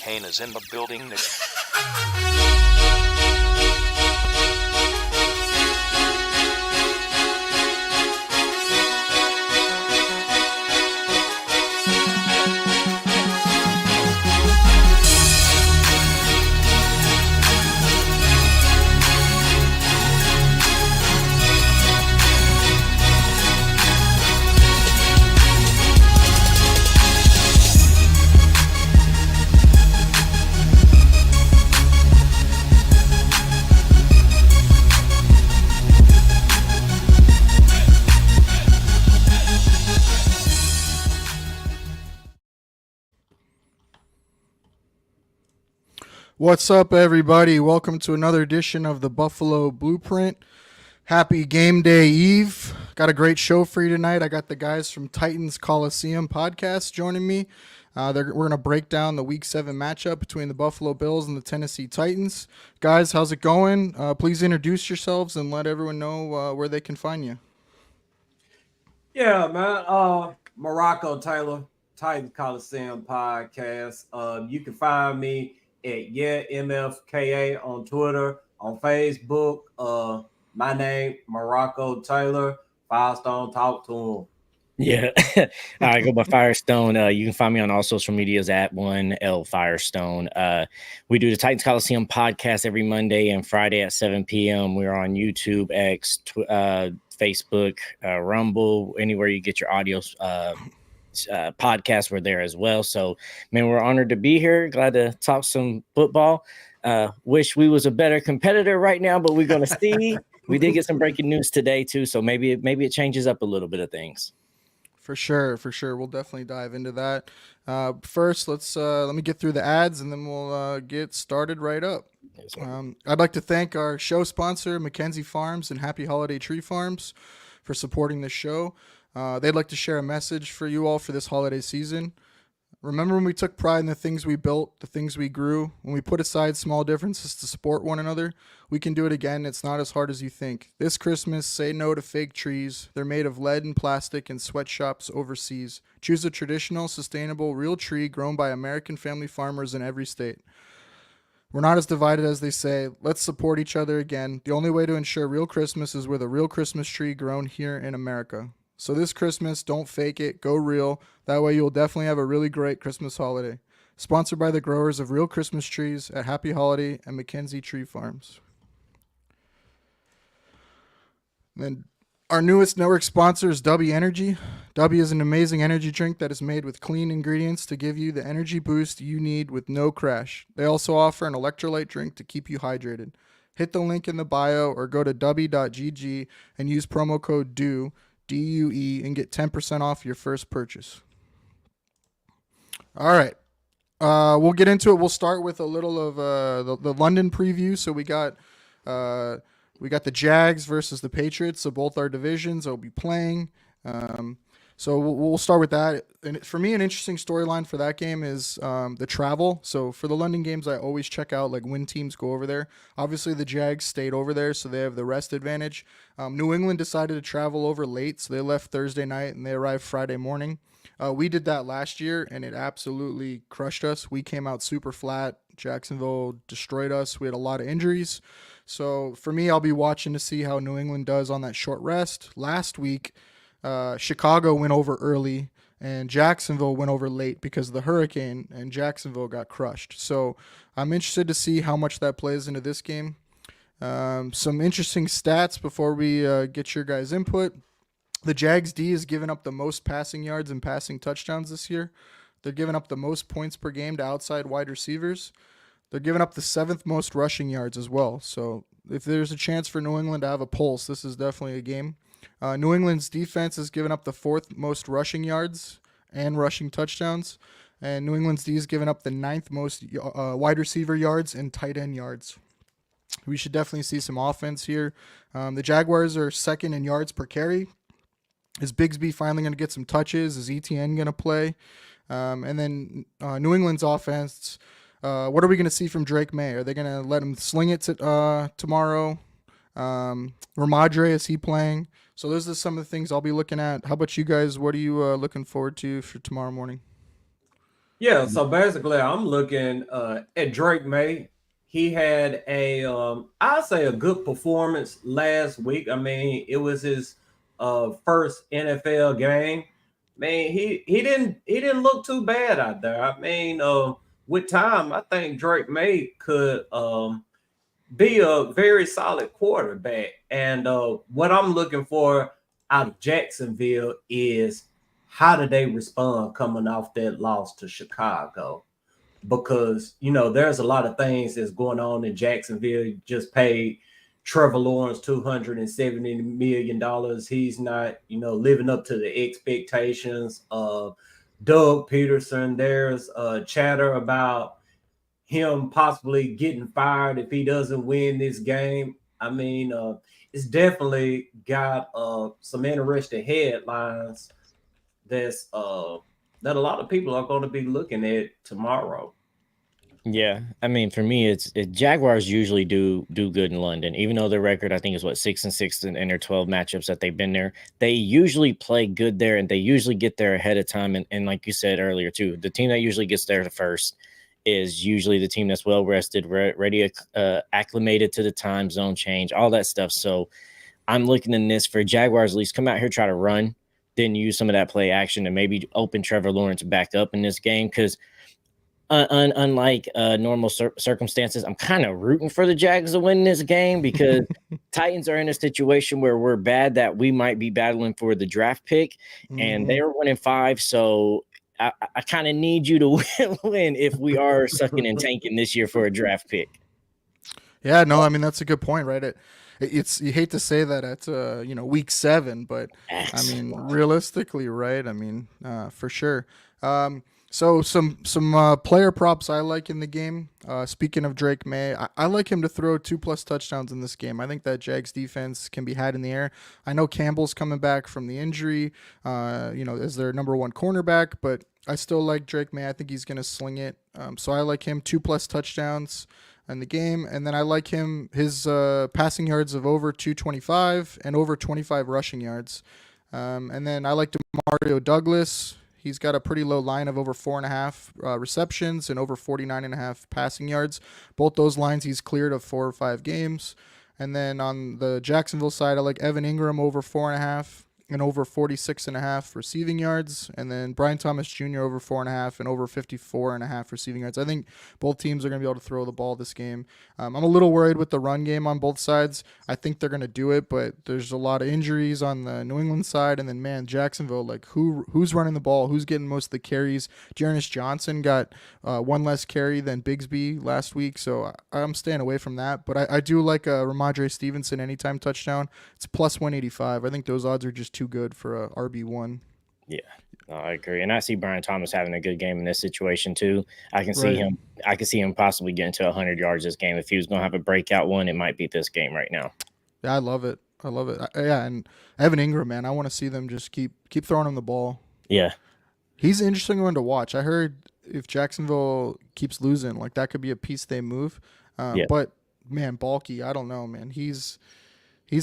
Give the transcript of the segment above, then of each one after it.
Kane is in the building. What's up, everybody? Welcome to another edition of the Buffalo Blueprint. Happy game day eve. Got a great show for you tonight. I got the guys from Titans Coliseum podcast joining me. We're going to break down the Week 7 matchup between the Buffalo Bills and the Tennessee Titans. Guys, how's it going? Please introduce yourselves and let everyone know where they can find you. Yeah, man. Morocco Taylor, Titans Coliseum podcast. You can find me at MFKA on Twitter, on Facebook. My name, Morocco Taylor. Firestone, talk to him. Yeah. I go by Firestone. You can find me on all social medias at 1L Firestone. We do the Titans Coliseum podcast every Monday and Friday at 7 p.m. We're on YouTube, X, Facebook, Rumble, anywhere you get your audio podcast, we're there as well. So, man, we're honored to be here. Glad to talk some football. Wish we was a better competitor right now, but we're going to see. We did get some breaking news today, too, so maybe it changes up a little bit of things. For sure. We'll definitely dive into that. First, let me get through the ads, and then we'll get started right up. I'd like to thank our show sponsor, Mackenzie Farms and Happy Holiday Tree Farms, for supporting the show. They'd like to share a message for you all for this holiday season. Remember when we took pride in the things we built, the things we grew, when we put aside small differences to support one another? We can do it again. It's not as hard as you think. This Christmas, say no to fake trees. They're made of lead and plastic in sweatshops overseas. Choose a traditional, sustainable, real tree grown by American family farmers in every state. We're not as divided as they say. Let's support each other again. The only way to ensure real Christmas is with a real Christmas tree grown here in America. So this Christmas, don't fake it, go real. That way you'll definitely have a really great Christmas holiday. Sponsored by the growers of real Christmas trees at Happy Holiday and Mackenzie Tree Farms. And then our newest network sponsor is W Energy. W is an amazing energy drink that is made with clean ingredients to give you the energy boost you need with no crash. They also offer an electrolyte drink to keep you hydrated. Hit the link in the bio or go to w.gg and use promo code DUE, DUE, and get 10% off your first purchase. All right. We'll get into it. We'll start with a little of the London preview. So we got the Jags versus the Patriots. So both our divisions will be playing. So we'll start with that. And for me, an interesting storyline for that game is the travel. So for the London games, I always check out like when teams go over there. Obviously, the Jags stayed over there, so they have the rest advantage. New England decided to travel over late, so they left Thursday night and they arrived Friday morning. We did that last year, and it absolutely crushed us. We came out super flat. Jacksonville destroyed us. We had a lot of injuries. So for me, I'll be watching to see how New England does on that short rest. Last week, Chicago went over early, and Jacksonville went over late because of the hurricane, and Jacksonville got crushed. So I'm interested to see how much that plays into this game. Some interesting stats before we get your guys' input. The Jags D has given up the most passing yards and passing touchdowns this year. They're giving up the most points per game to outside wide receivers. They're giving up the 7th most rushing yards as well. So if there's a chance for New England to have a pulse, this is definitely a game. New England's defense has given up the 4th most rushing yards and rushing touchdowns. And New England's D has given up the 9th most wide receiver yards and tight end yards. We should definitely see some offense here. The Jaguars are 2nd in yards per carry. Is Bigsby finally going to get some touches? Is ETN going to play? And then New England's offense, what are we going to see from Drake May? Are they going to let him sling it tomorrow? Ramadre, is he playing? So those are some of the things I'll be looking at. How about you guys? What are you looking forward to for tomorrow morning? Yeah, so basically, I'm looking at Drake May. He had a, I'd say, a good performance last week. I mean, it was his first NFL game. Man, he didn't look too bad out there. I mean, with time, I think Drake May could be a very solid quarterback. And what I'm looking for out of Jacksonville is how do they respond coming off that loss to Chicago? Because there's a lot of things that's going on in Jacksonville. You just paid Trevor Lawrence $270 million. He's not living up to the expectations of Doug Peterson. There's chatter about him possibly getting fired if he doesn't win this game. I mean, it's definitely got some interesting headlines that's that a lot of people are going to be looking at tomorrow. Yeah, I mean, for me, Jaguars usually do good in London, even though their record I think is what 6-6 in their 12 matchups that they've been there. They usually play good there, and they usually get there ahead of time. And like you said earlier too, the team that usually gets there the first is usually the team that's well rested, ready, acclimated to the time zone change, all that stuff. So I'm looking in this for Jaguars at least come out here, try to run, then use some of that play action and maybe open Trevor Lawrence back up in this game because unlike normal circumstances, I'm kind of rooting for the Jags to win this game because Titans are in a situation where we're bad that we might be battling for the draft pick, and they are 1-5. So I kind of need you to win if we are sucking and tanking this year for a draft pick. Yeah, no, I mean that's a good point, right? It's you hate to say that at week 7, but I mean realistically, right? I mean for sure. So some player props I like in the game. Speaking of Drake May, I like him to throw 2+ touchdowns in this game. I think that Jags defense can be had in the air. I know Campbell's coming back from the injury, as their number 1 cornerback, but I still like Drake May. I think he's going to sling it. So I like him 2+ touchdowns in the game, and then I like his passing yards of over 225 and over 25 rushing yards. And then I like Demario Douglas. He's got a pretty low line of over 4.5 receptions and over 49.5 passing yards. Both those lines he's cleared of 4 or 5 games. And then on the Jacksonville side, I like Evan Ingram over 4.5 and over 46.5 receiving yards. And then Brian Thomas Jr. over 4.5 and over 54.5 receiving yards. I think both teams are going to be able to throw the ball this game. I'm a little worried with the run game on both sides. I think they're going to do it, but there's a lot of injuries on the New England side. And then, man, Jacksonville, like who's running the ball? Who's getting most of the carries? Dearness Johnson got 1 less carry than Bigsby last week, so I'm staying away from that. But I do like Ramondre Stevenson anytime touchdown. It's plus 185. I think those odds are just too good for a RB1. Yeah, no, I agree, and I see Brian Thomas having a good game in this situation too. I can see him. I can see him possibly getting to 100 yards this game. If he was going to have a breakout one, it might be this game right now. Yeah, I love it. Yeah, and Evan Ingram, man, I want to see them just keep throwing him the ball. Yeah, he's an interesting one to watch. I heard if Jacksonville keeps losing, like that could be a piece they move. But man, Balky, I don't know, man. He's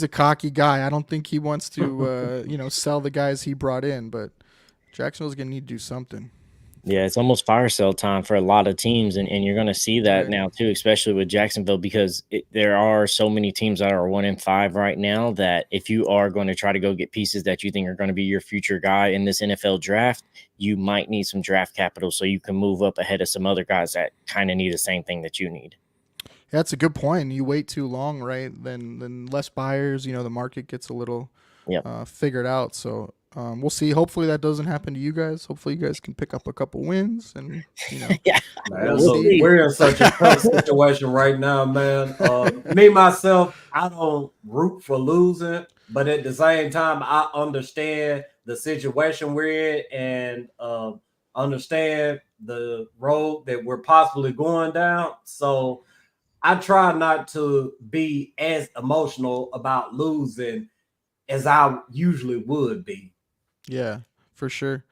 a cocky guy. I don't think he wants to, sell the guys he brought in. But Jacksonville's gonna need to do something. Yeah, it's almost fire sale time for a lot of teams, and you're going to see that now too, especially with Jacksonville, because there are so many teams that are 1-5 right now that if you are going to try to go get pieces that you think are going to be your future guy in this NFL draft, you might need some draft capital so you can move up ahead of some other guys that kind of need the same thing that you need. Yeah, that's a good point. You wait too long, right? Then less buyers. The market gets a little figured out. So we'll see. Hopefully that doesn't happen to you guys. Hopefully you guys can pick up a couple wins, and yeah. Man, look, we're in such a tough situation right now, man. Me myself, I don't root for losing, but at the same time, I understand the situation we're in and understand the road that we're possibly going down. So I try not to be as emotional about losing as I usually would be. Yeah, for sure.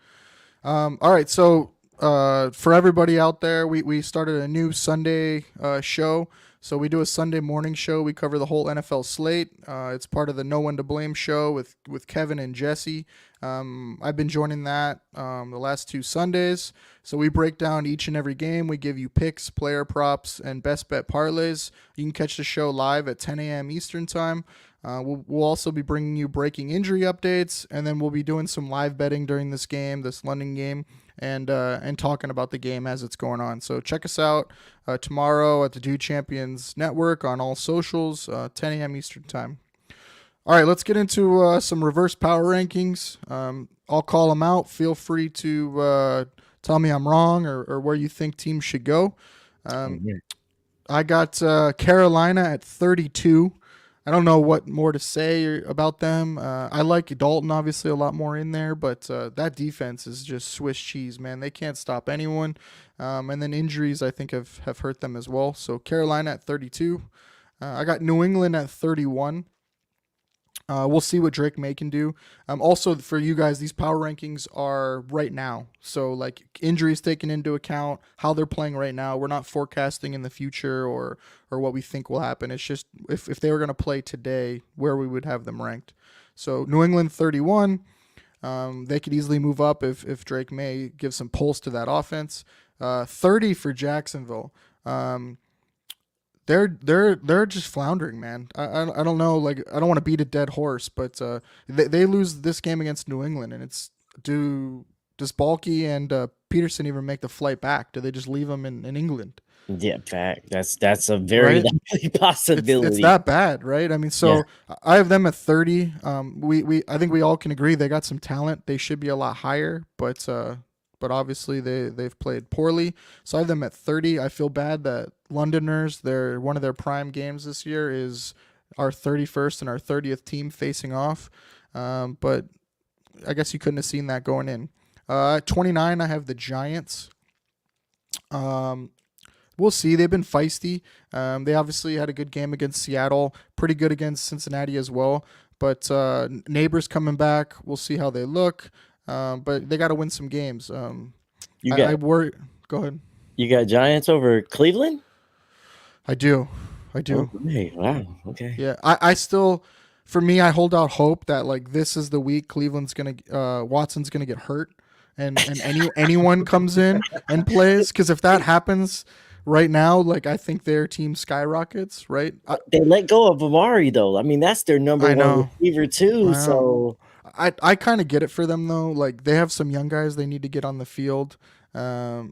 All right, so for everybody out there, we started a new Sunday show. So we do a Sunday morning show. We cover the whole NFL slate. It's part of the No One to Blame show with Kevin and Jesse. I've been joining that the last 2 Sundays. So we break down each and every game. We give you picks, player props, and best bet parlays. You can catch the show live at 10 a.m. Eastern time. We'll also be bringing you breaking injury updates, and then we'll be doing some live betting during this game, this London game, and talking about the game as it's going on. So check us out tomorrow at the Dude Champions Network on all socials, 10 a.m. Eastern time. All right, let's get into some reverse power rankings. I'll call them out. Feel free to tell me I'm wrong or where you think teams should go. I got Carolina at 32. I don't know what more to say about them. I like Dalton, obviously, a lot more in there, but that defense is just Swiss cheese, man. They can't stop anyone. And then injuries, I think, have hurt them as well. So Carolina at 32. I got New England at 31. We'll see what Drake May can do. Also, for you guys, these power rankings are right now. So, like, injuries taken into account, how they're playing right now. We're not forecasting in the future or what we think will happen. It's just if they were going to play today, where we would have them ranked. So, New England 31. They could easily move up if Drake May gives some pulse to that offense. 30 for Jacksonville. They're just floundering, man. I don't know, like, I don't want to beat a dead horse, but they lose this game against New England, and it's does Balky and Peterson even make the flight back? Do they just leave them in England? Yeah, fact. That's a very Right? likely possibility. It's that bad, right? I mean, so Yeah. I have them at 30. I think we all can agree they got some talent. They should be a lot higher, but obviously they've played poorly. So I have them at 30. I feel bad that Londoners, one of their prime games this year is our 31st and our 30th team facing off. But I guess you couldn't have seen that going in. At 29, I have the Giants. We'll see. They've been feisty. They obviously had a good game against Seattle, pretty good against Cincinnati as well. But Neighbors coming back. We'll see how they look. But they got to win some games. I worry. Go ahead. You got Giants over Cleveland? I do. Okay. Wow. Okay. Yeah. I still, for me, I hold out hope that, like, this is the week Watson's gonna get hurt, and anyone comes in and plays, because if that happens right now, like, I think their team skyrockets. Right. They let go of Amari though. I mean, that's their number one receiver too. So I kind of get it for them though. Like, they have some young guys they need to get on the field. Yeah,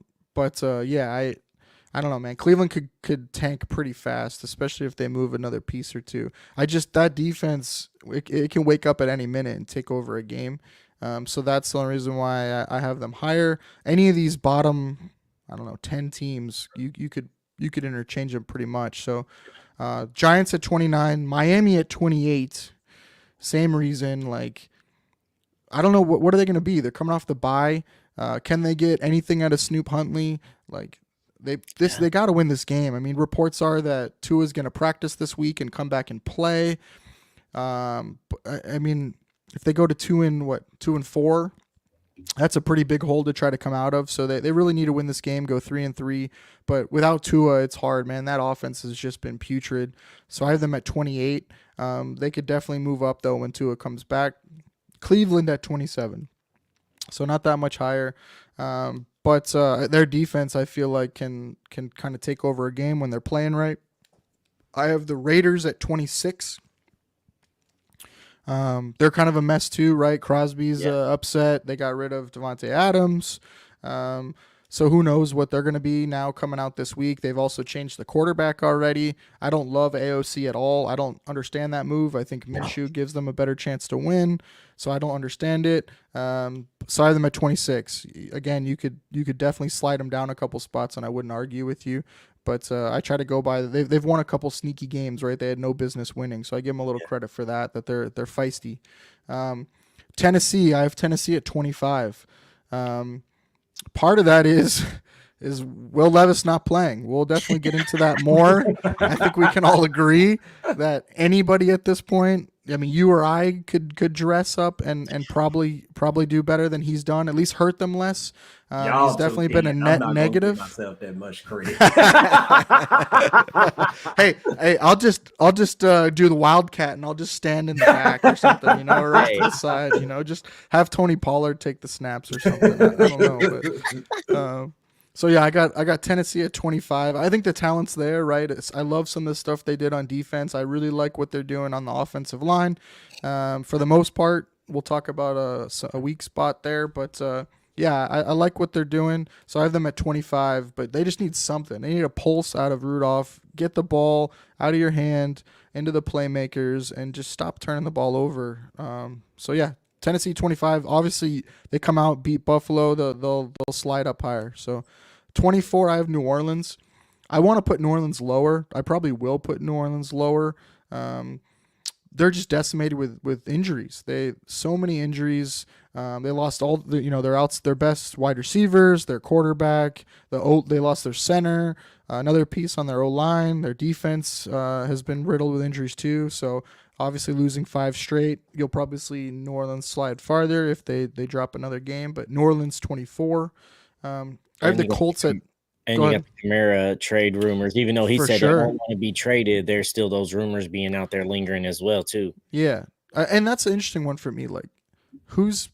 I don't know, man. Cleveland could tank pretty fast, especially if they move another piece or two. That defense, it can wake up at any minute and take over a game. So that's the only reason why I have them higher. Any of these bottom, I don't know, 10 teams, you could interchange them pretty much. So Giants at 29, Miami at 28. Same reason. Like, I don't know what are they going to be. They're coming off the bye. Can they get anything out of Snoop Huntley? Like, they got to win this game. I mean, reports are that Tua's going to practice this week and come back and play. I mean, if they go to 2-4, that's a pretty big hole to try to come out of. So they really need to win this game, go 3-3. But without Tua, it's hard, man. That offense has just been putrid. So I have them at 28. They could definitely move up though when Tua comes back. Cleveland at 27. So not that much higher. But their defense, I feel like, can kind of take over a game when they're playing right. I have the Raiders at 26. They're kind of a mess too, right? Crosby's upset. They got rid of Devontae Adams. So who knows what they're going to be now coming out this week. They've also changed the quarterback already. I don't love AOC at all. I don't understand that move. I think Minshew gives them a better chance to win. So I don't understand it. So I have them at 26. Again, you could definitely slide them down a couple spots, and I wouldn't argue with you. But I try to go by. They've won a couple sneaky games, right? They had no business winning, so I give them a little credit for that. That they're feisty. Tennessee, I have Tennessee at 25. Part of that is Will Levis not playing. We'll definitely get into that more. I think we can all agree that anybody at this point, I mean, you or I could dress up and probably do better than he's done. At least hurt them less. He's Y'all two definitely been a can. I'm net not gonna give negative. myself that much credit. Hey, I'll just do the wildcat and I'll just stand in the back or something, or off to the side, just have Tony Pollard take the snaps or something. I don't know, but so yeah, I got Tennessee at 25. I think the talent's there, right? I love some of the stuff they did on defense. I really like what they're doing on the offensive line. For the most part, we'll talk about a weak spot there, but yeah, I like what they're doing. So I have them at 25, but they just need something. They need a pulse out of Rudolph. Get the ball out of your hand into the playmakers and just stop turning the ball over. So yeah, Tennessee 25. Obviously, they come out, beat Buffalo. They'll slide up higher. So 24, I have New Orleans. I want to put New Orleans lower. I probably will put New Orleans lower. They're just decimated with injuries. So many injuries. They lost all the, their best wide receivers, their quarterback. They lost their center. Another piece on their O line. Their defense has been riddled with injuries too. So obviously losing 5 straight, you'll probably see New Orleans slide farther if they drop another game. But New Orleans 24. I have the Colts at. And you got the Kamara trade rumors. Even though he said they don't want to be traded, there's still those rumors being out there lingering as well too. Yeah, and that's an interesting one for me. Like, who's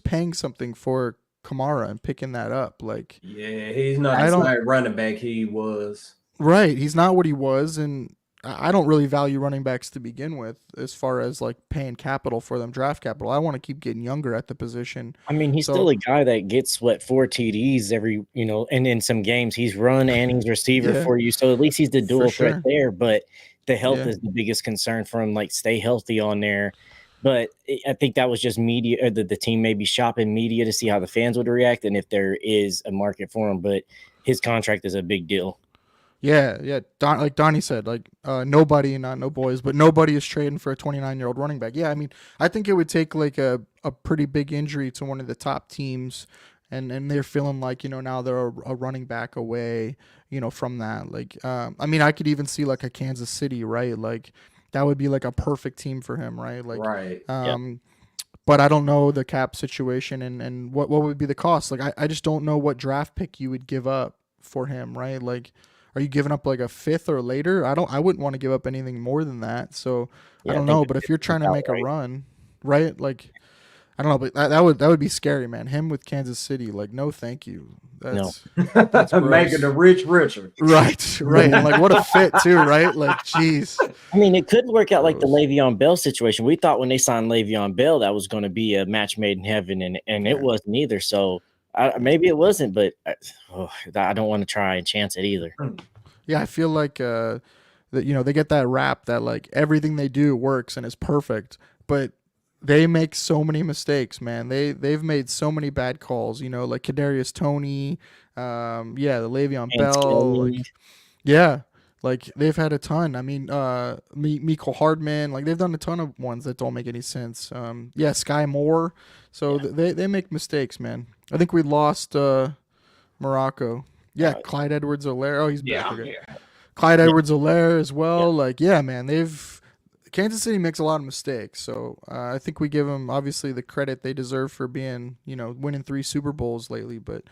paying something for Kamara and picking that up? Like, yeah, he's not the same running back he was. Right, he's not what he was, and I don't really value running backs to begin with as far as like paying capital for them, draft capital. I want to keep getting younger at the position. I mean, he's still a guy that gets 4 TDs every, and in some games he's run and he's receiver for you. So at least he's the dual threat there, but the health is the biggest concern for him. Like, stay healthy on there. But I think that was just media, or the team maybe shopping media to see how the fans would react and if there is a market for him. But his contract is a big deal. Yeah. Like Donnie said, like nobody, not no boys, but nobody is trading for a 29-year-old running back. Yeah, I mean, I think it would take like a pretty big injury to one of the top teams, and they're feeling like now they're a running back away, from that. Like, I mean, I could even see like a Kansas City, right? Like that would be like a perfect team for him, right? Like, right. But I don't know the cap situation and what would be the cost. Like, I just don't know what draft pick you would give up for him, right? Like, are you giving up like a 5th or later? I wouldn't want to give up anything more than that. So I don't know. But if you're trying to make a run, right? Like, I don't know, but that would be scary, man. Him with Kansas City, like, no, thank you. That's making the rich richer. Right. And like, what a fit too, right? Like, geez. I mean, it could work out like the Le'Veon Bell situation. We thought when they signed Le'Veon Bell that was going to be a match made in heaven, and it wasn't either. So. Maybe it wasn't, but I don't want to try and chance it either. Yeah, I feel like that they get that rap that like everything they do works and is perfect, but they make so many mistakes, man. They've made so many bad calls, like Kadarius Toney, the Le'Veon Bell, like they've had a ton. I mean, Mecole Hardman, like they've done a ton of ones that don't make any sense. Sky Moore, so they make mistakes, man. I think we lost Morocco. Yeah, Clyde Edwards-Helaire. Oh, he's back again. Clyde Edwards-Helaire as well. Like, yeah, man, Kansas City makes a lot of mistakes. So I think we give them obviously the credit they deserve for being, winning 3 Super Bowls lately. But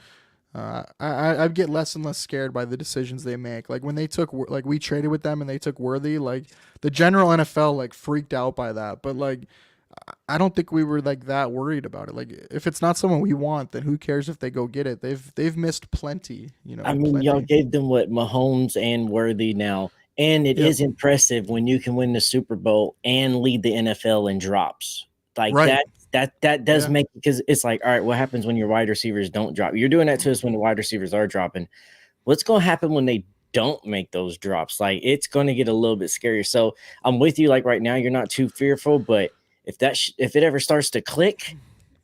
I get less and less scared by the decisions they make. Like when they took, like we traded with them and they took Worthy, like the general NFL like freaked out by that. But like, I don't think we were like that worried about it. Like if it's not someone we want, then who cares if they go get it? They've missed plenty, I mean, y'all gave them what, Mahomes and Worthy now, and it is impressive when you can win the Super Bowl and lead the NFL in drops. Like that does make, because it's like, all right, what happens when your wide receivers don't drop? You're doing that to us when the wide receivers are dropping. What's going to happen when they don't make those drops? Like it's going to get a little bit scarier. So I'm with you. Like right now, you're not too fearful, but if it ever starts to click,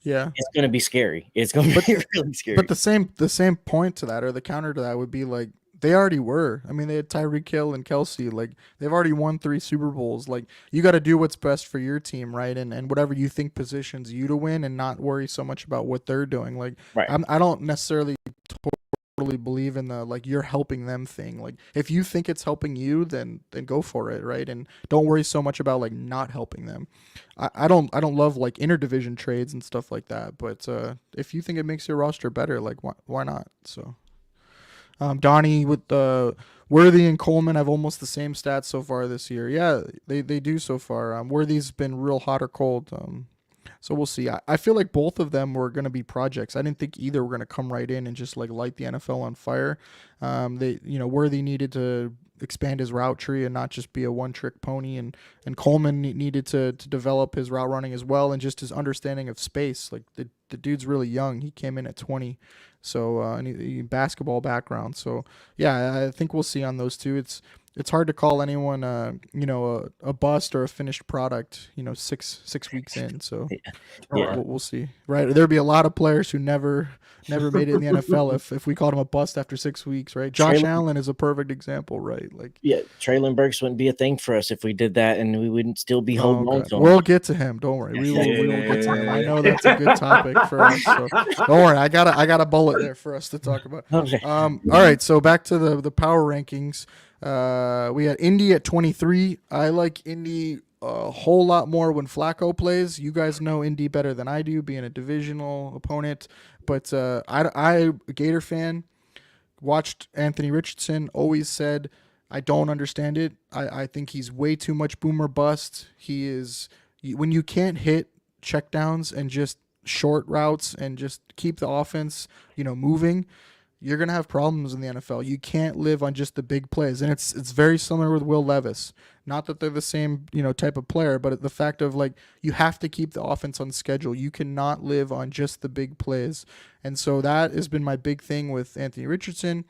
it's going to be scary. It's going to be really scary. But the same point to that, or the counter to that, would be like they already were. I mean, they had Tyreek Hill and Kelsey. Like they've already won 3 Super Bowls. Like you got to do what's best for your team, right? And whatever you think positions you to win, and not worry so much about what they're doing. Like I don't necessarily totally believe in the like you're helping them thing. Like if you think it's helping you, then go for it, right? And don't worry so much about like not helping them. I don't love like interdivision trades and stuff like that, but if you think it makes your roster better, like why not? So Donnie with the Worthy and Coleman have almost the same stats so far this year. Yeah, they do so far. Worthy's been real hot or cold. So we'll see. I feel like both of them were going to be projects. I didn't think either were going to come right in and just like light the NFL on fire. Worthy needed to expand his route tree and not just be a one-trick pony, and Coleman needed to develop his route running as well and just his understanding of space. Like the dude's really young. He came in at 20, so and he basketball background. So yeah, I think we'll see on those two. It's hard to call anyone a bust or a finished product 6 weeks in. So Yeah. we'll see. Right, there'd be a lot of players who never made it in the NFL if we called him a bust after 6 weeks. Right, Josh Allen is a perfect example. Right, like Traylon Burks wouldn't be a thing for us if we did that, and we wouldn't still be holding on to him. We'll get to him. Don't worry. We will get to him. I know that's a good topic for us. So don't worry. I got a bullet there for us to talk about. Okay. All right. So back to the power rankings. We had Indy at 23. I like Indy a whole lot more when Flacco plays. You guys know Indy better than I do, being a divisional opponent. But I a Gator fan, watched Anthony Richardson, always said, I don't understand it. I think he's way too much boomer bust. He is, when you can't hit checkdowns and just short routes and just keep the offense, moving, you're going to have problems in the NFL. You can't live on just the big plays. And it's very similar with Will Levis. Not that they're the same, type of player, but the fact of like you have to keep the offense on schedule. You cannot live on just the big plays. And so that has been my big thing with Anthony Richardson.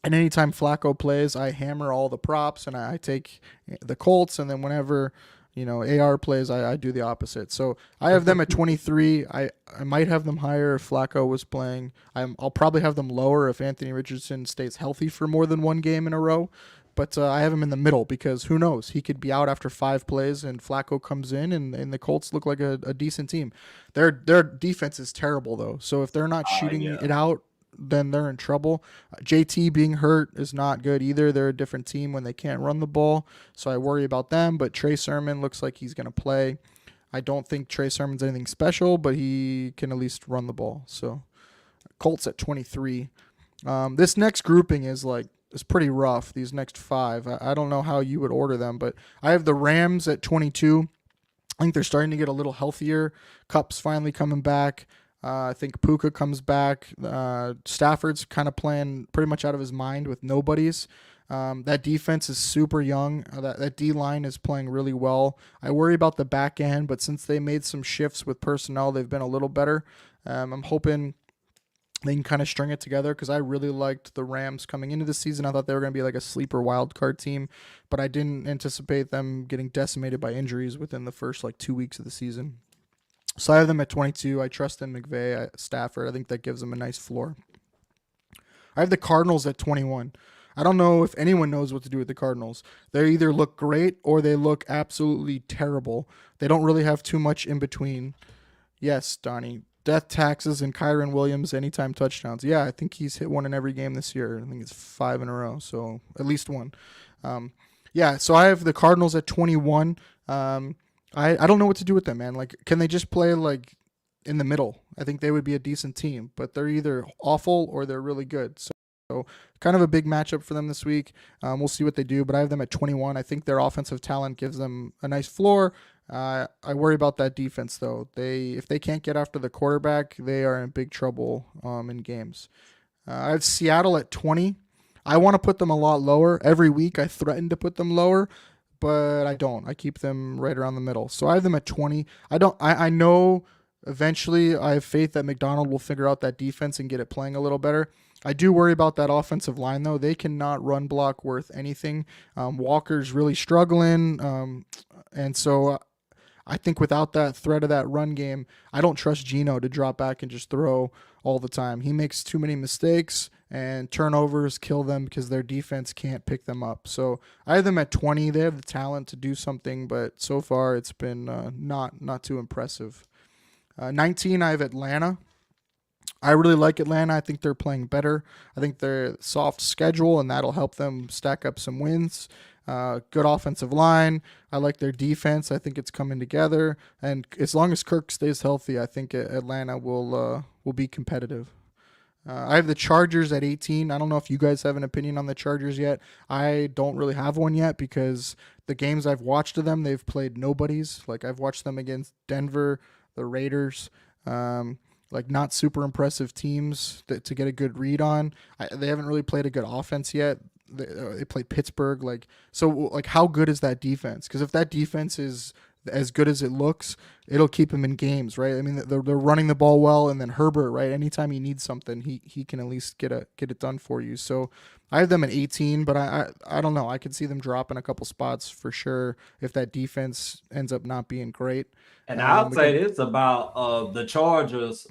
And anytime Flacco plays, I hammer all the props and I take the Colts. And then whenever AR plays, I do the opposite. So I have them at 23. I might have them higher if Flacco was playing. I'll probably have them lower if Anthony Richardson stays healthy for more than one game in a row. But I have him in the middle because who knows? He could be out after 5 plays and Flacco comes in and the Colts look like a decent team. Their defense is terrible, though. So if they're not shooting it out, then they're in trouble. JT being hurt is not good either. They're a different team when they can't run the ball, so I worry about them. But Trey Sermon looks like he's going to play. I don't think Trey Sermon's anything special, but he can at least run the ball. So Colts at 23. This next grouping is pretty rough, these next 5. I don't know how you would order them, but I have the Rams at 22. I think they're starting to get a little healthier. Kupp's finally coming back. I think Puka comes back. Stafford's kind of playing pretty much out of his mind with nobodies. That defense is super young. That D-line is playing really well. I worry about the back end, but since they made some shifts with personnel, they've been a little better. I'm hoping they can kind of string it together because I really liked the Rams coming into the season. I thought they were going to be like a sleeper wild card team, but I didn't anticipate them getting decimated by injuries within the first 2 weeks of the season. So I have them at 22. I trust in McVay, Stafford. I think that gives them a nice floor. I have the Cardinals at 21. I don't know if anyone knows what to do with the Cardinals. They either look great or they look absolutely terrible. They don't really have too much in between. Yes, Donnie. Death taxes and Kyron Williams anytime touchdowns. Yeah, I think he's hit one in every game this year. I think it's 5 in a row, so at least one. So I have the Cardinals at 21. I don't know what to do with them, man. Can they just play in the middle? I think they would be a decent team, but they're either awful or they're really good. So kind of a big matchup for them this week. We'll see what they do, but I have them at 21. I think their offensive talent gives them a nice floor. I worry about that defense, though. If they can't get after the quarterback, they are in big trouble in games. I have Seattle at 20. I want to put them a lot lower. Every week I threaten to put them lower, but I don't. I keep them right around the middle. So I have them at 20. I know eventually I have faith that McDonald will figure out that defense and get it playing a little better. I do worry about that offensive line, though. They cannot run block worth anything. Walker's really struggling. And so I think without that threat of that run game, I don't trust Geno to drop back and just throw all the time. He makes too many mistakes, and turnovers kill them because their defense can't pick them up. So I have them at 20. They have the talent to do something, but so far it's been not too impressive. 19, I have Atlanta. I really like Atlanta. I think they're playing better. I think they're soft schedule, and that'll help them stack up some wins. Good offensive line. I like their defense. I think it's coming together, and as long as Kirk stays healthy, I think Atlanta will be competitive. I have the Chargers at 18. I don't know if you guys have an opinion on the Chargers yet. I don't really have one yet because the games I've watched of them, they've played nobodies. Like I've watched them against Denver, the Raiders, like not super impressive teams to get a good read on. They haven't really played a good offense yet. They played Pittsburgh. Like how good is that defense? Because if that defense is as good as it looks, it'll keep him in games, right? I mean, they're running the ball well, and then Herbert, right? Anytime he needs something, he can at least get it done for you. So I have them at 18, but I don't know. I could see them dropping a couple spots for sure if that defense ends up not being great. And I'll We say got, this about the Chargers.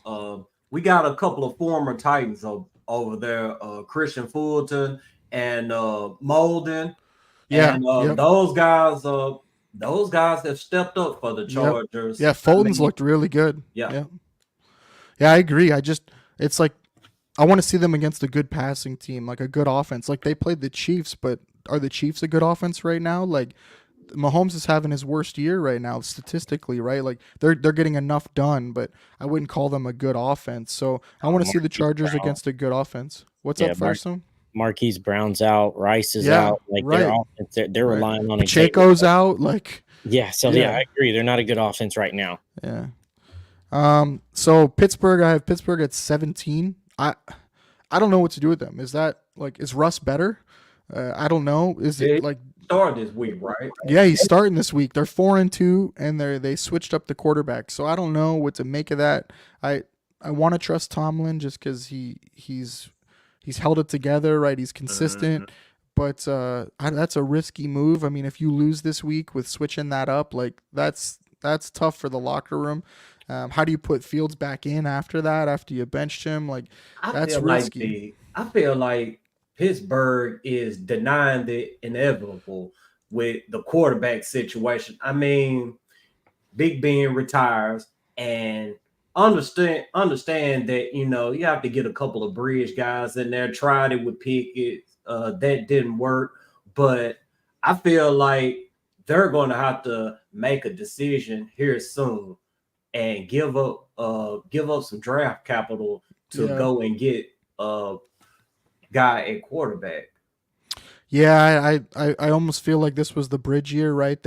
We got a couple of former Titans over there, Christian Fulton and Molden, yeah, and yep, those guys have stepped up for the yep, Chargers. yeah. I Fulton's mean, looked really good. yeah. Yeah, yeah, I agree. It's like I want to see them against a good passing team, like a good offense. Like they played the Chiefs, but are the Chiefs a good offense right now? Like Mahomes is having his worst year right now statistically, right? Like they're getting enough done, but I wouldn't call them a good offense. So I want to see the Marquise Chargers Brown. against a good offense. What's Yeah, up, Firestone? Marquise Brown's out, Rice is Yeah, out. Like their right, offense, they're right. relying on Xavier. Pacheco's out. Like, Yeah, so yeah, yeah, I agree. They're not a good offense right now. yeah. So Pittsburgh, I have Pittsburgh at 17. I don't know what to do with them. Is that like is Russ better? I don't know. Is They it like started this week, right? yeah, he's starting this week. They're 4-2, and they switched up the quarterback. So I don't know what to make of that. I want to trust Tomlin just because he's held it together, right? He's consistent, but that's a risky move. I mean, if you lose this week with switching that up, like that's tough for the locker room. How do you put Fields back in after that? After you benched him, like that's risky. I feel like Pittsburgh is denying the inevitable with the quarterback situation. I mean, Big Ben retires, and understand that you have to get a couple of bridge guys in there. Tried it with Pickett, that didn't work, but I feel like they're going to have to make a decision here soon and give up some draft capital to Yeah. go and get a guy at quarterback. Yeah, I almost feel like this was the bridge year, right?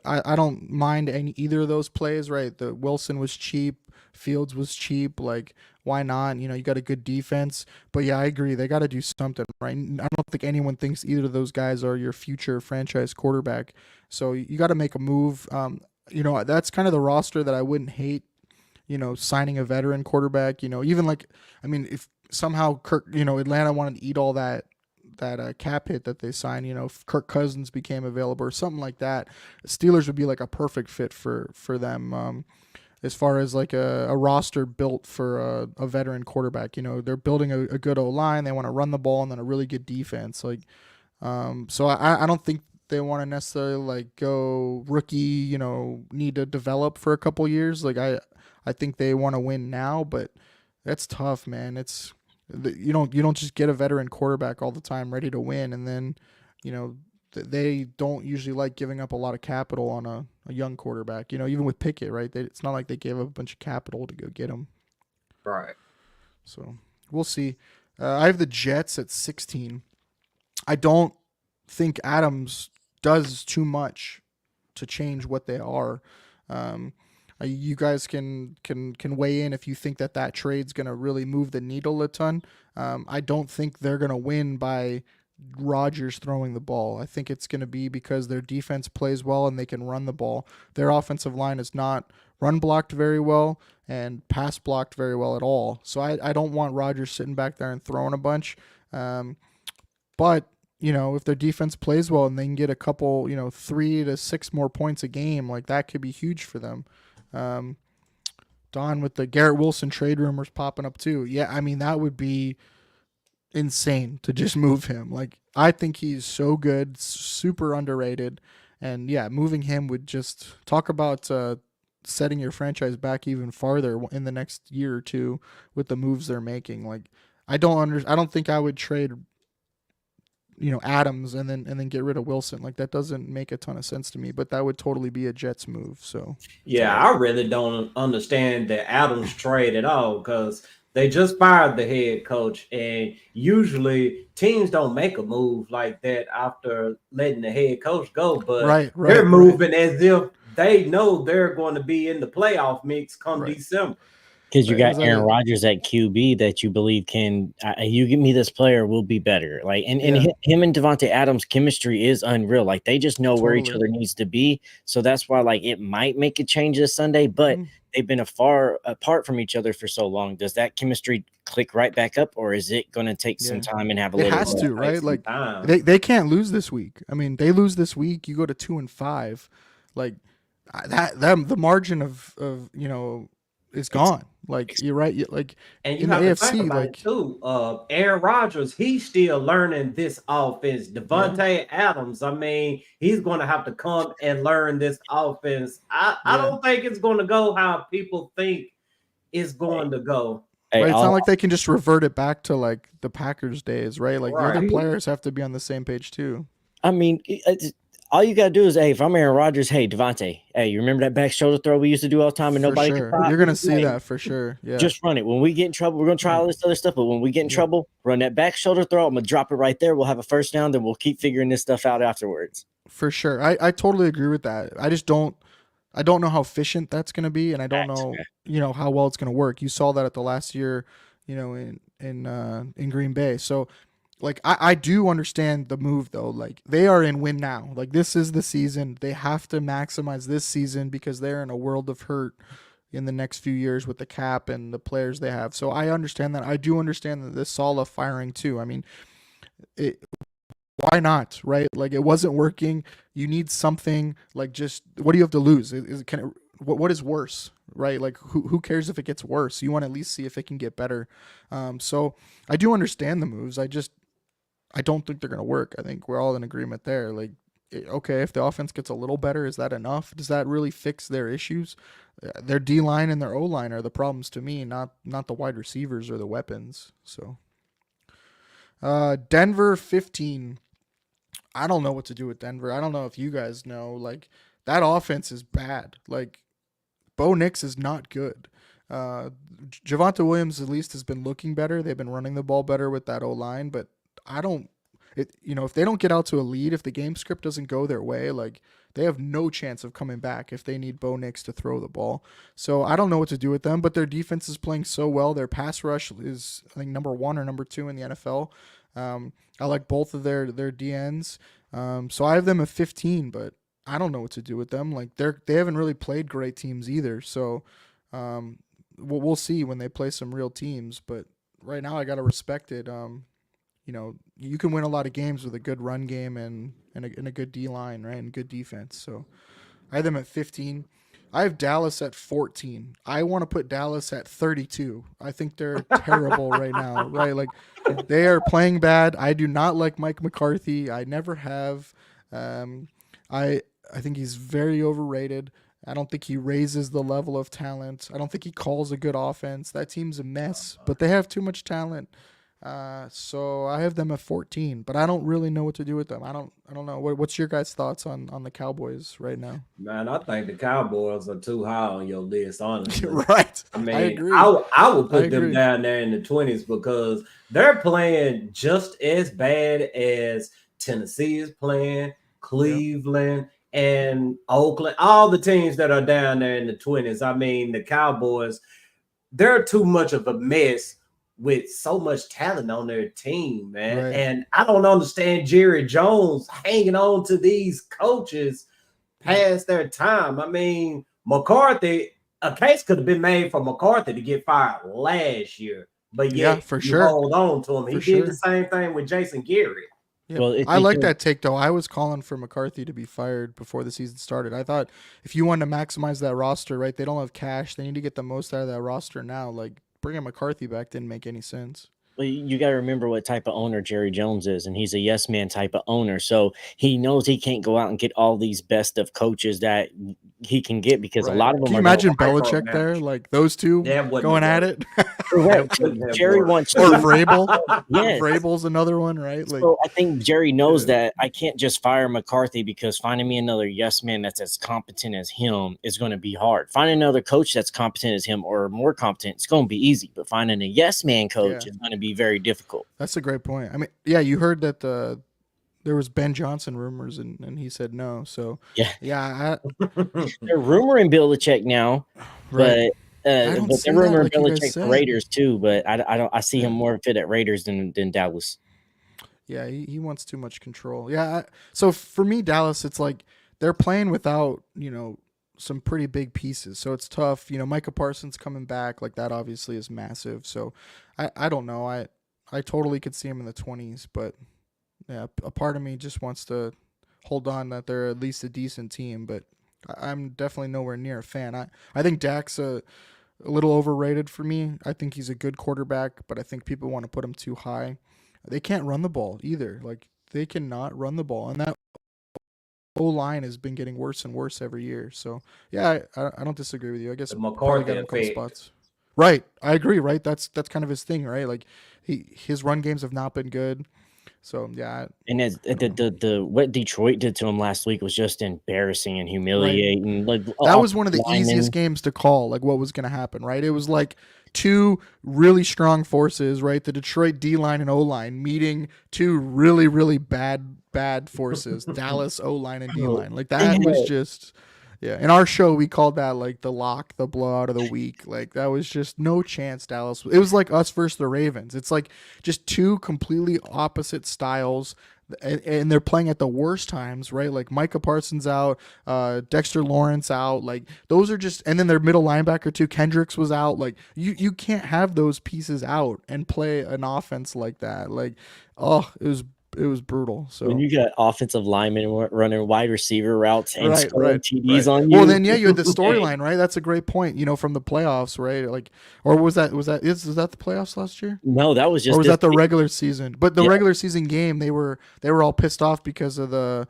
I don't mind either of those plays, right? The Wilson was cheap, Fields was cheap. Like, why not? You got a good defense, but yeah, I agree. They got to do something, right? I don't think anyone thinks either of those guys are your future franchise quarterback. So you got to make a move. That's kind of the roster that I wouldn't hate. Signing a veteran quarterback. Even like, I mean, if somehow Atlanta wanted to eat all that cap hit that they signed, if Kirk Cousins became available or something like that, Steelers would be like a perfect fit for them. As far as like a roster built for a veteran quarterback, they're building a good O line. They want to run the ball and then a really good defense. Like, so I don't think they want to necessarily like go rookie. Need to develop for a couple years. Like I think they want to win now, but that's tough, man. You don't just get a veteran quarterback all the time ready to win, and then they don't usually like giving up a lot of capital on a young quarterback. Even with Pickett, right? It's not like they gave up a bunch of capital to go get him. Right. So we'll see. I have the Jets at 16. I don't think Adams does too much to change what they are. You guys can weigh in if you think that trade's going to really move the needle a ton. I don't think they're going to win by Rodgers throwing the ball. I think it's going to be because their defense plays well and they can run the ball. Their offensive line is not run blocked very well and pass blocked very well at all. So I don't want Rodgers sitting back there and throwing a bunch. But if their defense plays well and they can get a couple, 3 to 6 more points a game, like that could be huge for them. Don, with the Garrett Wilson trade rumors popping up too. Yeah, I mean, that would be insane to just move him. Like, I think he's so good, super underrated. And yeah, moving him would just talk about setting your franchise back even farther in the next year or two with the moves they're making. Like, I don't think I would trade, Adams and then get rid of Wilson. Like, that doesn't make a ton of sense to me, but that would totally be a Jets move. So Yeah, I really don't understand the Adams trade at all because they just fired the head coach, and usually teams don't make a move like that after letting the head coach go. But they're right. moving as if they know they're going to be in the playoff mix come Right. December. Because you Right. It got was like Aaron Rodgers at QB that you believe can, you give me this player, will be better. Like, and Yeah. him and Devontae Adams' chemistry is unreal. Like, they just know where each Totally. other needs to be. So that's why, like, it might make a change this Sunday, but they've been far apart from each other for so long. Does that chemistry click right back up, or is it going to take some time and have a It little? has to, right? Like, time. they can't lose this week. I mean, they lose this week, you go to 2-5. Like, that the margin of is gone. Like, you're right. Like, And you in the have to think AFC, about like, it too. Aaron Rodgers, he's still learning this offense. Devontae Adams, I mean, he's going to have to come and learn this offense. I don't think it's going to go how people think it's going to go. Hey, right. It's not like they can just revert it back to like the Packers days, right? Like, the other Right. players have to be on the same page too. I mean, all you gotta do is, hey, if I'm Aaron Rodgers, hey, Devontae, hey, you remember that back shoulder throw we used to do all the time and For nobody could sure. stop? You're gonna see Hey, that for sure. Yeah. just run it. When we get in trouble, we're gonna try all this other stuff. But when we get in trouble, run that back shoulder throw. I'm gonna drop it right there. We'll have a first down. Then we'll keep figuring this stuff out afterwards. For sure. I totally agree with that. I don't know how efficient that's going to be, and I don't know, how well it's going to work. You saw that at the last year, in Green Bay. So, like, I do understand the move though. Like, they are in win now. Like, this is the season. They have to maximize this season because they're in a world of hurt in the next few years with the cap and the players they have. So I understand that. I do understand that this Saleh firing too. I mean, why not, right? Like, it wasn't working. You need something. Like, just what do you have to lose? What is worse, right? Like, who cares if it gets worse? You want to at least see if it can get better. So I do understand the moves. I don't think they're gonna work. I think we're all in agreement there. Like, okay, if the offense gets a little better, is that enough? Does that really fix their issues? Their D line and their O line are the problems to me, not the wide receivers or the weapons. So, Denver 15. I don't know what to do with Denver. I don't know if you guys know. Like, that offense is bad. Like, Bo Nix is not good. Javonte Williams at least has been looking better. They've been running the ball better with that O line, but I don't. If they don't get out to a lead, if the game script doesn't go their way, like, they have no chance of coming back if they need Bo Nix to throw the ball. So I don't know what to do with them, but their defense is playing so well. Their pass rush is, I think, number 1 or number 2 in the NFL. I like both of their DNs. So I have them at 15, but I don't know what to do with them. Like, they haven't really played great teams either. So we'll see when they play some real teams. But right now I gotta respect it. You can win a lot of games with a good run game and a good D line, right, and good defense. So I have them at 15. I have Dallas at 14. I want to put Dallas at 32. I think they're terrible right now, right? Like, they are playing bad. I do not like Mike McCarthy. I never have. I think he's very overrated. I don't think he raises the level of talent. I don't think he calls a good offense. That team's a mess, but they have too much talent. So I have them at 14, but I don't really know what to do with them. I don't know. What's your guys' thoughts on the Cowboys right now? Man, I think the Cowboys are too high on your list, honestly. Right. I mean, I agree. I would put them agree. down there in the 20s because they're playing just as bad as Tennessee is playing, Cleveland, and Oakland, all the teams that are down there in the 20s. I mean, the Cowboys, they're too much of a mess with so much talent on their team, man. Right. And I don't understand Jerry Jones hanging on to these coaches past their time. I mean, McCarthy, a case could have been made for McCarthy to get fired last year, but yet for you sure. hold on to him. He did the same thing with Jason Garrett. Yeah. Well, I like that take, though. I was calling for McCarthy to be fired before the season started. I thought if you want to maximize that roster, right, they don't have cash. They need to get the most out of that roster now. Like, bringing McCarthy back didn't make any sense. Well, you got to remember what type of owner Jerry Jones is, and he's a yes man type of owner. So he knows he can't go out and get all these best of coaches that he can get because a Right. lot of them Can you are imagine gonna Belichick there, like those two That wouldn't going have at it? correct. That wouldn't have Jerry worked. wants Or to. Vrabel. Yes. Vrabel's another one, right? Like, So I think Jerry knows Yeah. that I can't just fire McCarthy because finding me another yes man that's as competent as him is going to be hard. Finding another coach that's competent as him or more competent, it's going to be easy. But finding a yes man coach Yeah. is going to be very difficult. that's a great point. I mean, yeah, you heard that there was Ben Johnson rumors, and he said no. So Yeah. yeah, They're rumoring Belichick now, right. but don't see they're that, rumoring like you guys Belichick for said. Raiders too. But I don't. I see Yeah. him more fit at Raiders than Dallas. Yeah, he wants too much control. Yeah, so for me, Dallas, it's like they're playing without some pretty big pieces, so it's tough. Micah Parsons coming back, like that obviously is massive. So I don't know. I totally could see him in the 20s, but yeah, a part of me just wants to hold on that they're at least a decent team, but I'm definitely nowhere near a fan. I think Dak's a little overrated for me. I think he's a good quarterback, but I think people want to put him too high. They can't run the ball either. Like, they cannot run the ball, and that O-line has been getting worse and worse every year. So yeah, I don't disagree with you. I guess The probably got McCarthy him a couple effect. spots. Right, I agree. Right, that's kind of his thing, right? Like his run games have not been good. So yeah, And as the what Detroit did to him last week was just embarrassing and right. humiliating. Like That was one of the linemen. easiest games to call, like what was going to happen, right? It was like two really strong forces, right? The Detroit D-line and O-line meeting two really, really bad forces, Dallas O-line and D-line. Like that was just, yeah. In our show, we called that like the lock, the blowout of the week. Like that was just no chance Dallas. It was like us versus the Ravens. It's like just two completely opposite styles. And they're playing at the worst times, right? Like Micah Parsons out, Dexter Lawrence out. Like those are just, and then their middle linebacker too, Kendricks was out. Like you can't have those pieces out and play an offense like that. Like, oh, it was brutal. So when you got offensive linemen running wide receiver routes and right, scoring right, TDs right. on you. Well, then yeah, you had the storyline, right? That's a great point. From the playoffs, right? Like, or was that is that the playoffs last year? No, that was just Or was this that the week. regular season? But the Yeah. regular season game, they were all pissed off because of the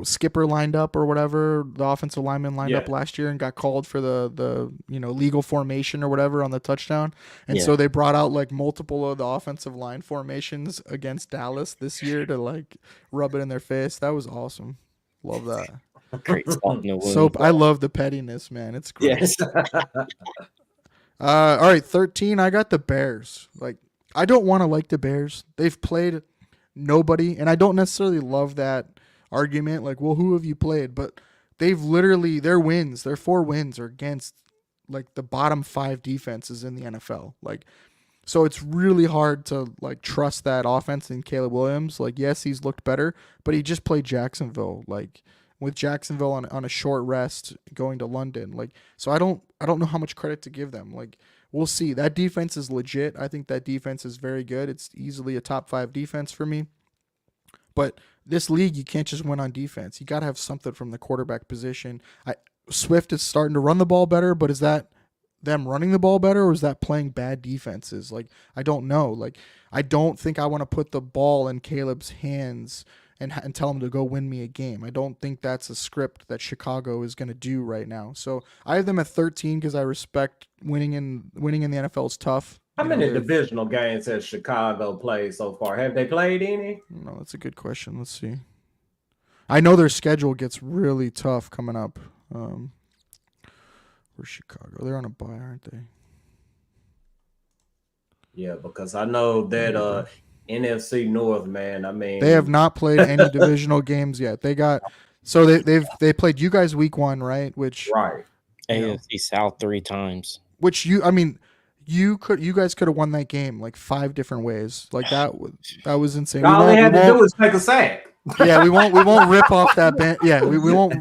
skipper lined up or whatever. The offensive lineman lined up Yeah. last year and got called for the legal formation or whatever on the touchdown. And Yeah. so they brought out like multiple of the offensive line formations against Dallas this year to like rub it in their face. That was awesome. Love that. Great spot in the wound. So I love the pettiness, man. It's great. Yes. All right, 13. I got the Bears. Like, I don't want to like the Bears. They've played nobody, and I don't necessarily love that argument. Like, well, who have you played? But they've literally their 4 wins are against like the bottom 5 defenses in the NFL. Like, so it's really hard to like trust that offense in Caleb Williams. Like, yes, he's looked better, but he just played Jacksonville. Like, with Jacksonville on a short rest going to London. Like, so I don't know how much credit to give them. Like, we'll see. That defense is legit. I think that defense is very good. It's easily a top 5 defense for me. But this league, you can't just win on defense. You got to have something from the quarterback position. Swift is starting to run the ball better, but is that them running the ball better, or is that playing bad defenses? Like, I don't know. Like, I don't think I want to put the ball in Caleb's hands and tell him to go win me a game. I don't think that's a script that Chicago is going to do right now. So I have them at 13 because I respect winning in the NFL is tough. How many divisional games has Chicago played so far? Have they played any? No, that's a good question. Let's see. I know their schedule gets really tough coming up. Where's Chicago? They're on a bye, aren't they? Yeah, because I know that NFC North, man. I mean, they have not played any divisional games yet. They played you guys week 1, right? Which right. AFC South 3 times. Which you guys could have won that game like 5 different ways. Like that was insane. All they had to do was take a sack. Yeah, we won't rip off that band. Yeah, we won't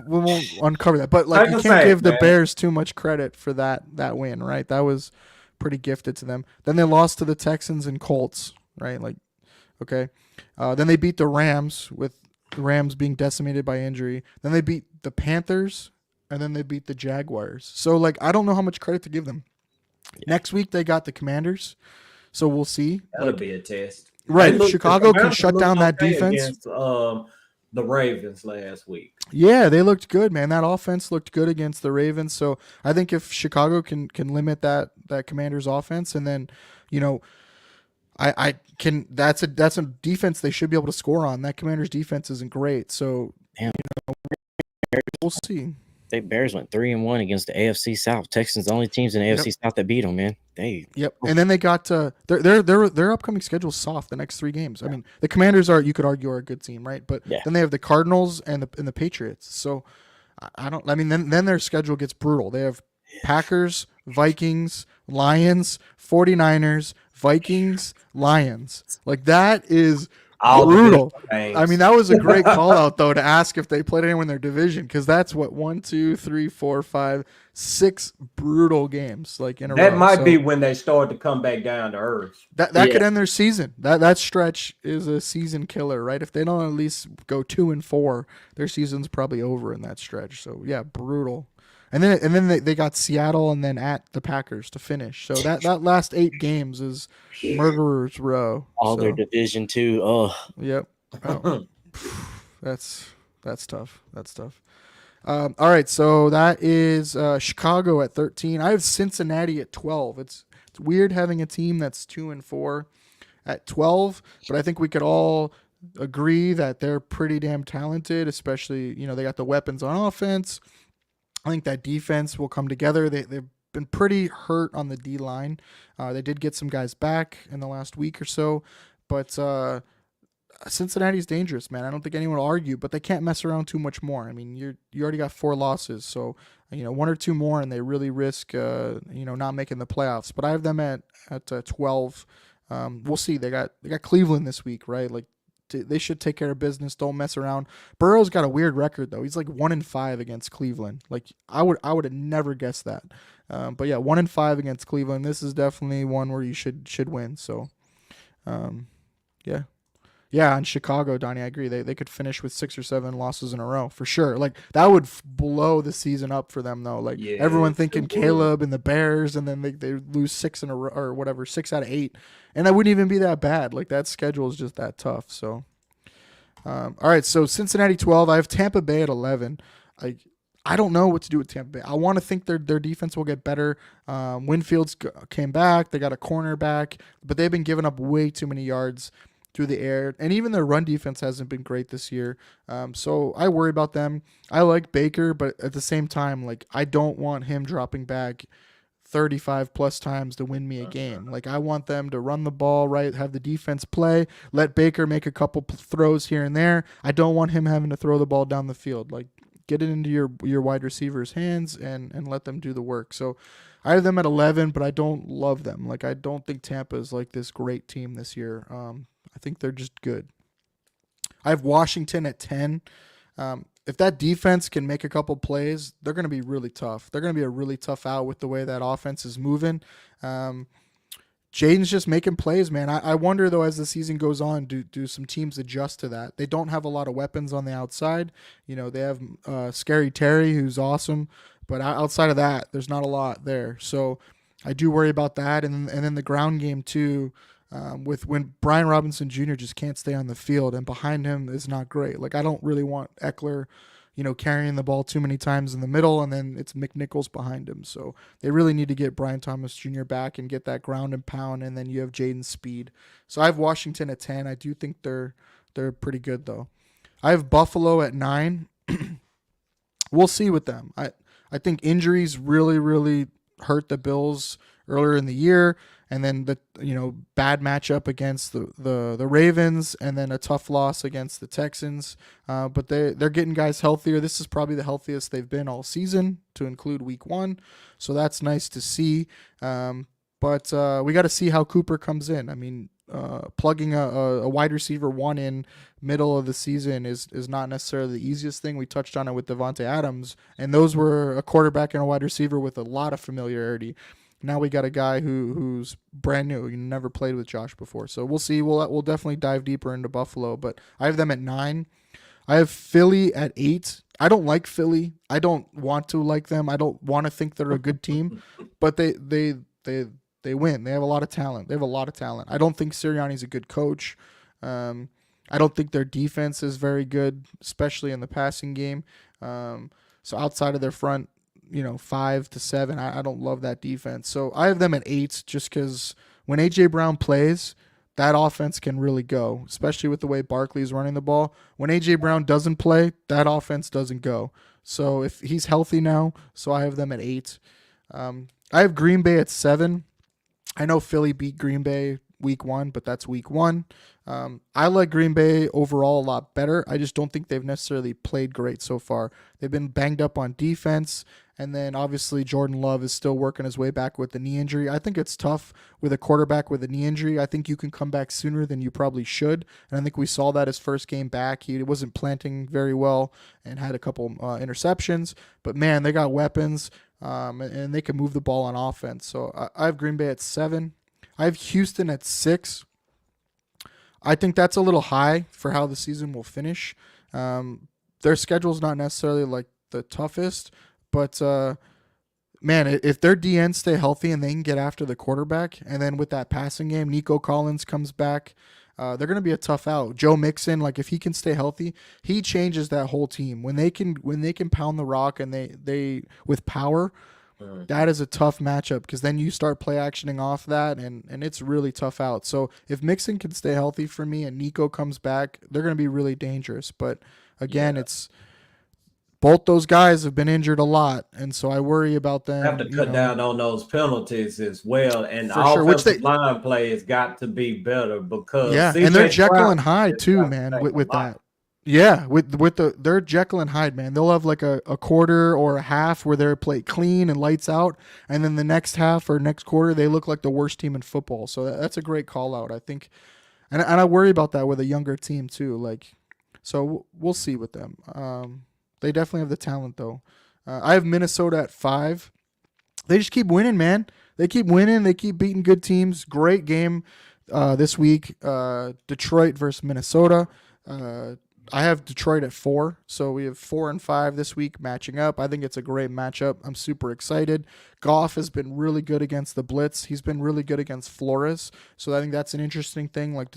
uncover that. But like, you can't give the Bears too much credit for that win, right? That was pretty gifted to them. Then they lost to the Texans and Colts, right? Like, okay. Then they beat the Rams, with the Rams being decimated by injury. Then they beat the Panthers, and then they beat the Jaguars. So like, I don't know how much credit to give them. Yeah. Next week they got the Commanders, so we'll see. That'll be a test. Right, Chicago can shut down that defense. Against, the Ravens last week. Yeah, they looked good, man. That offense looked good against the Ravens. So I think if Chicago can limit that Commanders offense, and then, you know, I can that's a defense they should be able to score on. That Commanders defense isn't great, so Damn. We'll see. They Bears went 3-1 against the AFC South. Texans the only teams in the AFC South that beat them, man. Yep. And then they got their upcoming schedule's soft the next 3 games. I mean, the Commanders you could argue are a good team, right? But then they have the Cardinals and the Patriots. So then their schedule gets brutal. They have Packers, Vikings, Lions, 49ers, Vikings, Lions. Like, that is brutal. I mean, that was a great call out though to ask if they played anyone in their division, because that's what 1, 2, 3, 4, 5, 6 brutal games like in a row. That might be when they start to come back down to earth. That could end their season. That stretch is a season killer, right? If they don't at least go 2-4, their season's probably over in that stretch. So yeah, brutal. And then they got Seattle and then at the Packers to finish. So that last 8 games is murderer's row. All their division too. Oh, yep. Oh. That's tough. That's tough. All right, so that is Chicago at 13. I have Cincinnati at 12. It's weird having a team that's 2-4 at 12, but I think we could all agree that they're pretty damn talented. Especially, they got the weapons on offense. I think that defense will come together. They've been pretty hurt on the D-line. They did get some guys back in the last week or so, but Cincinnati's dangerous, man. I don't think anyone will argue, but they can't mess around too much more. I mean, you already got 4 losses, so 1 or 2 more, and they really risk not making the playoffs. But I have them at 12. We'll see. They got Cleveland this week, right? Like, they should take care of business. Don't mess around. Burrow's got a weird record though. He's like 1-5 against Cleveland. Like, I would have never guessed that. But yeah, 1-5 against Cleveland. This is definitely one where you should win. So, yeah. And Chicago, Donnie, I agree. They could finish with 6 or 7 losses in a row for sure. Like, that would blow the season up for them though. Like, everyone thinking Caleb and the Bears, and then they lose 6 in a row or whatever, 6 out of 8. And that wouldn't even be that bad. Like, that schedule is just that tough. So, all right. So Cincinnati 12. I have Tampa Bay at 11. I don't know what to do with Tampa Bay. I want to think their defense will get better. Winfield's came back. They got a cornerback, but they've been giving up way too many yards through the air, and even their run defense hasn't been great this year. So I worry about them. I like Baker, but at the same time, like, I don't want him dropping back 35 plus times to win me a game. Like, I want them to run the ball right, have the defense play, let Baker make a couple throws here and there. I don't want him having to throw the ball down the field. Like, get it into your wide receivers' hands and let them do the work. So I have them at 11, but I don't love them. Like, I don't think Tampa is like this great team this year. I think they're just good. I have Washington at 10. If that defense can make a couple plays, they're going to be really tough. They're going to be a really tough out with the way that offense is moving. Jaden's just making plays, man. I wonder, though, as the season goes on, do some teams adjust to that? They don't have a lot of weapons on the outside. They have Scary Terry, who's awesome. But outside of that, there's not a lot there. So I do worry about that. And then the ground game, too. With when Brian Robinson Jr. just can't stay on the field, and behind him is not great. Like, I don't really want Eckler, carrying the ball too many times in the middle, and then it's McNichols behind him. So they really need to get Brian Thomas Jr. back and get that ground and pound, and then you have Jaden's speed. So I have Washington at 10. I do think they're pretty good though. I have Buffalo at 9. We'll see with them. I think injuries really, really hurt the Bills earlier in the year. And then the bad matchup against the Ravens, and then a tough loss against the Texans. But they're getting guys healthier. This is probably the healthiest they've been all season, to include week 1. So that's nice to see. But we got to see how Cooper comes in. I mean, plugging a wide receiver 1 in middle of the season is not necessarily the easiest thing. We touched on it with Devontae Adams, and those were a quarterback and a wide receiver with a lot of familiarity. Now we got a guy who's brand new. You never played with Josh before. So we'll see. We'll definitely dive deeper into Buffalo, but I have them at 9. I have Philly at 8. I don't like Philly. I don't want to like them. I don't want to think they're a good team, but they win. They have a lot of talent. I don't think Sirianni's a good coach. I I don't think their defense is very good, especially in the passing game. So outside of their front, 5 to 7, I don't love that defense. So I have them at 8 just because when AJ Brown plays, that offense can really go, especially with the way Barkley is running the ball. When AJ Brown doesn't play, that offense doesn't go. So if he's healthy now, so I have them at 8. I have Green Bay at 7. I know Philly beat Green Bay week 1, but that's week 1. I like Green Bay overall a lot better. I just don't think they've necessarily played great so far. They've been banged up on defense, and then obviously Jordan Love is still working his way back with the knee injury. I think it's tough with a quarterback with a knee injury. I think you can come back sooner than you probably should, and I think we saw that his first game back. He wasn't planting very well and had a couple interceptions, but man, they got weapons, and they can move the ball on offense. So I have Green Bay at 7. I have Houston at 6. I think that's a little high for how the season will finish. Their schedule's not necessarily like the toughest, but man, if their DNs stay healthy and they can get after the quarterback, and then with that passing game, Nico Collins comes back, they're going to be a tough out. Joe Mixon, like if he can stay healthy, he changes that whole team. When they can pound the rock and they with power, that is a tough matchup because then you start play actioning off that, and it's really tough out. So if Mixon can stay healthy for me and Nico comes back, they're going to be really dangerous. But again, it's both those guys have been injured a lot, and so I worry about them. Have to cut down on those penalties as well, and the For sure, offensive line play has got to be better because and they're Jekyll and Hyde too, man. With that. Yeah, they're Jekyll and Hyde, man. They'll have like a quarter or a half where they're played clean and lights out, and then the next half or next quarter they look like the worst team in football. So that's a great call out, I think, and I worry about that with a younger team too. Like, so we'll see with them. They definitely have the talent though. I have Minnesota at 5. They just keep winning, man. They keep winning. They keep beating good teams. Great game this week. Detroit versus Minnesota. I have Detroit at 4, so we have 4 and 5 this week matching up. I think it's a great matchup. I'm super excited. Goff has been really good against the blitz. He's been really good against Flores, so I think that's an interesting thing. Like,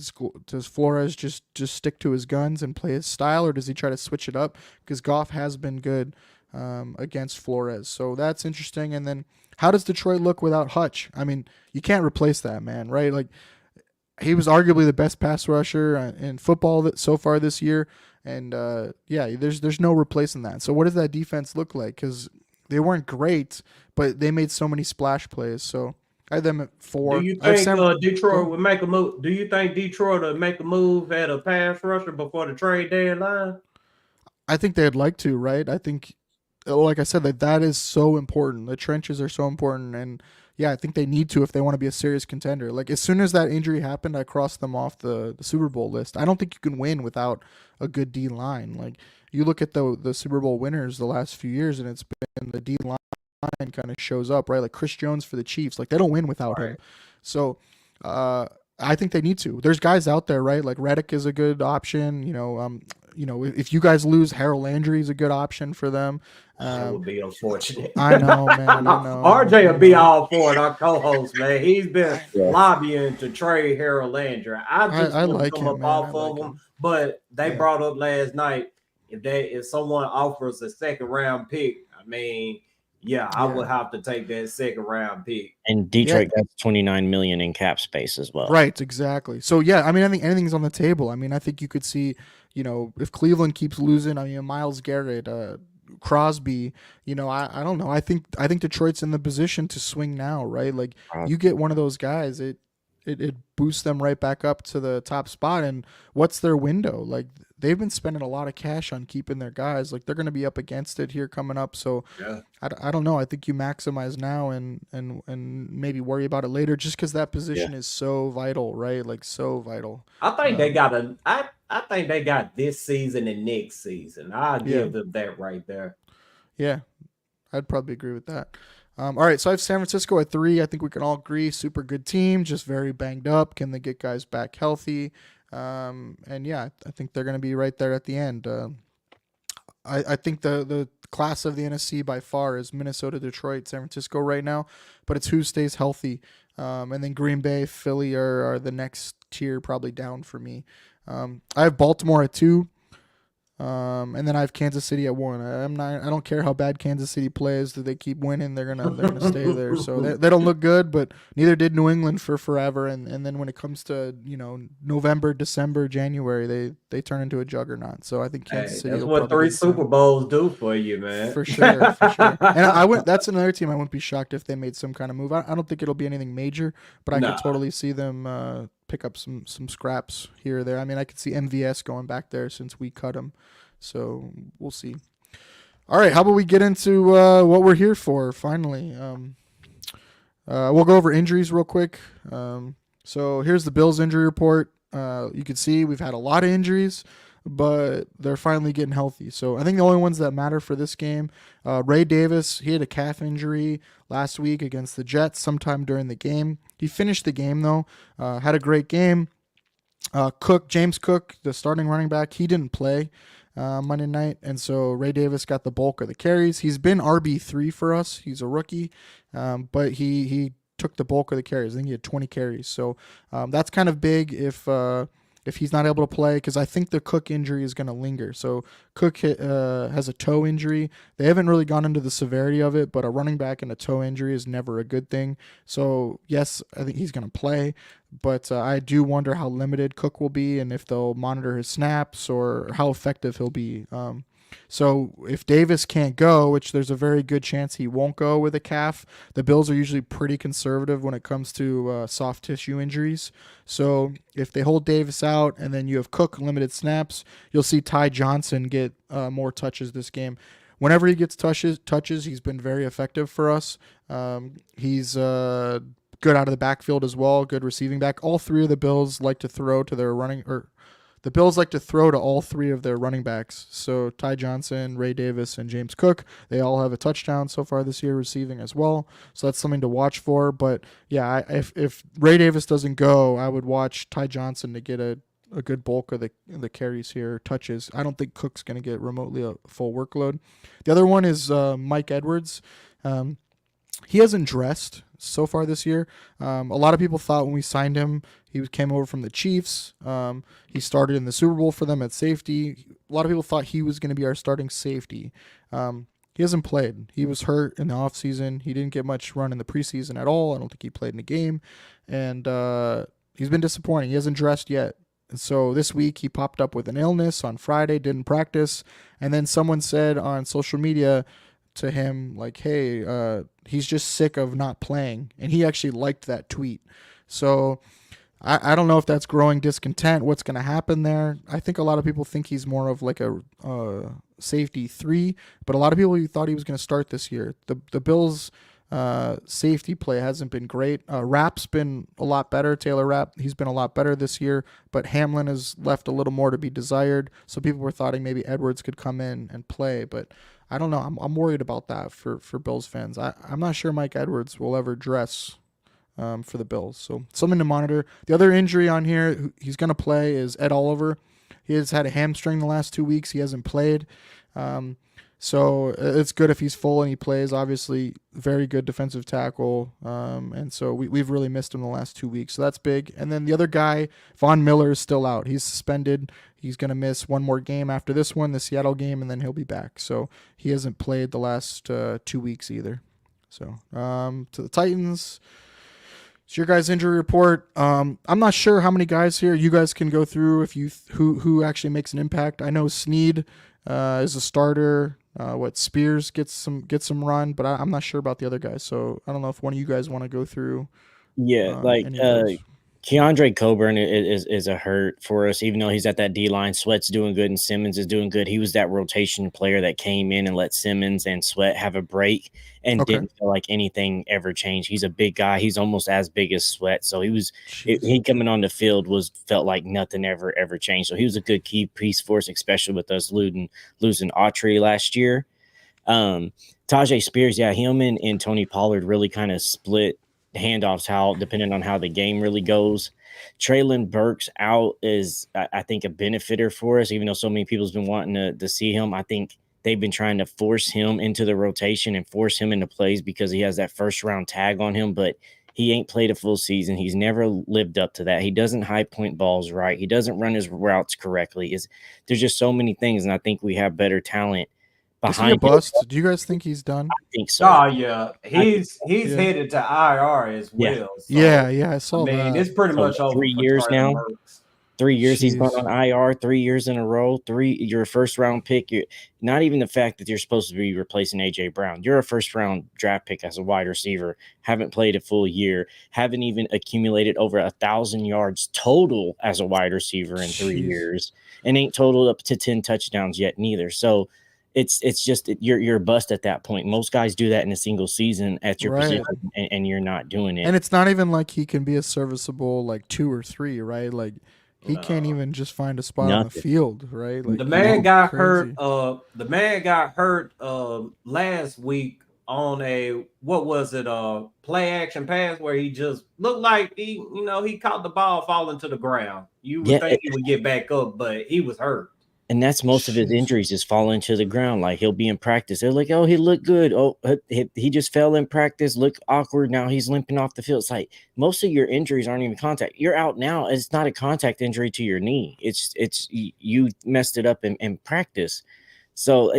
does Flores just stick to his guns and play his style, or does he try to switch it up? Because Goff has been good against Flores, so that's interesting. And then how does Detroit look without Hutch? I mean, you can't replace that, man, right? Like, he was arguably the best pass rusher in football so far this year, and there's no replacing that. So what does that defense look like? Because they weren't great, but they made so many splash plays. So I had them at 4. Do you think Detroit would make a move? Do you think Detroit would make a move at a pass rusher before the trade deadline? I think they'd like to, right? I think, like I said, that is so important. The trenches are so important, and yeah, I think they need to if they want to be a serious contender. Like, as soon as that injury happened, I crossed them off the Super Bowl list. I don't think you can win without a good D line. Like, you look at the Super Bowl winners the last few years, and it's been the D line kind of shows up, right? Like Chris Jones for the Chiefs. Like, they don't win without him. So I think they need to. There's guys out there, right? Like Reddick is a good option. If you guys lose, Harold Landry is a good option for them. That would be unfortunate. I know, man. I know. RJ will be all for it. Our co-host, man, he's been lobbying to trade Harold Landry. I like come him, up off of him, but they brought up last night if someone offers a second round pick, I mean, I would have to take that second round pick. And Detroit got $29 million in cap space as well. Right, exactly. So I mean, I think anything's on the table. I mean, I think you could see, if Cleveland keeps losing, I mean, Myles Garrett, Crosby, I don't know. I think Detroit's in the position to swing now, right? Like, you get one of those guys, it boosts them right back up to the top spot. And what's their window? Like, they've been spending a lot of cash on keeping their guys. Like, they're going to be up against it here coming up. So I don't know. I think you maximize now and maybe worry about it later, just because that position is so vital, right? Like, so vital. I think they got I think they got this season and next season. I'll give them that right there. Yeah, I'd probably agree with that. All right, so I have San Francisco at 3. I think we can all agree, super good team, just very banged up. Can they get guys back healthy? I think they're going to be right there at the end. I think the class of the NFC by far is Minnesota, Detroit, San Francisco right now, but it's who stays healthy. And then Green Bay, Philly are the next tier, probably down for me. I have Baltimore at 2. And then I have Kansas City at 1. I don't care how bad Kansas City plays. That they keep winning, they're gonna stay there. So they don't look good, but neither did New England for forever. And then when it comes to November, December, January, they turn into a juggernaut. So I think Kansas City. That's will what probably 3 get the crown. Super Bowls do for you, man. For sure, for sure. And I wouldn't. That's another team I wouldn't be shocked if they made some kind of move. I don't think it'll be anything major, but I Nah. could totally see them pick up some scraps here or there. I mean, I could see MVS going back there since we cut him. So we'll see. All right, how about we get into what we're here for? Finally, we'll go over injuries real quick. So here's the Bills injury report. You can see we've had a lot of injuries, but they're finally getting healthy. So I think the only ones that matter for this game, Ray Davis, he had a calf injury last week against the Jets sometime during the game. He finished the game though, had a great game. James Cook, the starting running back, he didn't play Monday night, and so Ray Davis got the bulk of the carries. He's been RB3 for us. He's a rookie, but he took the bulk of the carries. I think he had 20 carries, so that's kind of big if he's not able to play, because I think the Cook injury is going to linger. So Cook has a toe injury. They haven't really gone into the severity of it, but a running back and a toe injury is never a good thing. So yes, I think he's going to play, but I do wonder how limited Cook will be and if they'll monitor his snaps or how effective he'll be. So if Davis can't go, which there's a very good chance he won't go with a calf, the Bills are usually pretty conservative when it comes to soft tissue injuries. So if they hold Davis out and then you have Cook limited snaps, you'll see Ty Johnson get more touches this game. Whenever he gets touches, he's been very effective for us. He's good out of the backfield as well, good receiving back. All three of the Bills like to throw to their the Bills like to throw to all three of their running backs. So Ty Johnson, Ray Davis, and James Cook, they all have a touchdown so far this year receiving as well. So that's something to watch for. But yeah, if Ray Davis doesn't go, I would watch Ty Johnson to get a good bulk of the carries here, touches. I don't think Cook's going to get remotely a full workload. The other one is Mike Edwards. He hasn't dressed so far this year. A lot of people thought when we signed him, he came over from the Chiefs. He started in the Super Bowl for them at safety. A lot of people thought he was going to be our starting safety. He hasn't played. He was hurt in the offseason. He didn't get much run in the preseason at all. I don't think he played in the game. And he's been disappointing. He hasn't dressed yet. And so this week he popped up with an illness on Friday, didn't practice. And then someone said on social media to him, like, hey, he's just sick of not playing. And he actually liked that tweet. So I don't know if that's growing discontent, what's going to happen there. I think a lot of people think he's more of like a safety 3, but a lot of people thought he was going to start this year. The Bills' safety play hasn't been great. Rapp's been a lot better. Taylor Rapp, he's been a lot better this year, but Hamlin has left a little more to be desired. So people were thought maybe Edwards could come in and play, but I don't know. I'm worried about that for Bills fans. I'm not sure Mike Edwards will ever dress for the Bills. So something to monitor. The other injury on here, he's going to play, is Ed Oliver. He has had a hamstring the last 2 weeks. He hasn't played. So it's good if he's full and he plays. Obviously, very good defensive tackle. And so we've really missed him the last 2 weeks. So that's big. And then the other guy, Von Miller, is still out. He's suspended. He's going to miss one more game after this one, the Seattle game, and then he'll be back. So he hasn't played the last 2 weeks either. So to the Titans. It's your guys' injury report. I'm not sure how many guys here you guys can go through if who actually makes an impact. I know Snead is a starter. Spears gets some run, but I'm not sure about the other guys. So I don't know if one of you guys want to go through. Yeah, Keandre Coburn is a hurt for us, even though he's at that D line. Sweat's doing good and Simmons is doing good. He was that rotation player that came in and let Simmons and Sweat have a break and didn't feel like anything ever changed. He's a big guy. He's almost as big as Sweat. So he coming on the field felt like nothing ever changed. So he was a good key piece for us, especially with us losing Autry last year. Tajay Spears, yeah, him and Tony Pollard really kind of split handoffs depending on how the game really goes. Traylon Burks out is, I think, a benefitter for us, even though so many people's been wanting to see him. I think they've been trying to force him into the rotation and force him into plays because he has that first round tag on him, but He ain't played a full season. He's never lived up to that. He doesn't high point balls right. He doesn't run his routes correctly. There's just so many things, and I think we have better talent Is he a behind him. bust? Do you guys think he's done? I think so. Oh yeah, he's Yeah. headed to IR as Yeah. well. So, Yeah, I saw I mean, that. it's pretty So, much over 3 for years Traylon now? Burks. 3 years he's gone Jeez. on IR, 3 years in a row. You're a first round pick. You're not even the fact that you're supposed to be replacing AJ Brown. You're a first round draft pick as a wide receiver. Haven't played a full year. Haven't even accumulated over 1,000 yards total as a wide receiver in 3 Jeez. years, and ain't totaled up to 10 touchdowns yet neither. So it's just you're a bust at that point. Most guys do that in a single season at your Right. position, and you're not doing it. And it's not even like he can be a serviceable like 2 or 3, right? Like he can't even just find a spot on the Nothing. field, right? Like The man got crazy. hurt. The man got hurt last week on a play action pass where he just looked like he caught the ball falling to the ground. You would think he would get back up, but he was hurt. And that's most of his injuries is falling to the ground. Like he'll be in practice. They're like, oh, he looked good. Oh, he just fell in practice, looked awkward. Now he's limping off the field. It's like most of your injuries aren't even contact. You're out now. It's not a contact injury to your knee. It's you messed it up in practice. So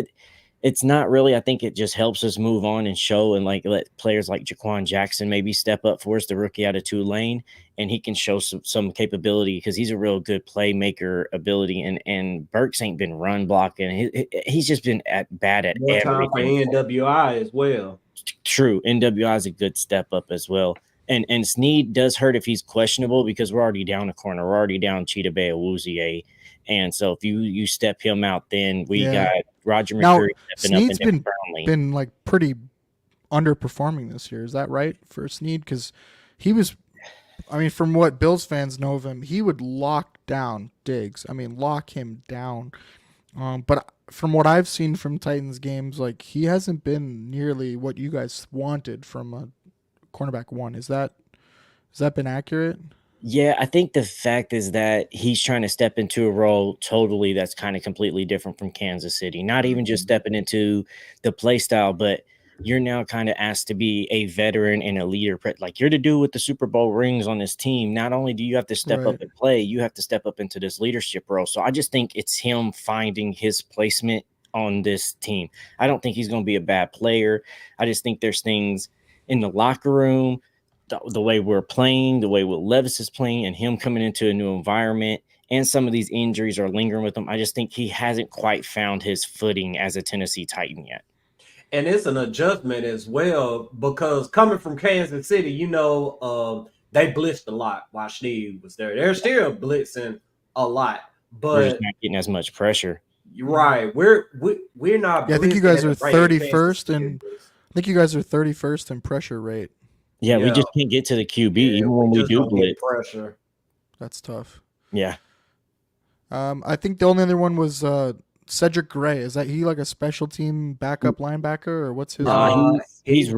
it's not really. I think it just helps us move on and show and like let players like Jaquan Jackson maybe step up for us, the rookie out of Tulane, and he can show some capability because he's a real good playmaker ability. And Burks ain't been run blocking. He's just been bad at More time for everything. NWI as well. True, NWI is a good step up as well. And Snead does hurt if he's questionable because we're already down a corner. We're already down Chidobe Awuzie. And so if you step him out, then we got Roger McCreary stepping Snead's up. And been like pretty underperforming this year. Is that right for Snead? Because he was, I mean, from what Bills fans know of him, he would lock down Diggs. I mean, lock him down. But from what I've seen from Titans games, like he hasn't been nearly what you guys wanted from a cornerback one. Has that been accurate? Yeah, I think the fact is that he's trying to step into a role totally that's kind of completely different from Kansas City. Not even just stepping into the play style, but you're now kind of asked to be a veteran and a leader. Like you're the dude with the Super Bowl rings on this team. Not only do you have to step up and play, you have to step up into this leadership role. So I just think it's him finding his placement on this team. I don't think he's going to be a bad player. I just think there's things in the locker room, the way we're playing, the way Will Levis is playing, and him coming into a new environment, and some of these injuries are lingering with him. I just think he hasn't quite found his footing as a Tennessee Titan yet. And it's an adjustment as well because coming from Kansas City, they blitzed a lot while Snead was there. They're still blitzing a lot, but we're just not getting as much pressure. You're right. We're not. Yeah, I think you guys are 31st, and I think you guys are 31st in pressure rate. Yeah, we just can't get to the QB even when we do blitz. Pressure. That's tough. Yeah. I think the only other one was Cedric Gray. Is that he like a special team backup linebacker or what's his? He's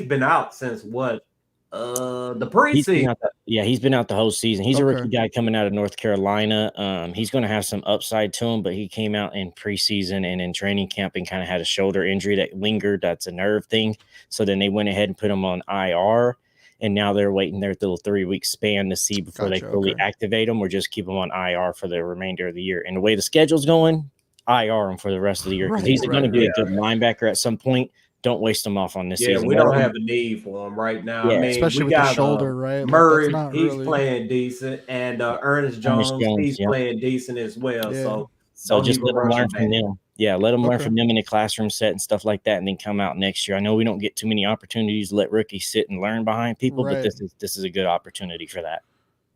been out since what? The preseason. He's been out the whole season. He's a rookie guy coming out of North Carolina. He's going to have some upside to him, but he came out in preseason and in training camp and kind of had a shoulder injury that lingered. That's a nerve thing. So then they went ahead and put him on IR, and now they're waiting their little 3-week span to see before they fully activate him or just keep him on IR for the remainder of the year. And the way the schedule's going, IR him for the rest of the year because he's going to be a good linebacker at some point. Don't waste him off on this season. Yeah, we don't have a need for him right now. Yeah, I mean, especially with the shoulder, right? Murray, he's playing decent, and Ernest Jones, he's playing decent as well. Yeah. So just let him learn from them. Yeah, let them learn from them in the classroom set and stuff like that, and then come out next year. I know we don't get too many opportunities to let rookies sit and learn behind people, but this is a good opportunity for that.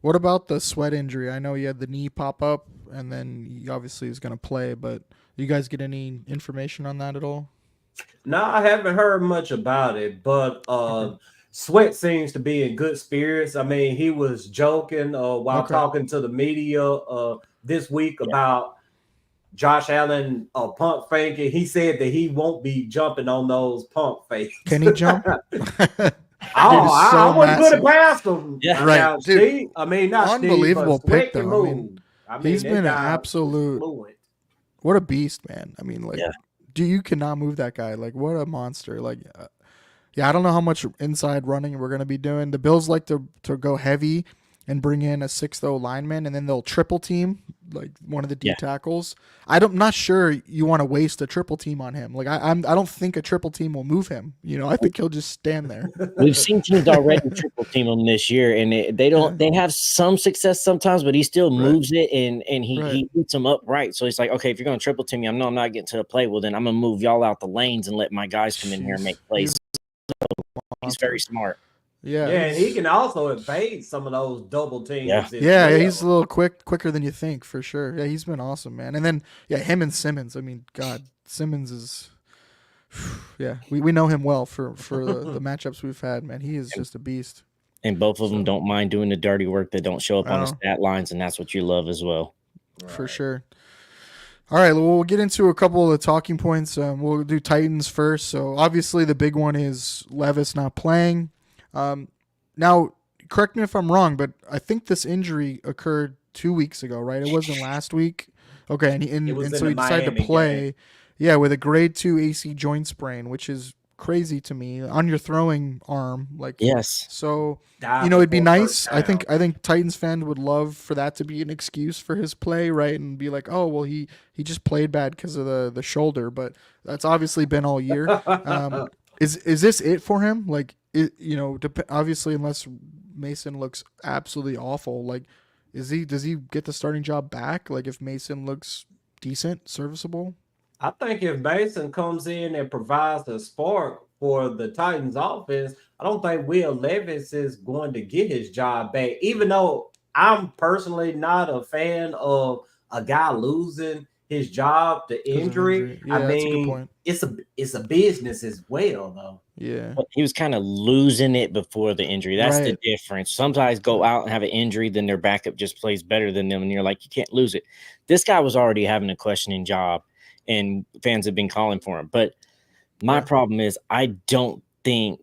What about the sweat injury? I know he had the knee pop up, and then he obviously is going to play, but you guys get any information on that at all? No, I haven't heard much about it, but Sweat seems to be in good spirits. I mean, he was joking while talking to the media this week about Josh Allen pump faking. He said that he won't be jumping on those pump fakes. Can he jump? I wouldn't put it past him. Yeah, right. Dude, I mean, not unbelievable Steve, pick though. I mean, he's been an absolute. Fluent. What a beast, man. I mean, like, you cannot move that guy. Like, what a monster. Like, Yeah, I don't know how much inside running we're going to be doing. The Bills like to go heavy and bring in a 6th lineman, and then they'll triple team like one of the D Yeah. tackles. I'm not sure you want to waste a triple team on him. Like I don't think a triple team will move him. I think he'll just stand there. We've seen teams already triple team him this year, and they don't. Yeah. They have some success sometimes, but he still Right. moves it, and he Right. eats them up right. So he's like, okay, if you're going to triple team me, I'm not getting to the play. Well, then I'm going to move y'all out the lanes and let my guys come in here and make plays. He's very smart. Yeah, Yeah, and he can also evade some of those double teams. Yeah. Yeah, he's a little quicker than you think, for sure. Yeah, he's been awesome, man. And then him and Simmons. I mean, God, Simmons is. Yeah, we know him well for the matchups we've had, man. He is just a beast. And both of them don't mind doing the dirty work that don't show up on the stat lines, and that's what you love as well. For sure. All right, well, we'll get into a couple of the talking points. We'll do Titans first. So obviously the big one is Levis not playing. Now, correct me if I'm wrong, but I think this injury occurred 2 weeks ago, right? It wasn't last week. Okay, and so he decided to play. Game. Yeah, with a grade 2 AC joint sprain, which is crazy to me, on your throwing arm. Like, yes. So it'd be nice. I think Titans fans would love for that to be an excuse for his play, right? And be like, oh well, he just played bad because of the shoulder, but that's obviously been all year. Is this it for him? Like, obviously, unless Mason looks absolutely awful, like, does he get the starting job back? Like, if Mason looks decent, serviceable. I think if Mason comes in and provides a spark for the Titans offense, I don't think Will Levis is going to get his job back, even though I'm personally not a fan of a guy losing his job to injury. Yeah, I that's a good mean, point. it's a business as well, though. Yeah. But he was kind of losing it before the injury. That's the difference. Some guys go out and have an injury, then their backup just plays better than them, and you're like, you can't lose it. This guy was already having a questioning job, and fans have been calling for him. But my problem is I don't think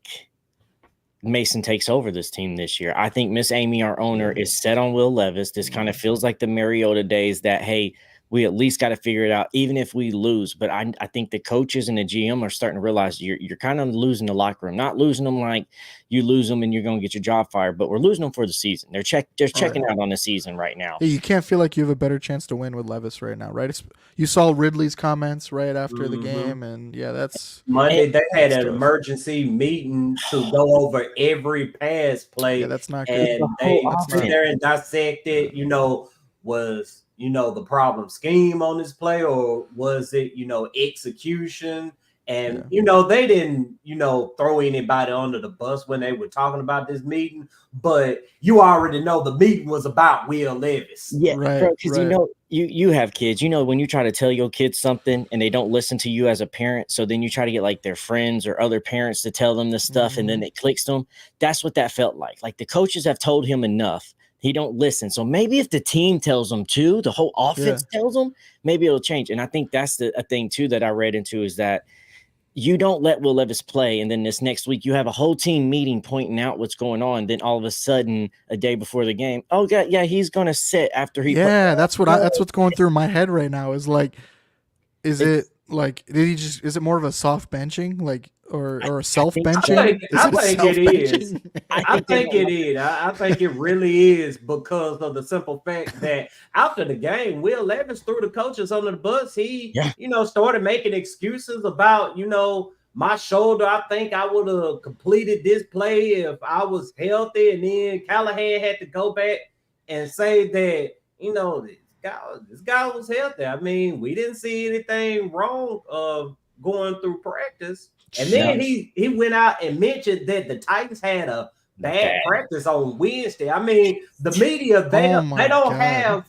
Mason takes over this team this year. I think Miss Amy, our owner, is set on Will Levis. This kind of feels like the Mariota days that, hey, we at least got to figure it out, even if we lose. But I think the coaches and the GM are starting to realize you're kind of losing the locker room. Not losing them like you lose them and you're going to get your job fired, but we're losing them for the season. They're checking out on the season right now. Yeah, you can't feel like you have a better chance to win with Levis right now, right? You saw Ridley's comments right after the game, and that's Monday. They had an emergency meeting to go over every pass play. Yeah, that's not good. And they sit there and dissect it. Was the problem scheme on this play, or was it execution? And they didn't throw anybody under the bus when they were talking about this meeting, but you already know the meeting was about Will Levis. Yeah, right. Because you have kids. When you try to tell your kids something and they don't listen to you as a parent, so then you try to get like their friends or other parents to tell them this stuff, and then it clicks to them. That's what that felt like. Like the coaches have told him enough. He don't listen. So maybe if the team tells him to, the whole offense tells him, maybe it'll change. And I think that's a thing too that I read into is that you don't let Will Levis play, and then this next week you have a whole team meeting pointing out what's going on. Then all of a sudden, a day before the game, oh god, yeah, he's gonna sit after he. Yeah, that's what's going through my head right now. Is like, is it more of a soft benching, like, or a self benching? I think it is. I think it is. I think it really is, because of the simple fact that after the game, Will Levis threw the coaches under the bus. He, started making excuses about, my shoulder. I think I would have completed this play if I was healthy. And then Callahan had to go back and say that, this guy was healthy. I mean, we didn't see anything wrong going through practice. And then he went out and mentioned that the Titans had a bad practice on Wednesday. I mean, the media they don't have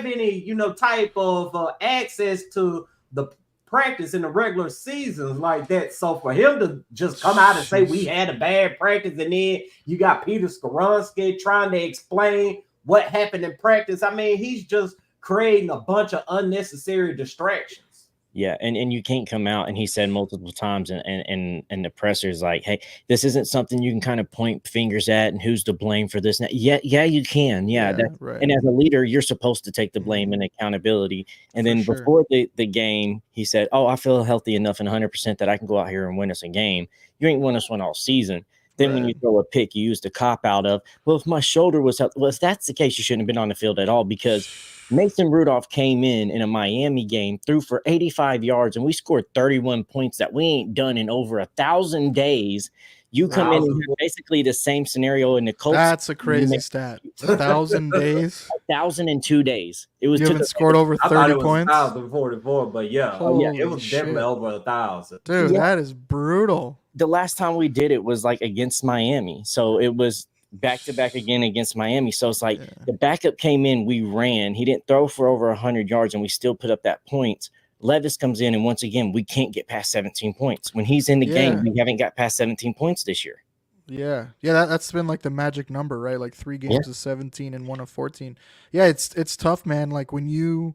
any type of access to the practice in the regular seasons like that. So for him to just come out and say we had a bad practice, and then you got Peter Skoronski trying to explain what happened in practice. I mean, he's just creating a bunch of unnecessary distractions. Yeah, and you can't come out, and he said multiple times, and the presser's like, hey, this isn't something you can kind of point fingers at and who's to blame for this. Yeah, you can. Yeah, Yeah, that's right. and as a leader, you're supposed to take the blame and accountability. And For then sure. before the game, he said, "Oh, I feel healthy enough and 100% that I can go out here and win us a game. You ain't won us one all season." Then when you Right. throw a pick, you use the cop out of, well, if my shoulder was healthy. Well, if that's the case, you shouldn't have been on the field at all because Mason Rudolph came in a Miami game, threw for 85 yards, and we scored 31 points that we ain't done in over 1,000 days. You come in and have basically the same scenario in the Colts. That's a crazy stat. 1,000 days. 1,002 days. It was You haven't scored over 30 I thought it was points. 1,044, but yeah, Holy it was shit. definitely over 1,000. Dude, that is brutal. The last time we did it was like against Miami. So it was back to back again against Miami. So it's like the backup came in, we ran. He didn't throw for over 100 yards, and we still put up that points. Levis comes in, and once again, we can't get past 17 points. When he's in the game, we haven't got past 17 points this year. Yeah, that's been like the magic number, right? Like 3 games of 17 and 1 of 14. Yeah, it's tough, man. Like when you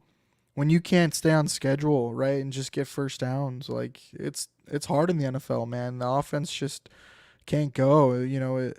can't stay on schedule, right, and just get first downs, like it's hard in the NFL, man. The offense just can't go, you know.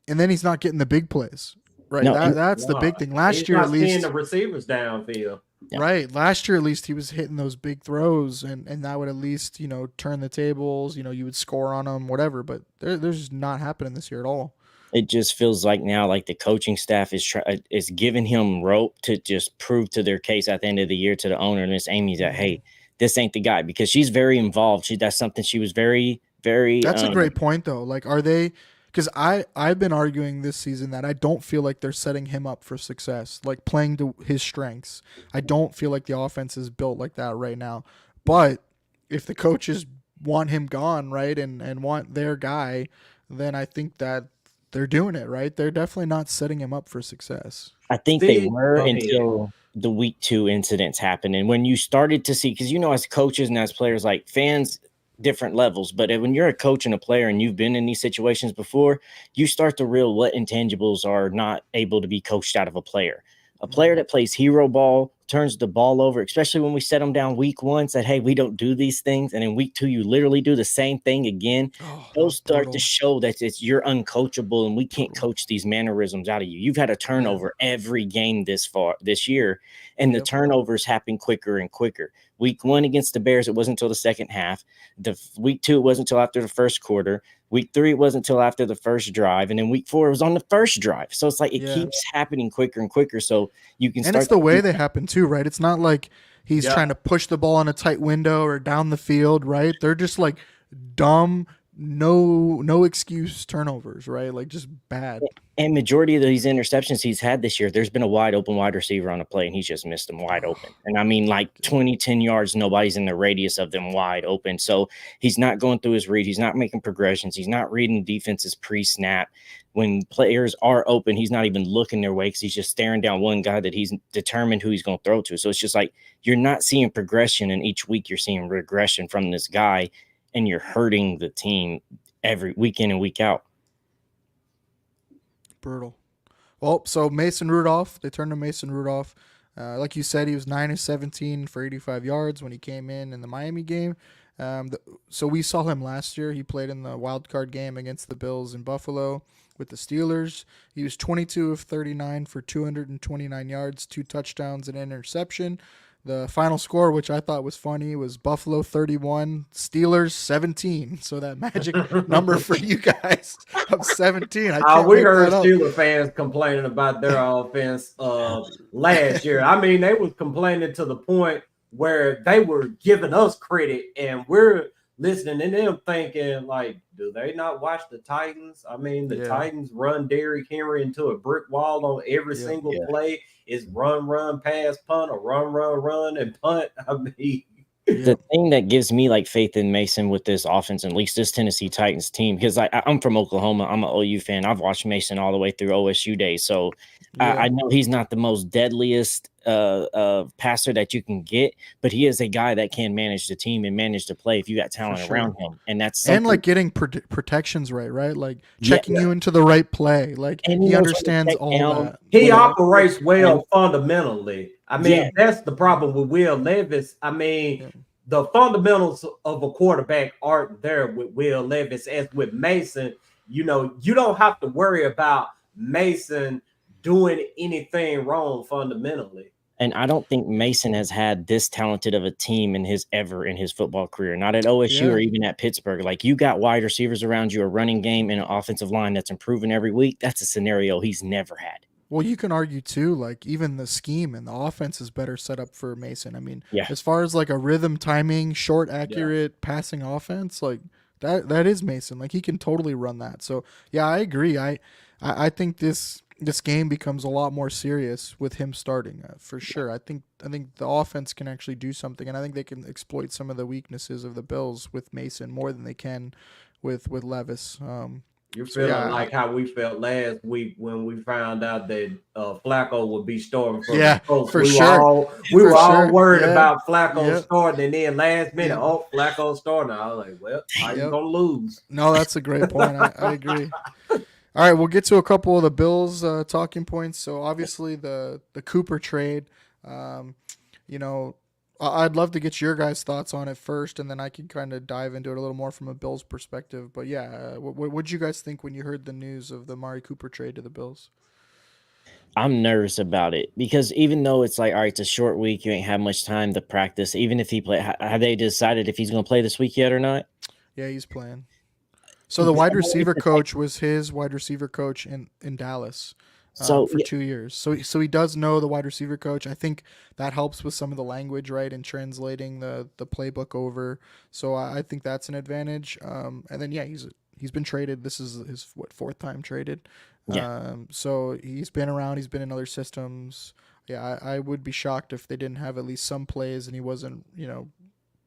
And then he's not getting the big plays, right? No, that's the big thing. Last year, not at least, seeing the receivers downfield. right? Last year, at least, he was hitting those big throws, and that would at least, you know, turn the tables. You know, you would score on them, whatever. But there's just not happening this year at all. It just feels like now, like the coaching staff is giving him rope to just prove to their case at the end of the year to the owner, Miss Amy, that hey, this ain't the guy, because she's very involved. That's something she was very, very. That's a great point, though. Like, are they? Because I've been arguing this season that I don't feel like they're setting him up for success, like playing to his strengths. I don't feel like the offense is built like that right now. But if the coaches want him gone, right, and want their guy, then I think that they're doing it right. They're definitely not setting him up for success. I think they were until the week 2 incidents happened. And when you started to see, because, you know, as coaches and as players, like fans, different levels, but when you're a coach and a player and you've been in these situations before, you start to realize what intangibles are not able to be coached out of a player. A player that plays hero ball, turns the ball over, especially when we set them down week 1, said, hey, we don't do these things. And in week 2, you literally do the same thing again. Those start to show that you're uncoachable, and we can't coach these mannerisms out of you. You've had a turnover every game this year, and the turnovers happen quicker and quicker. Week 1 against the Bears, it wasn't until the second half. Week 2, it wasn't until after the first quarter. Week 3, it wasn't until after the first drive. And then week 4, it was on the first drive. So it's like it keeps happening quicker and quicker. So you can start. And it's the way they happen too, right? It's not like he's trying to push the ball in a tight window or down the field, right? They're just like dumb, no excuse turnovers, right? Like just bad. And majority of these interceptions he's had this year, there's been a wide open wide receiver on a play, and he's just missed them wide open. And I mean, like 10 yards, nobody's in the radius of them wide open. So he's not going through his read. He's not making progressions. He's not reading defenses pre-snap. When players are open, he's not even looking their way because he's just staring down one guy that he's determined who he's going to throw to. So it's just like you're not seeing progression, and each week you're seeing regression from this guy, and you're hurting the team every week in and week out. Brutal. Well, so Mason Rudolph, they turned to Mason Rudolph. Like you said, he was 9 of 17 for 85 yards when he came in the Miami game. So we saw him last year. He played in the wild card game against the Bills in Buffalo with the Steelers. He was 22 of 39 for 229 yards, 2 touchdowns, and an interception. The final score, which I thought was funny, was Buffalo 31, Steelers 17. So that magic number for you guys of 17. We heard Steelers fans complaining about their offense last year. I mean, they was complaining to the point where they were giving us credit, and we're listening to them thinking, like, do they not watch the Titans? I mean, the Titans run Derrick Henry into a brick wall on every single play. Is run, pass, punt, or run, and punt. I mean, the thing that gives me like faith in Mason with this offense, at least this Tennessee Titans team, because I'm from Oklahoma. I'm an OU fan. I've watched Mason all the way through OSU days. So I know he's not the most deadliest passer that you can get, but he is a guy that can manage the team and manage to play if you got talent around him. And that's something. And like getting protections right? Like checking you into the right play. Like he understands all that. He operates well fundamentally. I mean, that's the problem with Will Levis. I mean, the fundamentals of a quarterback aren't there with Will Levis as with Mason. You know, you don't have to worry about Mason doing anything wrong fundamentally. And I don't think Mason has had this talented of a team in his football career, not at OSU Yeah. or even at Pittsburgh. Like, you got wide receivers around you, a running game, and an offensive line that's improving every week. That's a scenario he's never had. Well, you can argue too, like even the scheme and the offense is better set up for Mason. I mean, Yeah. as far as like a rhythm, timing, short, accurate passing offense, like that is Mason. Like he can totally run that. So yeah, I agree. I think this game becomes a lot more serious with him starting for sure. I think the offense can actually do something, and I think they can exploit some of the weaknesses of the Bills with Mason more than they can with Levis. You're So feeling yeah, like how we felt last week when we found out that Flacco would be starting for yeah, the Colts. for We sure, were all worried Yeah, about Flacco yep, starting, and then last minute, yep, oh, Flacco starting. I was like, well, how you yep. gonna lose? No, that's a great point. I agree. All right, we'll get to a couple of the Bills talking points. So obviously the Cooper trade. Um, you know, I'd love to get your guys' thoughts on it first, and then I can kind of dive into it a little more from a Bills perspective. But yeah, what did you guys think when you heard the news of the Mari Cooper trade to the Bills? I'm nervous about it because even though it's like, all right, it's a short week, you ain't have much time to practice. Even if he play, have they decided if he's going to play this week yet or not? Yeah, he's playing. So the wide receiver coach was his wide receiver coach in Dallas So for 2 years. So he does know the wide receiver coach. I think that helps with some of the language, right, and translating the playbook over. So I think that's an advantage. And then yeah, he's been traded. This is his fourth time traded. yeah, So he's been around. He's been in other systems. Yeah, I would be shocked if they didn't have at least some plays and he wasn't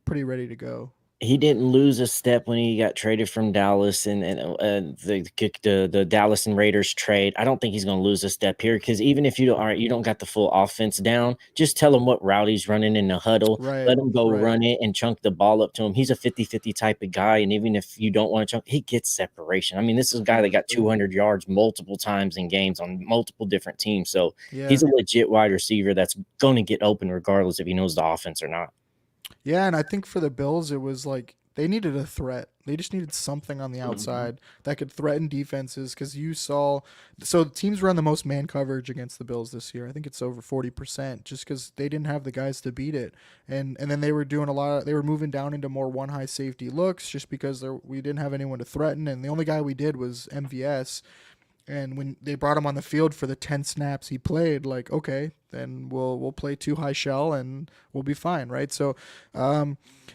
pretty ready to go. he didn't lose a step when he got traded from Dallas and the Dallas and Raiders trade. I don't think he's going to lose a step here because even if you don't, all right, you don't got the full offense down, just tell him what route he's running in the huddle. Right, Let him go right. run it and chunk the ball up to him. He's a 50-50 type of guy, and even if you don't want to chunk, he gets separation. I mean, this is a guy that got 200 yards multiple times in games on multiple different teams, so Yeah. he's a legit wide receiver that's going to get open regardless if he knows the offense or not. Yeah, and I think for the Bills, it was like they needed a threat. They just needed something on the outside that could threaten defenses because you saw. So the teams run the most man coverage against the Bills this year. I think it's over 40%, just because they didn't have the guys to beat it, and then they were doing a lot. They were moving down into more one high safety looks just because we didn't have anyone to threaten, and the only guy we did was MVS. And when they brought him on the field for the 10 snaps he played, like, okay, then we'll play two high shell and we'll be fine, right? So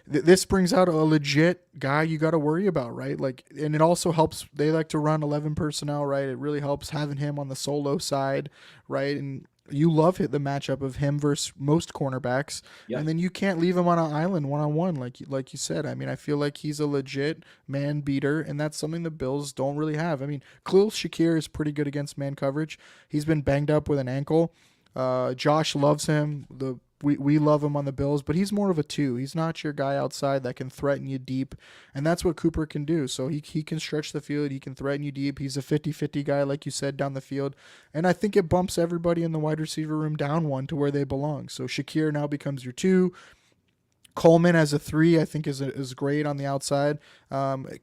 this brings out a legit guy you got to worry about, right? Like, and it also helps. They like to run 11 personnel, right? It really helps having him on the solo side, right? And you love the matchup of him versus most cornerbacks, and then you can't leave him on an island one-on-one like you said. I mean, I feel like he's a legit man beater, and that's something the Bills don't really have. I mean, Khalil Shakir is pretty good against man coverage. He's been banged up with an ankle. Josh loves him. We love him on the Bills, but he's more of a 2. He's not your guy outside that can threaten you deep, and that's what Cooper can do. So he can stretch the field. He can threaten you deep. He's a 50-50 guy, like you said, down the field, and I think it bumps everybody in the wide receiver room down one to where they belong. So Shakir now becomes your 2. Coleman as a 3, I think is great on the outside.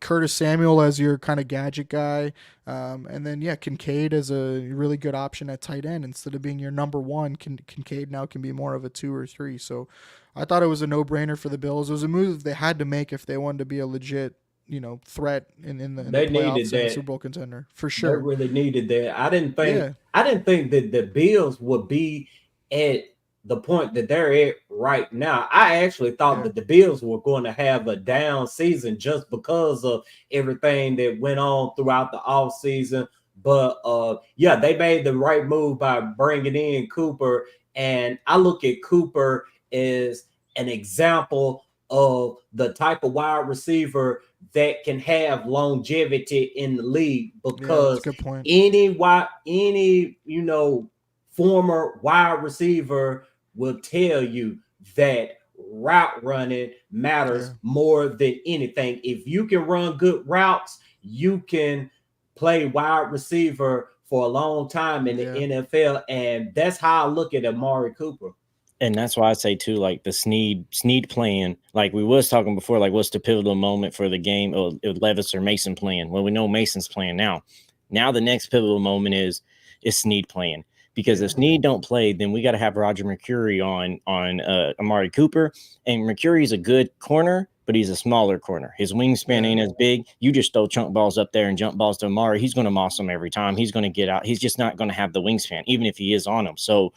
Curtis Samuel as your kind of gadget guy, and then Kincaid as a really good option at tight end instead of being your number 1. Kincaid now can be more of a 2 or 3. So I thought it was a no-brainer for the Bills. It was a move they had to make if they wanted to be a legit threat in the playoffs and a Super Bowl contender for sure. They really needed that. I didn't think that the Bills would be at the point that they're at right now. I actually thought that the Bills were going to have a down season just because of everything that went on throughout the off season. But they made the right move by bringing in Cooper, and I look at Cooper as an example of the type of wide receiver that can have longevity in the league, because any former wide receiver will tell you that route running matters more than anything. If you can run good routes, you can play wide receiver for a long time in the NFL, and that's how I look at Amari Cooper. And that's why I say too, like the Sneed playing, like we was talking before, like what's the pivotal moment for the game? Oh, Levis or Mason playing. Well, we know Mason's playing now. Now the next pivotal moment is Sneed playing. Because if Sneed don't play, then we got to have Roger Mercury on Amari Cooper. And Mercury's a good corner, but he's a smaller corner. His wingspan ain't as big. You just throw chunk balls up there and jump balls to Amari. He's going to moss them every time. He's going to get out. He's just not going to have the wingspan, even if he is on them. So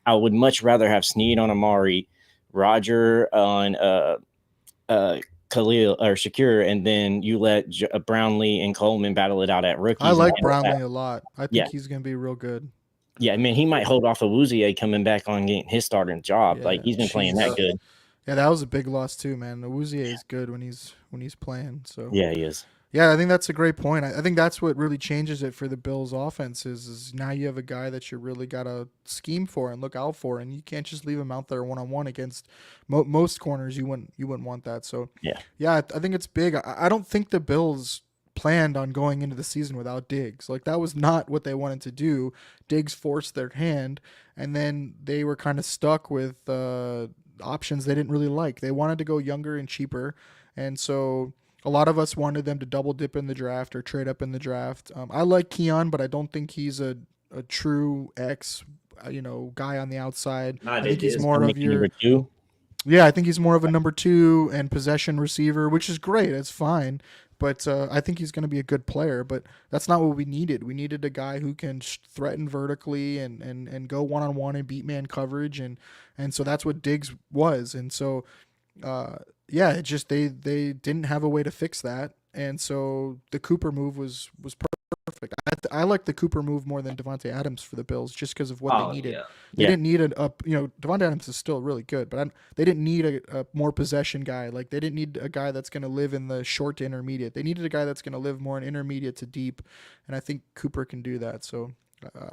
I would much rather have Sneed on Amari, Roger on Khalil or Shakir, and then you let Brownlee and Coleman battle it out at rookies. I like Brownlee a lot. I think he's going to be real good. Yeah, I mean, he might hold off Awuzie coming back on getting his starting job. Yeah, like he's been playing that good. Yeah, that was a big loss too, man. Awuzie is good when he's playing. So yeah, he is. Yeah, I think that's a great point. I think that's what really changes it for the Bills' offense is now you have a guy that you really got to scheme for and look out for, and you can't just leave him out there one-on-one against most corners. You wouldn't want that. So yeah, I think it's big. I don't think the Bills planned on going into the season without Diggs. Like that was not what they wanted to do. Diggs forced their hand, and then they were kind of stuck with options they didn't really like. They wanted to go younger and cheaper, and so a lot of us wanted them to double dip in the draft or trade up in the draft. I like Keon, but I don't think he's a true X, guy on the outside. I think he's more of your number two. Yeah, I think he's more of a number 2 and possession receiver, which is great. It's fine. But I think he's going to be a good player. But that's not what we needed. We needed a guy who can threaten vertically and go one-on-one and beat man coverage. And so that's what Diggs was. And so yeah, it just they didn't have a way to fix that, and so the Cooper move was perfect. I like the Cooper move more than Devontae Adams for the Bills, just because of what they needed. They didn't need Devontae Adams is still really good, but they didn't need a more possession guy. Like they didn't need a guy that's going to live in the short to intermediate. They needed a guy that's going to live more in intermediate to deep, and I think Cooper can do that. So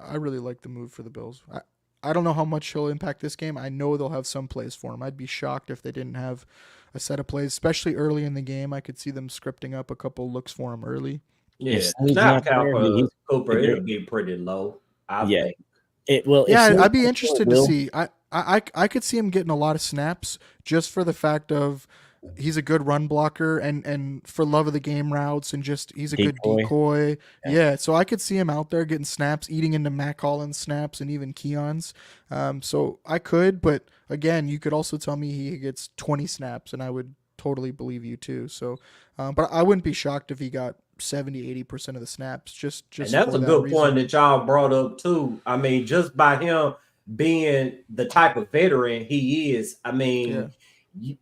I really like the move for the Bills. I don't know how much he'll impact this game. I know they'll have some plays for him. I'd be shocked if they didn't have a set of plays, especially early in the game. I could see them scripting up a couple looks for him early. Yeah, snap count for Cooper, it'll be pretty low. I think. I'd be interested to see. I could see him getting a lot of snaps just for the fact of he's a good run blocker and for love of the game routes and just he's a good decoy. Yeah, so I could see him out there getting snaps, eating into Matt Collins snaps and even Keon's. So I could, but again, you could also tell me he gets 20 snaps and I would totally believe you too. So, but I wouldn't be shocked if he got 70-80% of the snaps. Just and that's a good point that y'all brought up too. I mean, just by him being the type of veteran he is, I mean, you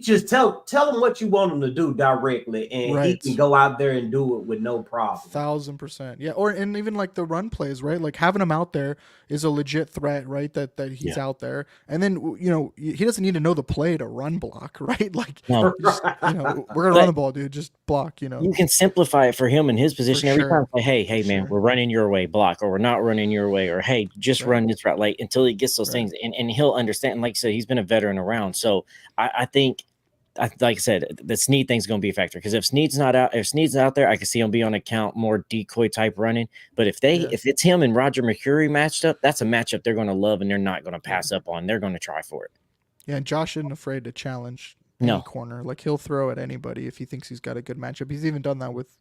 just tell him what you want him to do directly, and he can go out there and do it with no problem. 1,000%. Yeah, and even like the run plays, right? Like having him out there is a legit threat, right? That he's out there, and then he doesn't need to know the play to run block, right? Like we're gonna run the ball, dude. Just block. You can simplify it for him in his position every time. Like, hey, man, we're running your way, block, or we're not running your way, or hey, just run this route, like until he gets those things, and he'll understand. And like I said, he's been a veteran around, so I think. Like I said, the Sneed thing's going to be a factor because if Sneed's not out there, I can see him be on account more decoy type running. But if it's him and Roger Mercury matched up, that's a matchup they're going to love and they're not going to pass up on. They're going to try for it. Yeah, and Josh isn't afraid to challenge any corner. Like he'll throw at anybody if he thinks he's got a good matchup. He's even done that with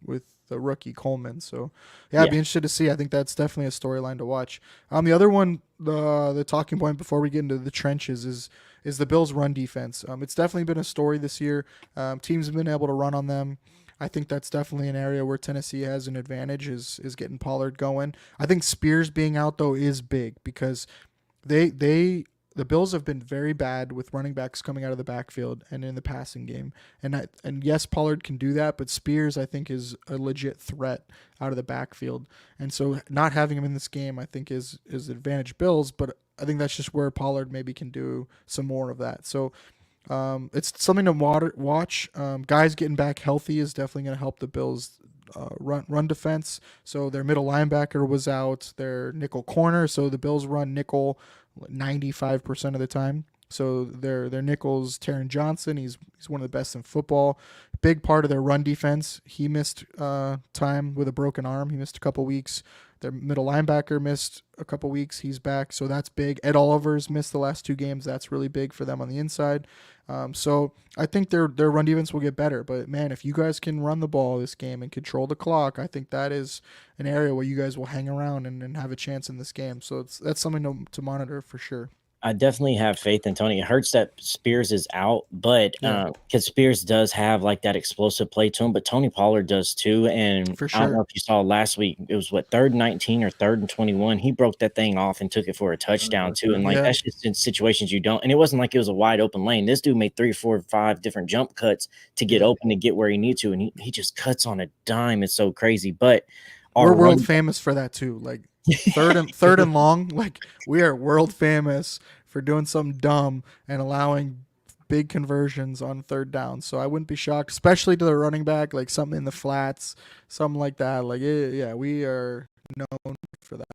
the rookie Coleman. So I'd be interested to see. I think that's definitely a storyline to watch. The other one, the talking point before we get into the trenches is the Bills' run defense. It's definitely been a story this year. Teams have been able to run on them. I think that's definitely an area where Tennessee has an advantage is getting Pollard going. I think Spears being out though is big because the Bills have been very bad with running backs coming out of the backfield and in the passing game. And yes, Pollard can do that, but Spears I think is a legit threat out of the backfield. And so not having him in this game I think is advantage Bills, but I think that's just where Pollard maybe can do some more of that. So it's something to watch. Guys getting back healthy is definitely going to help the Bills run defense. So their middle linebacker was out, their nickel corner. So the Bills run nickel 95% of the time. So their nickel's Taron Johnson. He's one of the best in football. Big part of their run defense. He missed time with a broken arm. He missed a couple weeks Their middle linebacker missed a couple weeks. He's back, so that's big. Ed Oliver's missed the last 2 games. That's really big for them on the inside. So I think their run defense will get better. But man, if you guys can run the ball this game and control the clock, I think that is an area where you guys will hang around and have a chance in this game. So that's something to monitor for sure. I definitely have faith in Tony. It hurts that Spears is out, but because Spears does have like that explosive play to him, but Tony Pollard does too. And For I don't know sure. if you saw last week, it was what, 3rd and 19 or 3rd and 21. He broke that thing off and took it for a touchdown too. And like Yeah. that's just in situations you don't. And it wasn't like it was a wide open lane. This dude made 3, 4, 5 different jump cuts to get open to get where he needs to, and he just cuts on a dime. It's so crazy. But We're world famous for that too. Like third and long, like we are world famous for doing something dumb and allowing big conversions on 3rd down. So I wouldn't be shocked, especially to the running back, like something in the flats, something like that. Like we are known for that.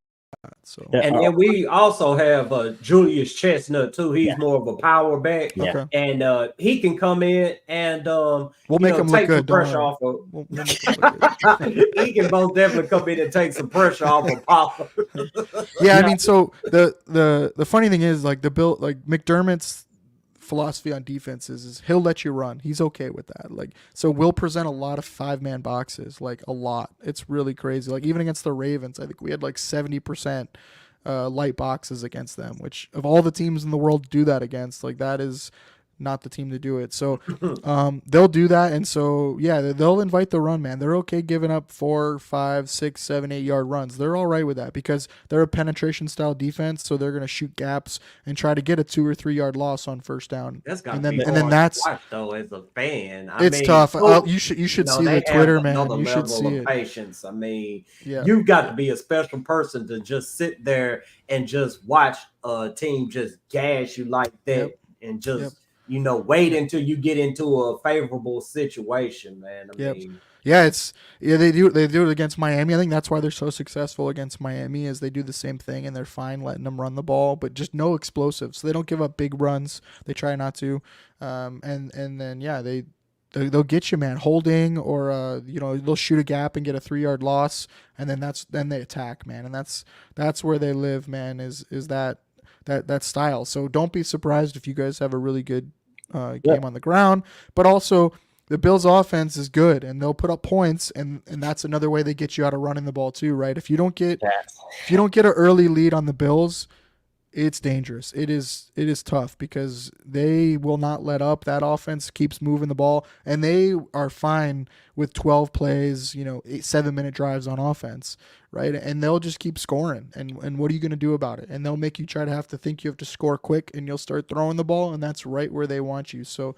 So And then we also have Julius Chestnut too. He's more of a power back, okay. and he can come in and we'll make him look take good. some pressure off of. We'll make him look good. He can most definitely come in and take some pressure off of Papa. Yeah, I mean, so the funny thing is, like McDermott's philosophy on defense is he'll let you run. He's okay with that. Like, so we'll present a lot of 5-man boxes, like a lot. It's really crazy. Like even against the Ravens, I think we had like 70% light boxes against them, which of all the teams in the world to do that against, like that is not the team to do it. So they'll do that. And so, yeah, they'll invite the run, man. They're okay giving up 4, 5, 6, 7, 8 yard runs. They're all right with that because they're a penetration style defense. So they're going to shoot gaps and try to get a 2 or 3 yard loss on 1st down. That's got and to then, be and then hard that's to watch, though, as a fan. It's tough. You should see they the Twitter, have man. another You should level see of it. patience. I mean, Yeah. you've got to be a special person to just sit there and just watch a team just gash you like that and just wait until you get into a favorable situation, man. I mean, they do it against Miami. I think that's why they're so successful against Miami is they do the same thing and they're fine letting them run the ball, but just no explosives. So they don't give up big runs. They try not to. And then they'll get you, man, holding or they'll shoot a gap and get a 3 yard loss, and then they attack, man, and that's where they live, man. Is that style. So don't be surprised if you guys have a really good game on the ground, but also the Bills offense is good and they'll put up points, and that's another way they get you out of running the ball too, right? If you don't get an early lead on the Bills, it's dangerous. It is tough because they will not let up. That offense keeps moving the ball, and they are fine with 12 plays, 7-minute drives on offense, right? And they'll just keep scoring. And what are you going to do about it? And they'll make you try to have to think you have to score quick, and you'll start throwing the ball, and that's right where they want you. So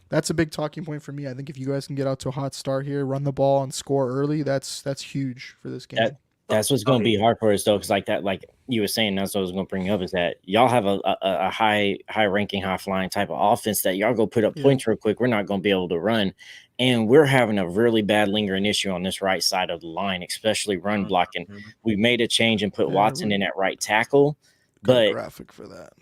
that's a big talking point for me. I think if you guys can get out to a hot start here, run the ball and score early, that's huge for this game. That's what's going to be hard for us, though, because like you were saying, that's what I was going to bring up is that y'all have a high ranking, high flying type of offense that y'all go put up points real quick. We're not going to be able to run, and we're having a really bad lingering issue on this right side of the line, especially run blocking. We made a change and put Watson in at right tackle, but graphic for that.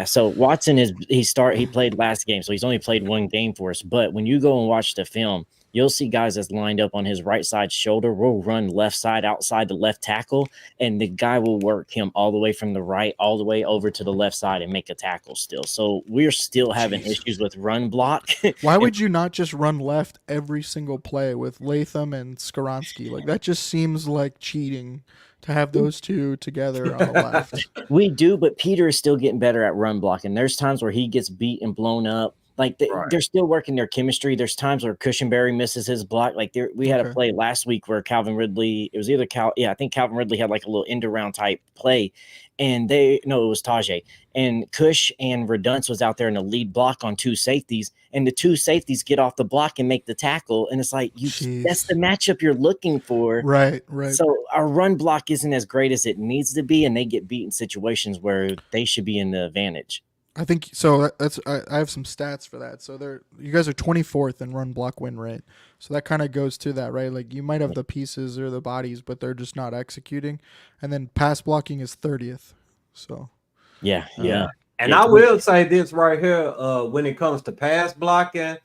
So Watson he played last game, so he's only played 1 game for us. But when you go and watch the film, you'll see guys that's lined up on his right side shoulder will run left side outside the left tackle, and the guy will work him all the way from the right all the way over to the left side and make a tackle still. So we're still having issues with run block. Why would you not just run left every single play with Latham and Skoronski? Like that just seems like cheating to have those two together on the left. We do, but Peter is still getting better at run blocking. There's times where he gets beat and blown up. Like they're still working their chemistry. There's times where Cushenberry misses his block. Like we had a play last week where Calvin Ridley, it was either I think Calvin Ridley had like a little end around type play, and it was Tajay, and Cush and Redunce was out there in the lead block on 2 safeties, and the 2 safeties get off the block and make the tackle, and it's like that's the matchup you're looking for, right? So our run block isn't as great as it needs to be, and they get beat in situations where they should be in the advantage. I think so. I have some stats for that. So you guys are 24th in run block win rate. So that kind of goes to that, right? Like you might have the pieces or the bodies, but they're just not executing. And then pass blocking is 30th. So yeah. And I will say this right here: when it comes to pass blocking,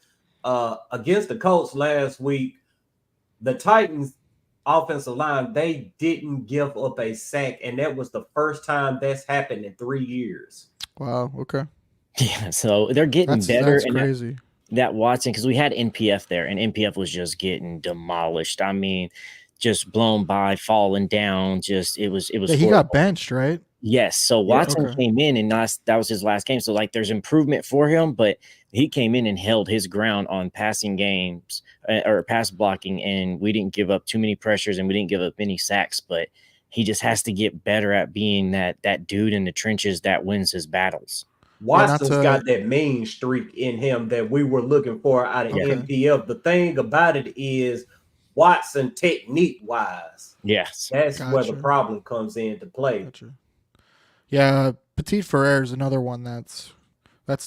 against the Colts last week, the Titans offensive line, they didn't give up a sack, and that was the first time that's happened in 3 years. Wow. Okay. Yeah, so they're getting better, That's and crazy. that Watson, because we had NPF there, and NPF was just getting demolished. I mean, just blown by, falling down. Just it was Yeah, he got horrible. benched, right? Yes, so Yeah. Watson Okay. came in, and that was his last game. So like, there's improvement for him, but he came in and held his ground on passing games or pass blocking, and we didn't give up too many pressures, and we didn't give up any sacks. But he just has to get better at being that dude in the trenches that wins his battles. Yeah, not Watson's to. got that mean streak in him that we were looking for out of Okay. NPF. The thing about it is Watson technique wise. Yes, That's where the Gotcha. problem comes into play. Gotcha. Yeah, Petit Ferrer is another one that's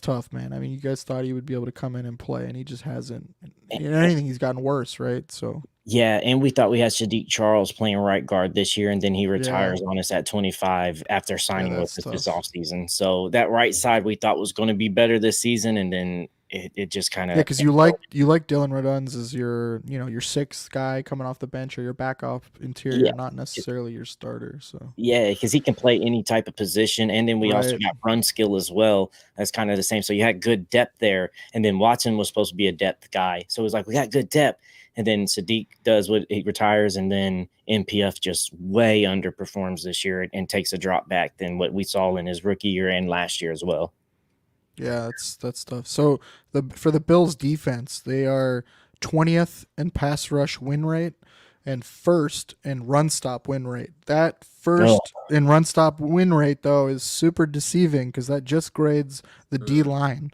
tough, man. I mean, you guys thought he would be able to come in and play, and he just hasn't. In anything, he's gotten worse, right? So yeah, and we thought we had Sadiq Charles playing right guard this year, and then he yeah, retires on us at 25 after signing with that's us this tough. offseason. So that right side we thought was going to be better this season, and then it just kind Yeah, of because you like Dylan Reduns as your sixth guy coming off the bench or your backup interior, yeah. not necessarily your starter. So Yeah, because he can play any type of position, and then we also right, got run skill as well. That's kind of the same. So you had good depth there, and then Watson was supposed to be a depth guy. So it was like we got good depth, and then Sadiq does what he retires, and then NPF just way underperforms this year and takes a drop back than what we saw in his rookie year and last year as well. yeah, that's tough. So for the Bills defense, they are 20th in pass rush win rate and first in run stop win rate. That first in run stop win rate though is super deceiving because that just grades the D line.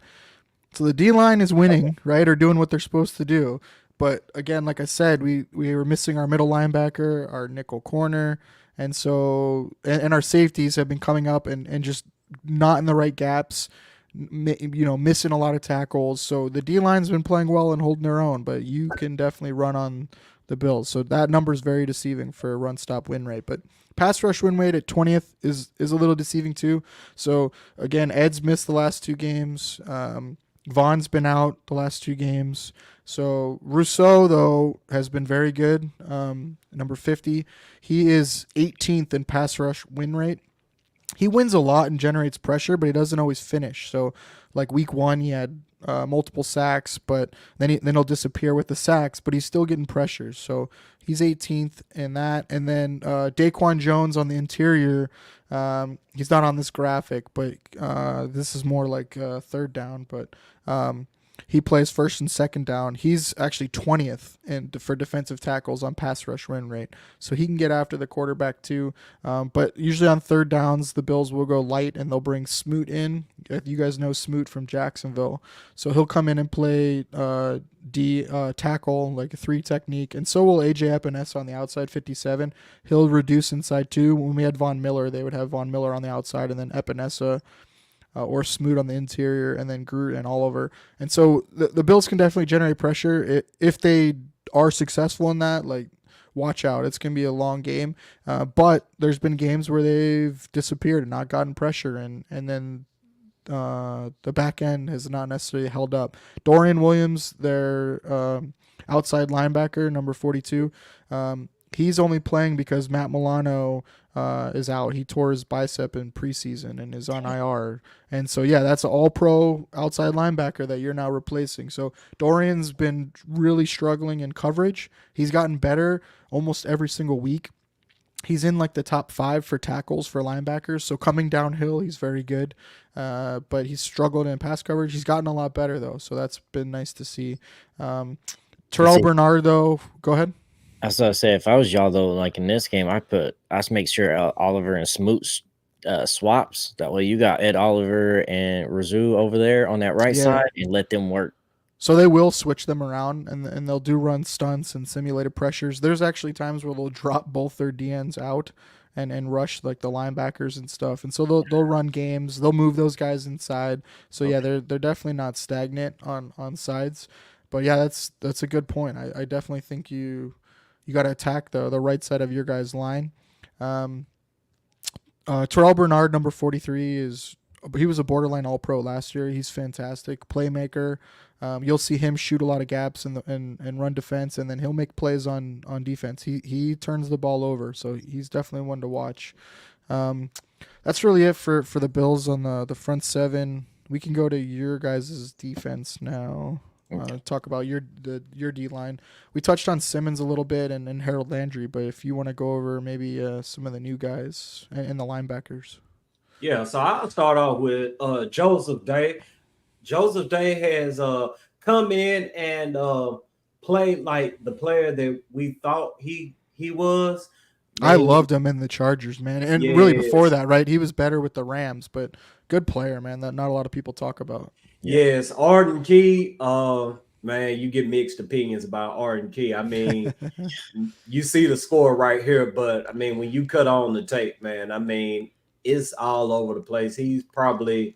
So the D line is winning, right, or doing what they're supposed to do. But again, like I said, we were missing our middle linebacker, our nickel corner, and so and our safeties have been coming up and just not in the right gaps, missing a lot of tackles. So the D line's been playing well and holding their own, but you can definitely run on the Bills. So that number is very deceiving for a run stop win rate. But pass rush win rate at 20th is a little deceiving too. So again, Ed's missed the last two games. Vaughn's been out the last two games. So Rousseau, though, has been very good. Number 50. He is 18th in pass rush win rate. He wins a lot and generates pressure, but he doesn't always finish. So, like week one, he had multiple sacks, but then he'll disappear with the sacks, but he's still getting pressures. So he's 18th in that. And then Daquan Jones on the interior, he's not on this graphic, but this is more like third down. But he plays first and second down. He's actually 20th for defensive tackles on pass rush win rate. So he can get after the quarterback too. But usually on third downs, the Bills will go light and they'll bring Smoot in. You guys know Smoot from Jacksonville. So he'll come in and play tackle, like a 3 technique. And so will AJ Epinesa on the outside, 57. He'll reduce inside too. When we had Von Miller, they would have Von Miller on the outside and then Epinesa or Smoot on the interior, and then Groot and Oliver. And so the Bills can definitely generate pressure. If they are successful in that, like, watch out. It's going to be a long game. But there's been games where they've disappeared and not gotten pressure, and then the back end has not necessarily held up. Dorian Williams, their outside linebacker, number 42, he's only playing because Matt Milano is out. He tore his bicep in preseason and is on IR. And so, yeah, that's an all-pro outside linebacker that you're now replacing. So Dorian's been really struggling in coverage. He's gotten better almost every single week. He's in like the top 5 for tackles for linebackers. So coming downhill, he's very good. But he's struggled in pass coverage. He's gotten a lot better, though. So that's been nice to see. Terrell Bernard, though, go ahead. I was gonna say, if I was y'all though, like in this game, I just make sure Oliver and Smoot swaps. That way, you got Ed Oliver and Razoo over there on that right side, and let them work. So they will switch them around, and they'll do run stunts and simulated pressures. There's actually times where they'll drop both their DNs out and rush like the linebackers and stuff. And so they'll run games. They'll move those guys inside. So yeah, they're definitely not stagnant on sides. But yeah, that's a good point. I definitely think you got to attack the right side of your guys' line. Terrell Bernard, number 43, is a borderline All Pro last year. He's fantastic playmaker. You'll see him shoot a lot of gaps and run defense, and then he'll make plays on defense. He turns the ball over, so he's definitely one to watch. That's really it for the Bills on the front seven. We can go to your guys' defense now. Talk about your D line. We touched on Simmons a little bit and Harold Landry, but if you want to go over maybe some of the new guys and the linebackers. Yeah, so I'll start off with Joseph Day. Joseph Day has come in and played like the player that we thought he was. I loved him in the Chargers, man, and really before that, right? He was better with the Rams, but good player, man. That not a lot of people talk about. Yes, Arden Key. Man, you get mixed opinions about Arden Key. I mean, you see the score right here, but I mean, when you cut on the tape, man, I mean, it's all over the place. He's probably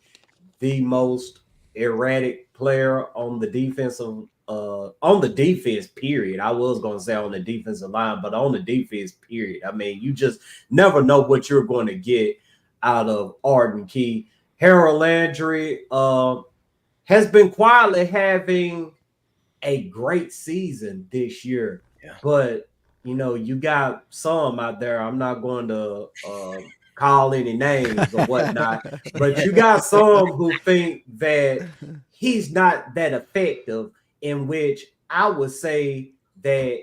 the most erratic player on the defensive on the defense period. I was going to say on the defensive line, but on the defense period. I mean, you just never know what you're going to get out of Arden Key. Harold Landry has been quietly having a great season this year, but you know, you got some out there. I'm not going to call any names or whatnot, but you got some who think that he's not that effective, in which I would say that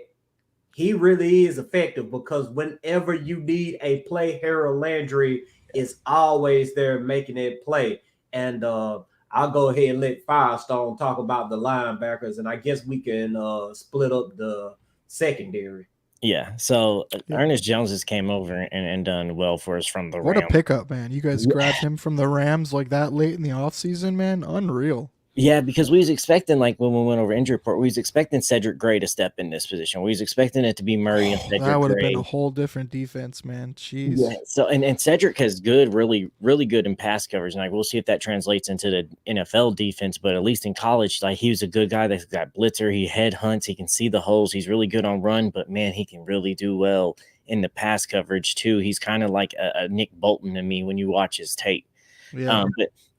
he really is effective, because whenever you need a play, Harold Landry is always there making it play. And I'll go ahead and let Firestone talk about the linebackers, and I guess we can split up the secondary. Yeah, so Ernest Jones just came over and done well for us from the Rams. What a pickup, man. You guys grabbed him from the Rams like that late in the offseason, man. Unreal. Yeah, because we was expecting, like when we went over injury report, we was expecting Cedric Gray to step in this position. We was expecting it to be Murray and Cedric Gray. That would have been a whole different defense, man. Jeez. Yeah. So and Cedric has really good in pass coverage. And like we'll see if that translates into the NFL defense, but at least in college, like he was a good guy that's got blitzer, he head hunts, he can see the holes, he's really good on run, but man, he can really do well in the pass coverage too. He's kind of like a Nick Bolton to me when you watch his tape. Yeah.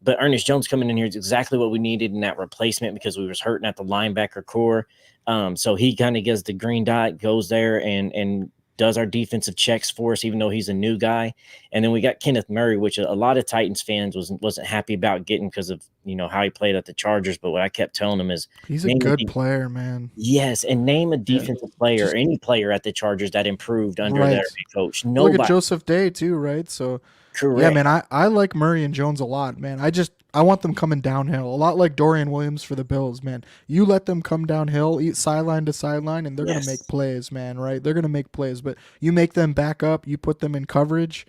But Ernest Jones coming in here is exactly what we needed in that replacement, because we was hurting at the linebacker core. So he kind of gets the green dot, goes there and does our defensive checks for us, even though he's a new guy. And then we got Kenneth Murray, which a lot of Titans fans wasn't happy about getting because of, you know, how he played at the Chargers. But what I kept telling him is he's a good player, man. Yes, and name a defensive player, any player at the Chargers that improved under their coach. Nobody. Look at Joseph Day too, right? So correct. Yeah, man, I like Murray and Jones a lot, man. I want them coming downhill, a lot like Dorian Williams for the Bills, man. You let them come downhill, eat sideline to sideline, and they're going to make plays, man, right? They're going to make plays, but you make them back up, you put them in coverage.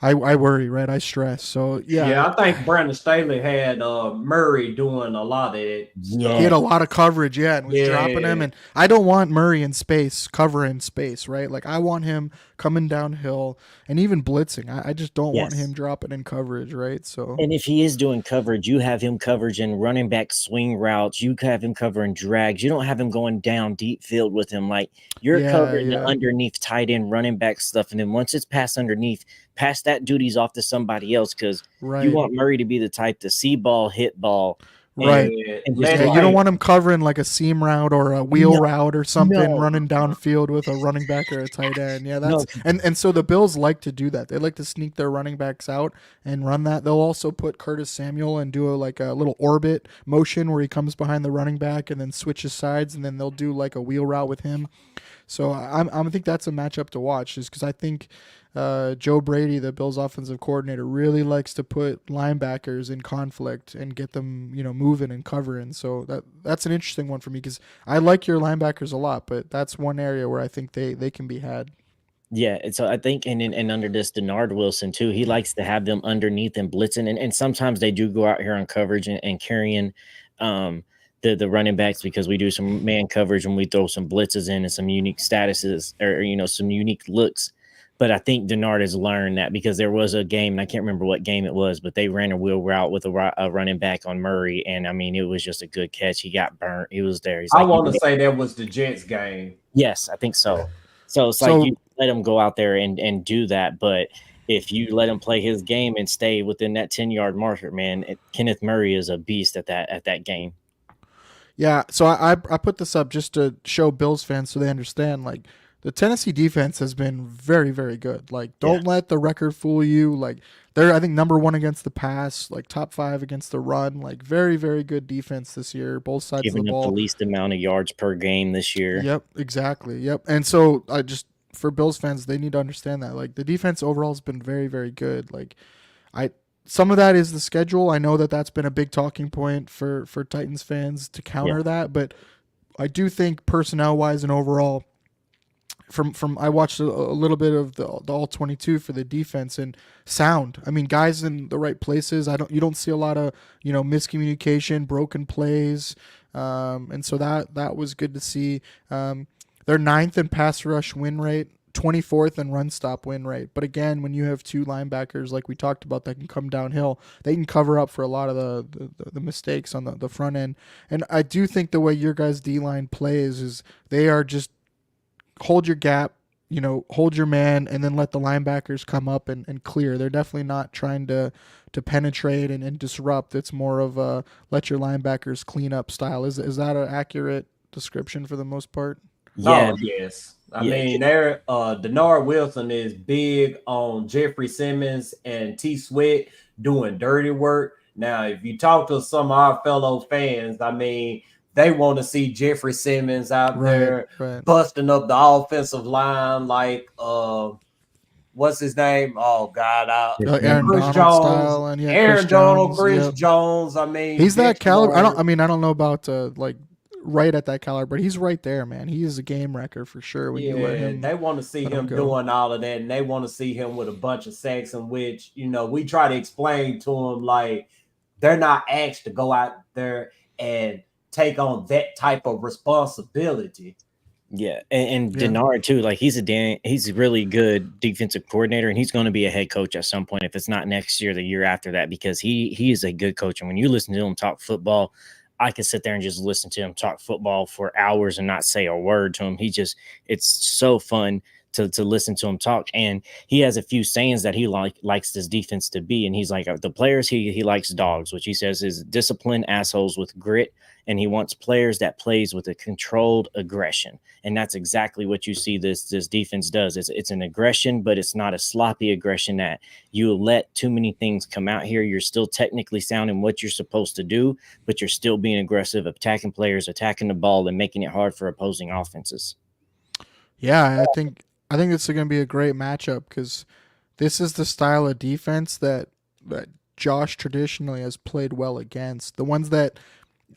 I worry, right? I stress. So, Yeah, I think Brandon Staley had Murray doing a lot of it. Yeah. He had a lot of coverage, and was dropping him. And I don't want Murray in space, covering space, right? Like, I want him coming downhill and even blitzing. I just don't want him dropping in coverage, right? So, and if he is doing coverage, you have him coverage in running back swing routes. You have him covering drags. You don't have him going down deep field with him. Like, you're covering the underneath tight end running back stuff. And then once it's passed underneath, pass that duties off to somebody else, because you want Murray to be the type to see ball, hit ball. And you don't want him covering like a seam route or a wheel route or something, running downfield with a running back or a tight end. Yeah, that's and so the Bills like to do that. They like to sneak their running backs out and run that. They'll also put Curtis Samuel and do a little orbit motion where he comes behind the running back and then switches sides, and then they'll do like a wheel route with him. So I think that's a matchup to watch, just because I think Joe Brady, the Bills offensive coordinator, really likes to put linebackers in conflict and get them, moving and covering. So that's an interesting one for me, because I like your linebackers a lot, but that's one area where I think they can be had. Yeah, and so I think, and under this Denard Wilson too, he likes to have them underneath and blitzing, and sometimes they do go out here on coverage and carrying the running backs, because we do some man coverage and we throw some blitzes in and some unique statuses, or some unique looks. But I think Denard has learned that, because there was a game, and I can't remember what game it was, but they ran a wheel route with a running back on Murray, and I mean, it was just a good catch. He got burnt. He was there. I want to say that was the Jets game. Yes, I think so. So it's like you let him go out there and do that, but if you let him play his game and stay within that 10-yard marker, man, Kenneth Murray is a beast at that game. Yeah, so I put this up just to show Bills fans so they understand. Like, the Tennessee defense has been very, very good. Like, don't let the record fool you. Like, they're, I think, number one against the pass, like top 5 against the run. Like, very, very good defense this year, both sides of the Giving up ball. the least amount of yards per game this year. Yep, exactly. Yep. And so I just, for Bills fans, they need to understand that. Like, the defense overall has been very, very good. Like, some of that is the schedule. I know that that's been a big talking point for Titans fans to counter that, but I do think personnel wise and overall, from I watched a little bit of the all 22 for the defense and sound. I mean, guys in the right places. You don't see a lot of miscommunication, broken plays, and so that was good to see. They're 9th in pass rush win rate, 24th in run stop win rate. But again, when you have 2 linebackers like we talked about that can come downhill, they can cover up for a lot of the mistakes on the front end. And I do think the way your guys' D-line plays is they are just hold your gap, hold your man, and then let the linebackers come up and clear. They're definitely not trying to penetrate and disrupt. It's more of a let your linebackers clean up style. Is that an accurate description for the most part? Yeah. Oh, yes. I mean, Denard Wilson is big on Jeffrey Simmons and T. Sweat doing dirty work. Now, if you talk to some of our fellow fans, I mean, they want to see Jeffrey Simmons out there busting up the offensive line like what's his name? Oh God, Aaron Chris Donald Jones, style, and Aaron Donald, Chris Jones. I mean, he's that caliber. I don't know about like right at that caliber, but he's right there, man. He is a game wrecker for sure. When you let him, they want to see him doing all of that, and they want to see him with a bunch of sacks, in which we try to explain to him like they're not asked to go out there and take on that type of responsibility. Yeah, and Denard too. Like he's a really good defensive coordinator, and he's going to be a head coach at some point. If it's not next year, the year after that, because he is a good coach. And when you listen to him talk football, I could sit there and just listen to him talk football for hours and not say a word to him. It's so fun to listen to him talk. And he has a few sayings that he likes this defense to be. And he's like, the players he likes dogs, which he says is disciplined assholes with grit. And he wants players that plays with a controlled aggression. And that's exactly what you see this defense does. It's an aggression, but it's not a sloppy aggression that you let too many things come out here. You're still technically sound in what you're supposed to do, but you're still being aggressive, attacking players, attacking the ball, and making it hard for opposing offenses. Yeah, I think this is going to be a great matchup because this is the style of defense that Josh traditionally has played well against. The ones that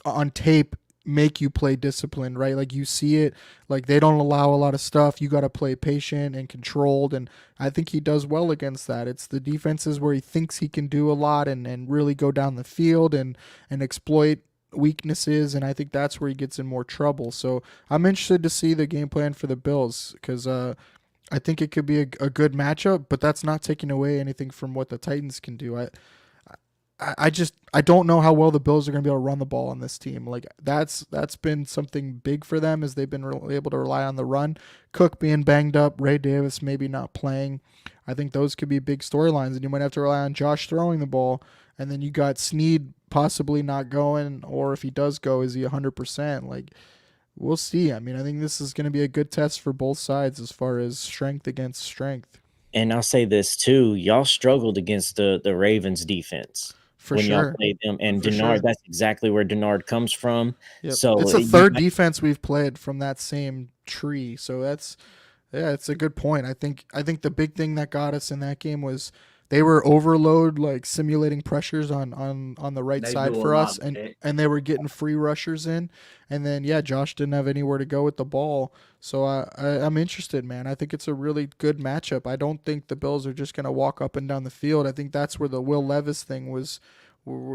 on tape make you play disciplined, right? Like you see it, like they don't allow a lot of stuff. You got to play patient and controlled, and I think he does well against that. It's the defenses where he thinks he can do a lot and really go down the field and exploit weaknesses, and I think that's where he gets in more trouble. So I'm interested to see the game plan for the Bills because I think it could be a good matchup, but that's not taking away anything from what the Titans can do. I don't know how well the Bills are going to be able to run the ball on this team. Like that's been something big for them as they've been able to rely on the run. Cook being banged up, Ray Davis maybe not playing. I think those could be big storylines, and you might have to rely on Josh throwing the ball, and then you got Snead possibly not going, or if he does go, is he 100%? Like we'll see. I mean, I think this is going to be a good test for both sides as far as strength against strength. And I'll say this too: y'all struggled against the Ravens defense. For when sure. Y'all played them. And Denard, that's exactly where Denard comes from. Yep. So it's the third defense we've played from that same tree. So it's a good point. I think the big thing that got us in that game was they were overload, like simulating pressures on the right side for us, and they were getting free rushers in. And then Josh didn't have anywhere to go with the ball. So I'm interested, man. I think it's a really good matchup. I don't think the Bills are just going to walk up and down the field. I think that's where the Will Levis thing was.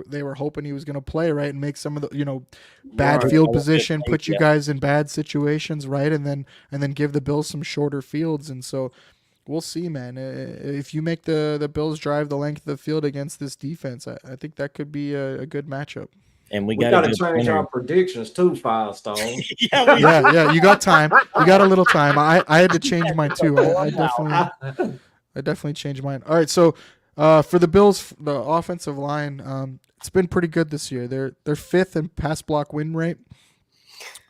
They were hoping he was going to play right and make some of the bad field position, put you guys in bad situations, right, and then give the Bills some shorter fields. And so we'll see, man. If you make the Bills drive the length of the field against this defense, I think that could be a good matchup. And we got to change our predictions too, Firestone. yeah. You got time. You got a little time. I had to change mine too. I I definitely changed mine. All right, so for the Bills, the offensive line, it's been pretty good this year. They're fifth in pass block win rate.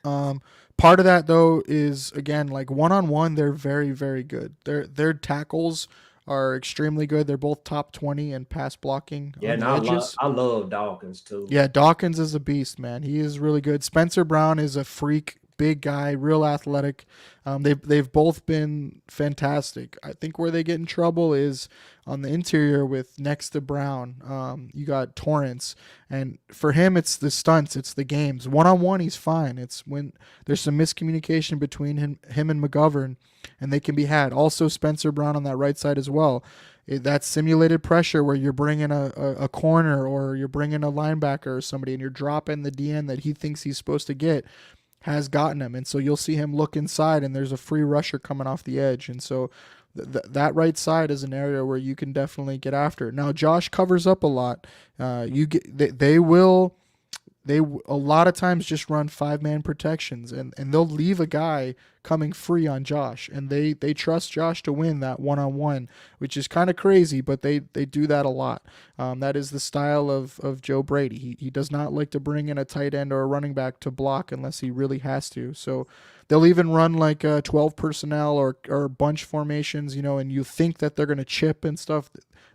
Part of that though is again like one on one, they're very very good. Their tackles are extremely good. They're both top 20 in pass blocking Yeah, on and the edges. I love Dawkins too. Yeah, Dawkins is a beast, man. He is really good. Spencer Brown is a freak, big guy, real athletic. They've both been fantastic. I think where they get in trouble is on the interior with next to Brown. You got Torrance, and for him, it's the stunts, it's the games. One on one, he's fine. It's when there's some miscommunication between him and McGovern, and they can be had. Also, Spencer Brown on that right side as well. That simulated pressure where you're bringing a corner or you're bringing a linebacker or somebody and you're dropping the DN that he thinks he's supposed to get has gotten him. And so you'll see him look inside and there's a free rusher coming off the edge. And so that right side is an area where you can definitely get after it. Now, Josh covers up a lot. They a lot of times just run 5-man protections and they'll leave a guy coming free on Josh, and they trust Josh to win that one-on-one, which is kind of crazy, but they do that a lot. That is the style of Joe Brady. He does not like to bring in a tight end or a running back to block unless he really has to. So they'll even run like 12 personnel or bunch formations, and you think that they're going to chip and stuff.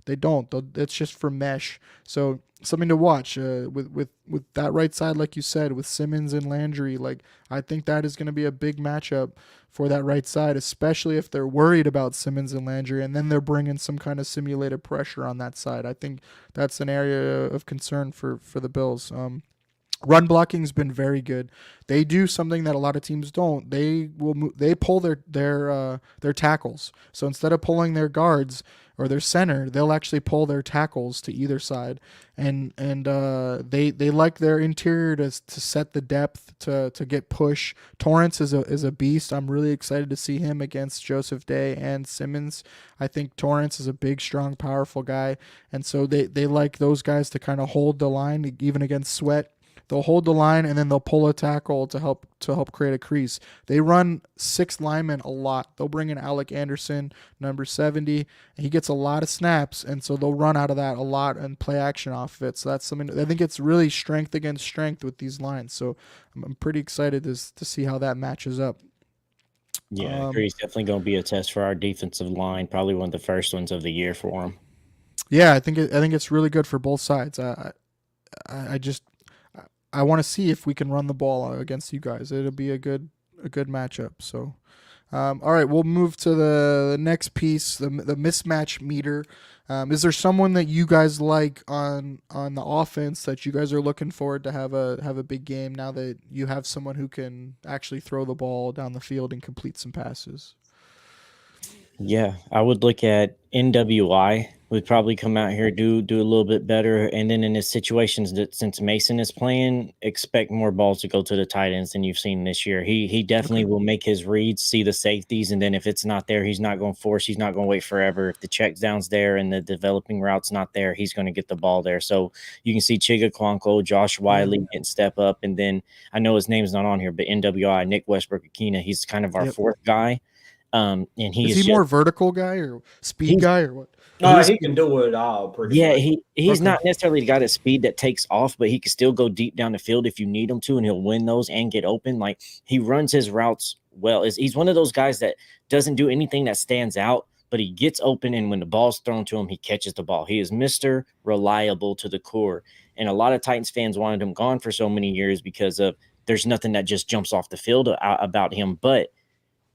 They don't. It's just for mesh. So something to watch with that right side, like you said, with Simmons and Landry. Like I think that is going to be a big matchup for that right side, especially if they're worried about Simmons and Landry, and then they're bringing some kind of simulated pressure on that side. I think that's an area of concern for the Bills. Run blocking's been very good. They do something that a lot of teams don't. They pull their tackles. So instead of pulling their guards or their center, they'll actually pull their tackles to either side, and they like their interior to set the depth to get push. Torrance is a beast. I'm really excited to see him against Joseph Day and Simmons. I think Torrance is a big, strong, powerful guy, and so they like those guys to kind of hold the line even against Sweat. They'll hold the line and then they'll pull a tackle to help create a crease. They run 6 linemen a lot. They'll bring in Alec Anderson, number 70. And he gets a lot of snaps, and so they'll run out of that a lot and play action off of it. So that's something I think it's really strength against strength with these lines. So I'm pretty excited to see how that matches up. Yeah, I agree. It's definitely going to be a test for our defensive line. Probably one of the first ones of the year for them. Yeah, I think it's really good for both sides. I want to see if we can run the ball against you guys. It'll be a good matchup. So, all right, we'll move to the next piece, the mismatch meter. Is there someone that you guys like on the offense that you guys are looking forward to have a big game now that you have someone who can actually throw the ball down the field and complete some passes? Yeah, I would look at NWI. Would probably come out here, do a little bit better, and then in the situations that since Mason is playing, expect more balls to go to the tight ends than you've seen this year. He definitely will make his reads, see the safeties, and then if it's not there, he's not going to force. He's not going to wait forever. If the check down's there and the developing route's not there, he's going to get the ball there. So you can see Chiga Kwanko, Josh Wiley getting step up, and then I know his name's not on here, but NWI, Nick Westbrook-Akina, he's kind of our fourth guy. And is he more vertical guy or speed guy or what? He can do it all pretty much. He's not necessarily the guy that speed that takes off, but he can still go deep down the field if you need him to, and he'll win those and get open. Like he runs his routes well. He's one of those guys that doesn't do anything that stands out, but he gets open, and when the ball's thrown to him, he catches the ball. He is Mr. Reliable to the core. And a lot of Titans fans wanted him gone for so many years because of there's nothing that just jumps off the field about him. But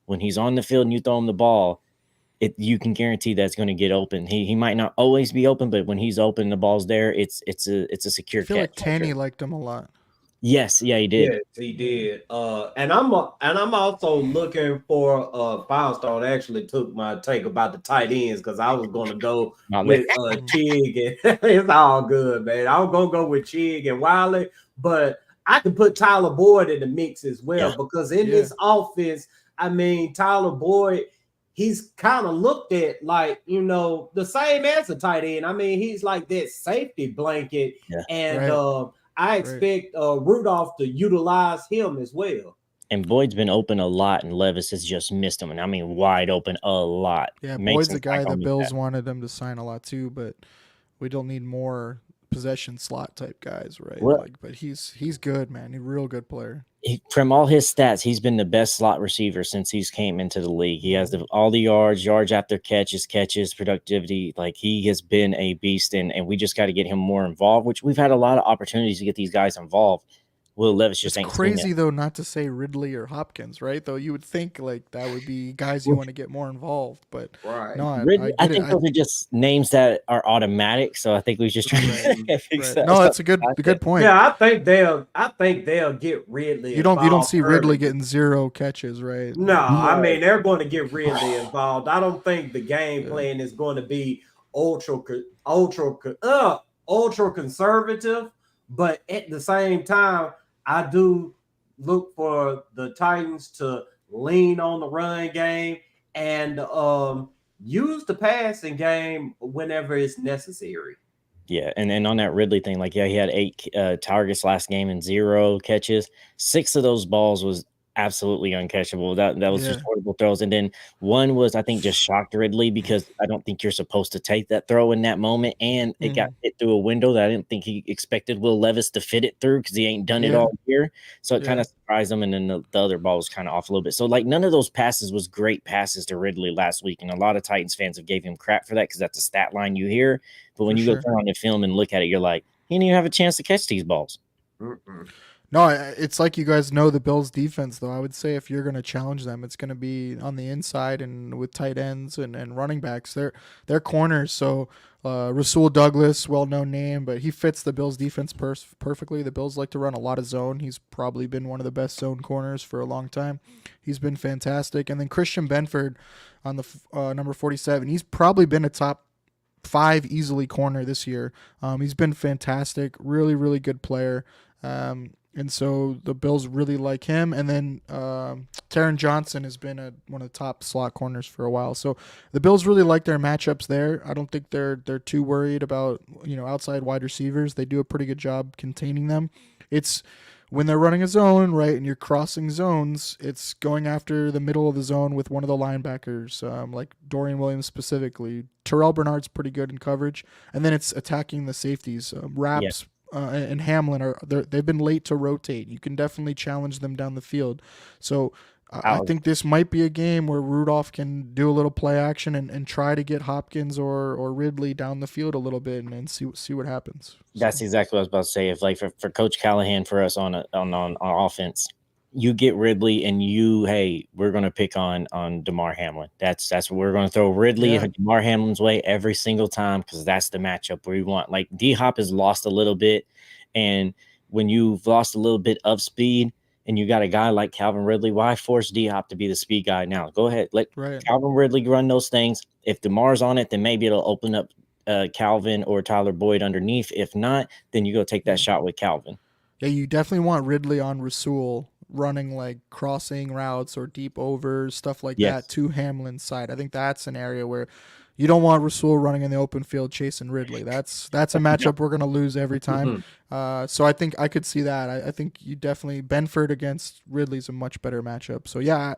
when he's on the field and you throw him the ball, you can guarantee that's going to get open. He might not always be open, but when he's open, the ball's there. It's a secure catch. I feel like Tanny liked him a lot. Yes, yeah, he did. Yes, he did. And I'm also looking for Firestone actually took my take about the tight ends because I was going to go with Chig. And it's all good, man. I was going to go with Chig and Wiley, but I can put Tyler Boyd in the mix as well because in this offense, I mean, Tyler Boyd, he's kind of looked at like, the same as a tight end. I mean, he's like that safety blanket. Yeah. And I expect Rudolph to utilize him as well. And Boyd's been open a lot, and Levis has just missed him. And I mean, wide open a lot. Yeah, Boyd's the Mason's guy not the gonna miss Bills that. wanted him to sign a lot too, but we don't need more possession slot type guys, right? Well, Like, but he's good, man. He's a real good player. from all his stats, he's been the best slot receiver since he's came into the league. He has all the yards after catches, productivity. Like, he has been a beast, and we just got to get him more involved, which we've had a lot of opportunities to get these guys involved. Will Levis just It's ain't seen crazy it. though not to say Ridley or Hopkins, right? Though you would think like that would be guys you want to get more involved, but Right. no, Ridley, I I get it. think those are just names that are automatic. So I think we just try to fix Right. that. No, it's a good point. Yeah, I think they'll get Ridley You don't involved see Ridley early. getting 0 catches, right? No, Like, I mean they're going to get Ridley involved. I don't think the game plan is going to be ultra conservative, but at the same time, I do look for the Titans to lean on the run game and use the passing game whenever it's necessary. Yeah, and on that Ridley thing, like, yeah, he had 8 targets last game and 0 catches. 6 of those balls was absolutely uncatchable. That was just yeah. horrible throws. And then one was, I think, just shocked Ridley because I don't think you're supposed to take that throw in that moment, and it got hit through a window that I didn't think he expected Will Levis to fit it through because he ain't done it Yeah. all year. So it kind Yeah. of surprised him, and then the other ball was kind of off a little bit. So, like, none of those passes was great passes to Ridley last week, and a lot of Titans fans have gave him crap for that because that's a stat line you hear. But when For you go sure. turn on the film and look at it, you're like, he didn't even have a chance to catch these balls. No, it's like you guys know the Bills' defense, though. I would say if you're going to challenge them, it's going to be on the inside and with tight ends and running backs. They're corners. So Rasul Douglas, well-known name, but he fits the Bills' defense perfectly. The Bills like to run a lot of zone. He's probably been one of the best zone corners for a long time. He's been fantastic. And then Christian Benford on the number 47. He's probably been a top 5 easily corner this year. He's been fantastic. Really, really good player. And so the Bills really like him. And then Taron Johnson has been one of the top slot corners for a while. So the Bills really like their matchups there. I don't think they're too worried about outside wide receivers. They do a pretty good job containing them. It's when they're running a zone, right, and you're crossing zones, it's going after the middle of the zone with one of the linebackers, like Dorian Williams specifically. Terrell Bernard's pretty good in coverage. And then it's attacking the safeties. Raps and Hamlin they've been late to rotate. You can definitely challenge them down the field. So I think this might be a game where Rudolph can do a little play action and try to get Hopkins or Ridley down the field a little bit and see what happens. That's exactly what I was about to say. If, like, for Coach Callahan, for us on offense, you get Ridley and we're going to pick on DeMar Hamlin. That's what we're going to throw Ridley DeMar Hamlin's way every single time because that's the matchup we want. Like, D-Hop has lost a little bit, and when you've lost a little bit of speed and you got a guy like Calvin Ridley, why force D-Hop to be the speed guy now? Go ahead. Let Calvin Ridley run those things. If DeMar's on it, then maybe it'll open up Calvin or Tyler Boyd underneath. If not, then you go take that shot with Calvin. Yeah, you definitely want Ridley on Rasul running like crossing routes or deep overs, stuff like that to Hamlin's side. I think that's an area where you don't want Rasul running in the open field chasing Ridley. That's a matchup we're going to lose every time. So I think I could see that. I think you definitely Benford against Ridley's a much better matchup. So yeah,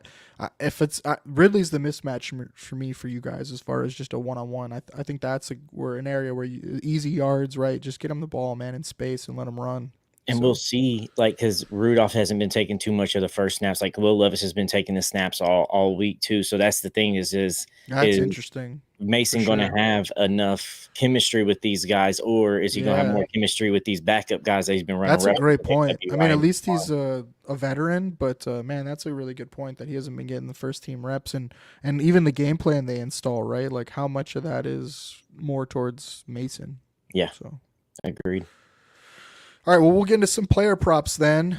if it's Ridley's the mismatch for me for you guys as far as just a one-on-one. I think that's we're an area where easy yards, right? Just get him the ball, man, in space and let him run. And we'll see, like, because Rudolph hasn't been taking too much of the first snaps. Like, Will Levis has been taking the snaps all week too. So that's the thing is that's interesting. Mason going to have enough chemistry with these guys, or is he going to have more chemistry with these backup guys that he's been running? That's a great point. I mean, at least he's a veteran, but man, that's a really good point that he hasn't been getting the first team reps and even the game plan they install, right? Like how much of that is more towards Mason. Yeah. So agreed. All right, well, we'll get into some player props then.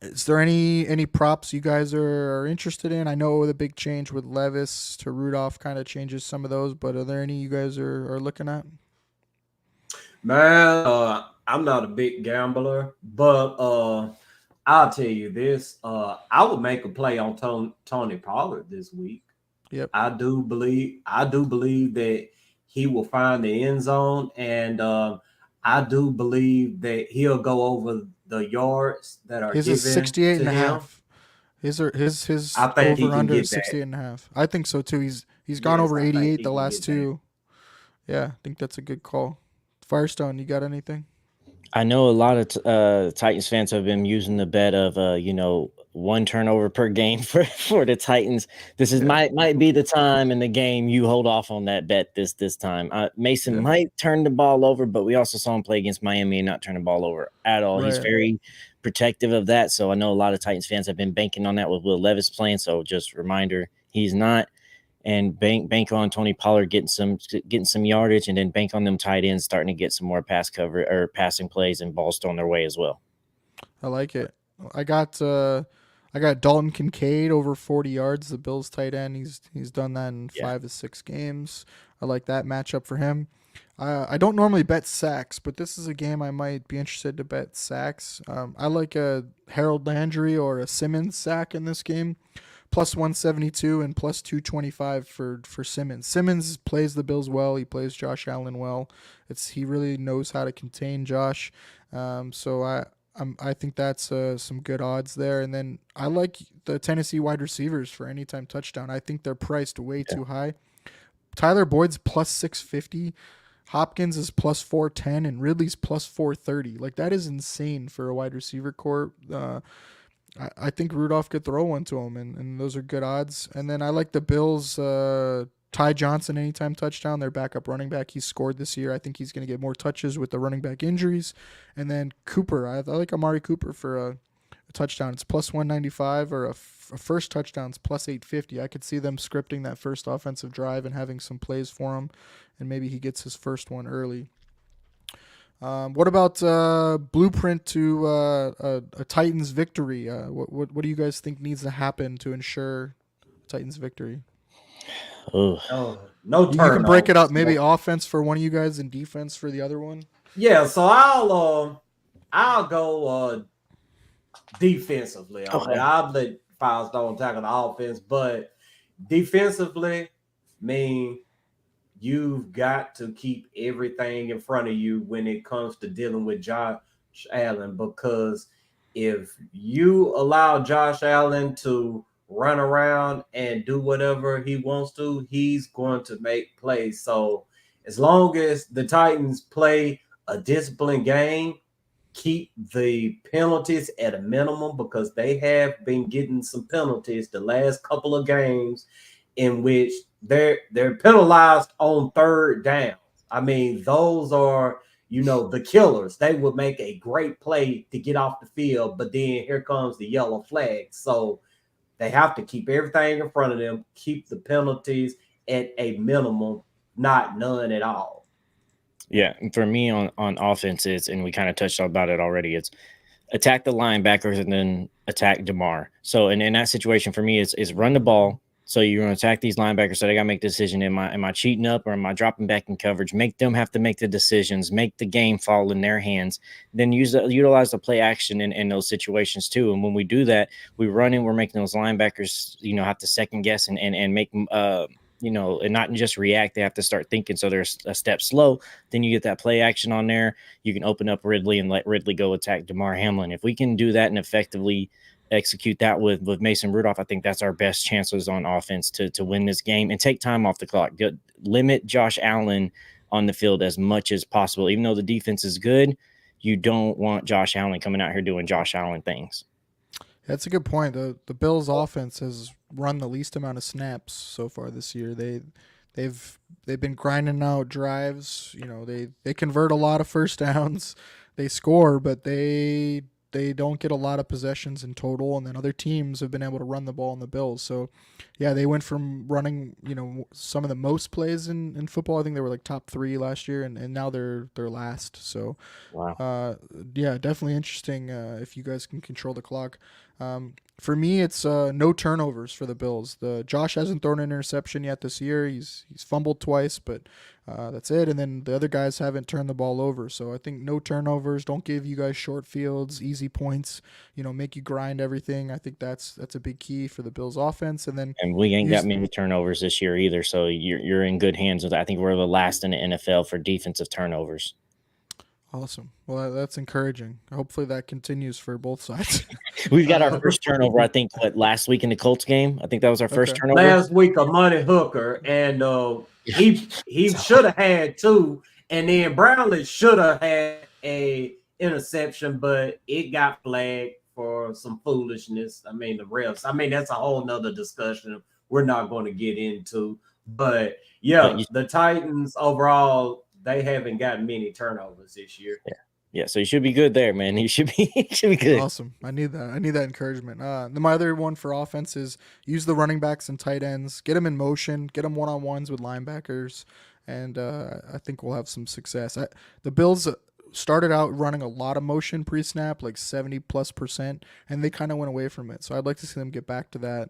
Is there any props you guys are interested in? I know the big change with Levis to Rudolph kind of changes some of those, but are there any you guys are looking at? Man, I'm not a big gambler, but I'll tell you this. I would make a play on Tony Pollard this week. Yep. I do believe that he will find the end zone, and I do believe that he'll go over the yards that are His is given 68 to and a him. half. His I think he over can under is get that. 68 and a half. I think so too. He's gone Yes, over I think 88 he the can last get that. two. Yeah, I think that's a good call. Firestone, you got anything? I know a lot of Titans fans have been using the bet of one turnover per game for the Titans. This is might be the time in the game you hold off on that bet this time. Mason might turn the ball over, but we also saw him play against Miami and not turn the ball over at all. Right. He's very protective of that. So I know a lot of Titans fans have been banking on that with Will Levis playing. So just a reminder, he's not. And bank on Tony Pollard getting some yardage, and then bank on them tight ends starting to get some more pass cover or passing plays and balls thrown their way as well. I like it. I got Dalton Kincaid over 40 yards, the Bills tight end. He's done that in 5 to 6 games. I like that matchup for him. I don't normally bet sacks, but this is a game I might be interested to bet sacks. I like a Harold Landry or a Simmons sack in this game. Plus 172 and plus 225 for Simmons. Simmons plays the Bills well. He plays Josh Allen well. He really knows how to contain Josh. So I think that's some good odds there. And then I like the Tennessee wide receivers for anytime touchdown. I think they're priced way too high. Tyler Boyd's plus 650. Hopkins is plus 410 and Ridley's plus 430. Like, that is insane for a wide receiver corps. I think Rudolph could throw one to him, and those are good odds. And then I like the Bills, Ty Johnson anytime touchdown, their backup running back. He's scored this year. I think he's going to get more touches with the running back injuries. And then Cooper, I like Amari Cooper for a touchdown. It's plus 195, or a first touchdown is plus 850. I could see them scripting that first offensive drive and having some plays for him, and maybe he gets his first one early. What about blueprint to a Titans victory? What do you guys think needs to happen to ensure Titans victory? No You turnovers. can break it up, maybe offense for one of you guys and defense for the other one. Yeah, so I'll go defensively. Okay. I'll let Firestone tackle the offense, but defensively, you've got to keep everything in front of you when it comes to dealing with Josh Allen, because if you allow Josh Allen to run around and do whatever he wants to, he's going to make plays. So as long as the Titans play a disciplined game, keep the penalties at a minimum, because they have been getting some penalties the last couple of games in which they're penalized on third down. I mean, those are, the killers. They would make a great play to get off the field, but then here comes the yellow flag. So they have to keep everything in front of them, keep the penalties at a minimum, not none at all. Yeah, for me on offense, and we kind of touched about it already, it's attack the linebackers and then attack DeMar. So in that situation for me, is run the ball. So you're going to attack these linebackers. So they got to make a decision. Am I cheating up, or am I dropping back in coverage? Make them have to make the decisions, make the game fall in their hands. Then utilize the play action in those situations too. And when we do that, we run in, we're making those linebackers, have to second guess and make and not just react. They have to start thinking. So they're a step slow. Then you get that play action on there. You can open up Ridley and let Ridley go attack DeMar Hamlin. If we can do that and effectively execute that with Mason Rudolph, I think that's our best chances on offense to win this game and take time off the clock. Limit Josh Allen on the field as much as possible. Even though the defense is good, you don't want Josh Allen coming out here doing Josh Allen things. That's a good point. The Bills' offense has run the least amount of snaps so far this year. They've been grinding out drives. They convert a lot of first downs. They score, but they don't get a lot of possessions in total, and then other teams have been able to run the ball on the Bills. So, yeah, they went from running, some of the most plays in football. I think they were like top 3 last year, and now they're last. So, wow. Yeah, definitely interesting if you guys can control the clock. For me, it's no turnovers for the Bills. Josh hasn't thrown an interception yet this year. He's fumbled twice, but that's it. And then the other guys haven't turned the ball over. So I think no turnovers. Don't give you guys short fields, easy points. Make you grind everything. I think that's a big key for the Bills' offense. And we ain't got many turnovers this year either. So you're in good hands with that. I think we're the last in the NFL for defensive turnovers. Awesome. Well, that's encouraging. Hopefully that continues for both sides. We've got our first turnover, I think, last week in the Colts game. I think that was our first Okay. turnover. Last week, a money hooker, and he should have had 2, and then Brownlee should have had a interception, but it got flagged for some foolishness. I mean, the refs. I mean, that's a whole nother discussion we're not going to get into. But yeah, the Titans overall, they haven't gotten many turnovers this year. Yeah, so you should be good there, man. You should be good. Awesome. I need that. I need that encouragement. My other one for offense is use the running backs and tight ends, get them in motion, get them one-on-ones with linebackers, and I think we'll have some success. The Bills started out running a lot of motion pre-snap, like 70+%, and they kind of went away from it. So I'd like to see them get back to that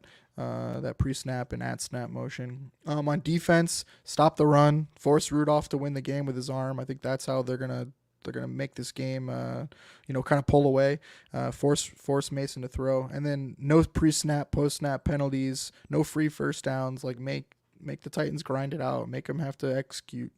pre-snap and at-snap motion. On defense, stop the run, force Rudolph to win the game with his arm. I think that's how they're gonna make this game, kind of pull away, force Mason to throw, and then no pre-snap, post-snap penalties, no free first downs. Like make the Titans grind it out, make them have to execute.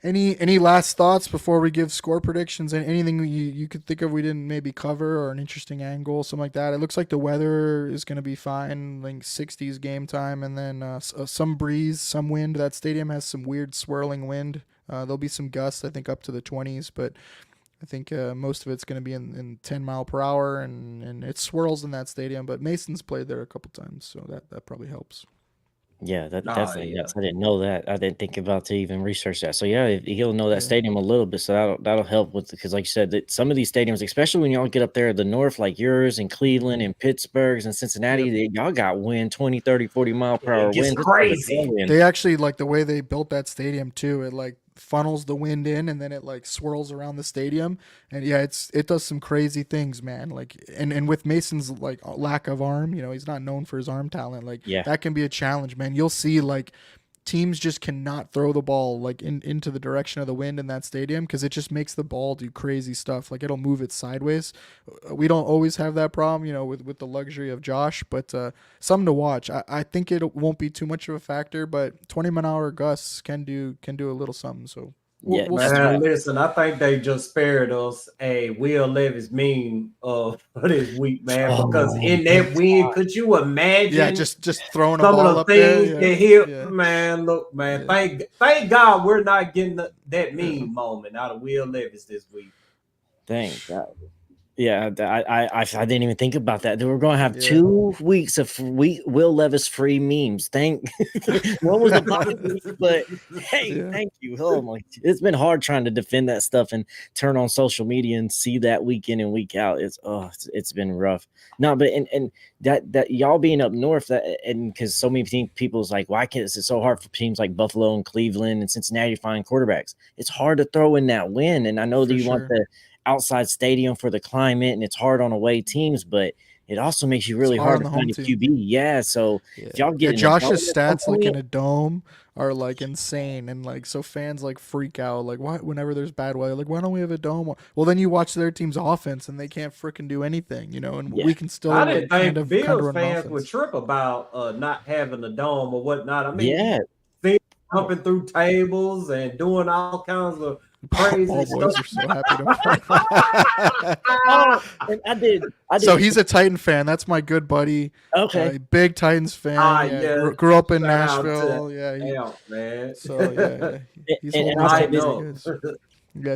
Any last thoughts before we give score predictions? And anything you could think of we didn't maybe cover, or an interesting angle, something like that? It looks like the weather is going to be fine, like 60s game time, and then some breeze, some wind. That stadium has some weird swirling wind. There'll be some gusts, I think, up to the 20s, but I think most of it's going to be in 10 mile per hour, and it swirls in that stadium. But Mason's played there a couple times, so that probably helps. Yeah, that's I didn't know that. I didn't think about to even research that. So yeah, he'll know that stadium a little bit. So that'll help with, because like you said, that some of these stadiums, especially when y'all get up there the north, like yours and Cleveland and Pittsburgh's and Cincinnati, y'all got wind 20, 30, 40 mile per hour wind. Crazy. They actually, like the way they built that stadium too, it like funnels the wind in, and then it like swirls around the stadium, and it does some crazy things, man. Like and with Mason's like lack of arm, he's not known for his arm talent. Like that can be a challenge, man. You'll see like teams just cannot throw the ball like into the direction of the wind in that stadium, because it just makes the ball do crazy stuff. Like it'll move it sideways. We don't always have that problem, with the luxury of Josh, but something to watch. I think it won't be too much of a factor, but 20-mile-an-hour gusts can do a little something. So we'll listen, I think they just spared us a Will Levis meme for this week, man. Because in that wind, could you imagine? Yeah, just throwing a some ball of the up things there. that hit, man. Look, man. Thank God we're not getting that meme moment out of Will Levis this week. Thank God. Yeah, I didn't even think about that. We're going to have 2 weeks of Will Levis free memes. One was the body, but hey, thank you. Oh my, it's been hard trying to defend that stuff and turn on social media and see that week in and week out. It's been rough. No, but and that y'all being up north, and because so many people's like, why is it so hard for teams like Buffalo and Cleveland and Cincinnati to find quarterbacks? It's hard to throw in that wind, and I know that you want the outside stadium for the climate, and it's hard on away teams, but it also makes you really hard to find a QB. Yeah, so if y'all get Josh's stats like in a dome are like insane, and like so fans like freak out like, why whenever there's bad weather, like, why don't we have a dome? Well, then you watch their team's offense and they can't freaking do anything, and we can still. I didn't think Bills fans would trip about not having a dome or whatnot. I mean, jumping through tables and doing all kinds of crazy Ball boys are so happy to I did. So he's a Titan fan. That's my good buddy. Okay. Big Titans fan. Grew up in Nashville. Man. So he's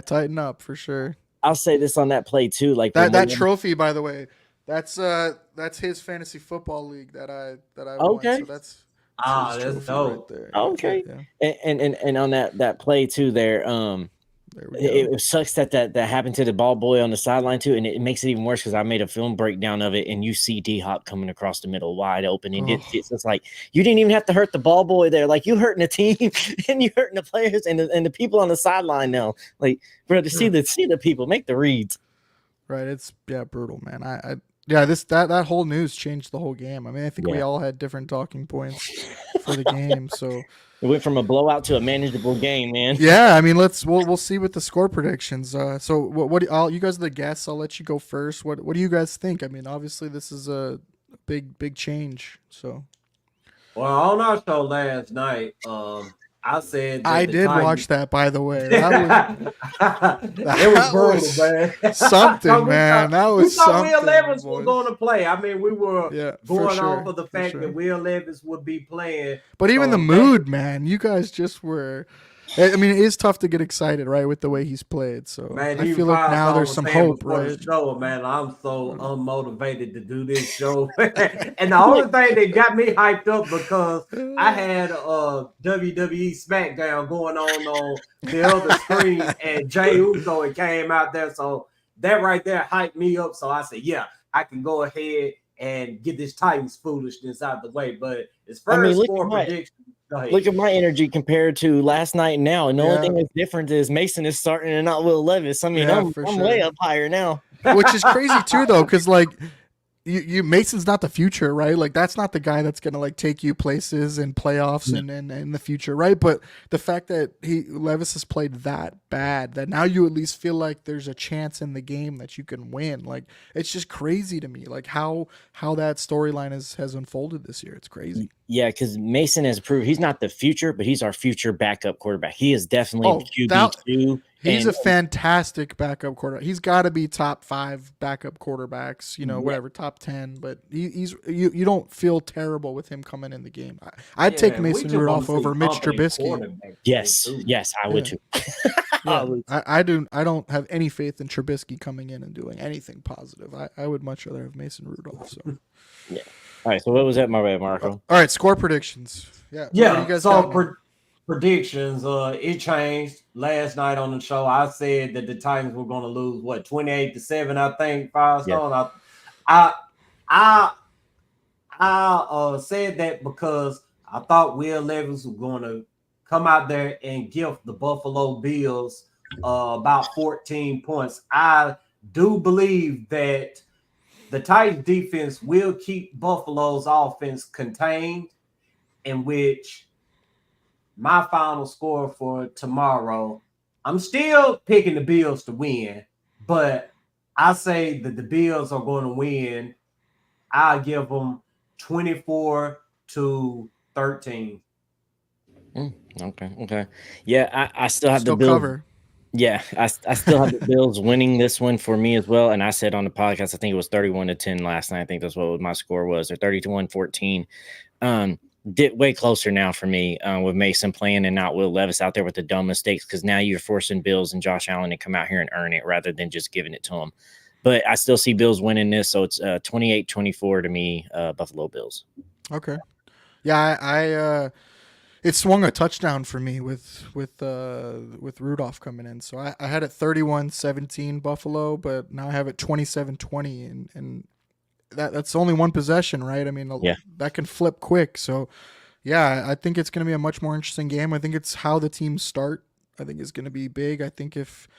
tighten up for sure. I'll say this on that play too. Like that trophy, by the way, that's his fantasy football league that I won. So that's dope. Right there. Okay. Yeah. And on that play too there, it sucks that happened to the ball boy on the sideline too, and it makes it even worse because I made a film breakdown of it, and you see D-Hop coming across the middle wide open, and it's like you didn't even have to hurt the ball boy there. Like, you hurting the team and you hurting the players and the people on the sideline now. Like, bro, to see the people make the reads. Right, it's brutal, man. That whole news changed the whole game. I mean, I think we all had different talking points for the game, so. It went from a blowout to a manageable game, man. Yeah, I mean, we'll see with the score predictions. So what you guys are the guests. I'll let you go first. What do you guys think? I mean, obviously this is a big change. So, well, on our show last night, I I said that I the did Titans, watch that, by the way. That it was brutal, man. something, man. That We was thought Will something, Levis was boys. going to play. I mean, we were Yeah, for going sure, off of the for fact sure. that Will Levis would be playing. But even the So mood, man, you guys just were. I mean, it is tough to get excited, right, with the way he's played. So man, I even feel like now Firestone there's was some saying hope, before right? the show, man, I'm so unmotivated to do this show. And the only thing that got me hyped up because I had WWE SmackDown going on the other screen, and Jey Uso it came out there, so that right there hyped me up. So I said, yeah, I can go ahead and get this Titans foolishness out of the way. But as far as score predictions. Look at my energy compared to last night and now. And the only thing that's different is Mason is starting and not Will Levis. I mean, I'm way up higher now. Which is crazy too, though, because like you Mason's not the future, right? Like that's not the guy that's gonna like take you places and playoffs and in the future, right? But the fact that Levis has played that bad that now you at least feel like there's a chance in the game that you can win. Like it's just crazy to me, like how that storyline has unfolded this year. It's crazy. Yeah, because Mason has proved he's not the future, but he's our future backup quarterback. He is definitely QB2. He's a fantastic backup quarterback. He's got to be top 5 backup quarterbacks, whatever, top 10. But you don't feel terrible with him coming in the game. I'd take Mason Rudolph over Mitch Trubisky. Yes, I would too. I don't have any faith in Trubisky coming in and doing anything positive. I would much rather have Mason Rudolph. So yeah. All right. So what was that, Marco? All right, score predictions. Yeah. You guys predictions. It changed last night on the show. I said that the Titans were going to lose 28-7. I think Firestone. Yeah. I said that because I thought Will Levis was going to come out there and gift the Buffalo Bills about 14 points. I do believe that the Titans defense will keep Buffalo's offense contained, in which my final score for tomorrow, I'm still picking the Bills to win, but I say that the Bills are going to win. I'll give them 24-13. Okay. Yeah, I still have the Bills. Cover. Yeah, I still have the Bills winning this one for me as well. And I said on the podcast, I think it was 31-10 last night. I think that's what my score was, or 31-14. Did way closer now for me with Mason playing and not Will Levis out there with the dumb mistakes, because now you're forcing Bills and Josh Allen to come out here and earn it rather than just giving it to them. But I still see Bills winning this, so it's 28-24 to me, Buffalo Bills. Okay. Yeah, I it swung a touchdown for me with Rudolph coming in. So I had it 31-17 Buffalo, but now I have it 27-20, and that's only one possession, right? I mean, that can flip quick. So yeah, I think it's going to be a much more interesting game. I think it's how the teams start. I think is going to be big. I think if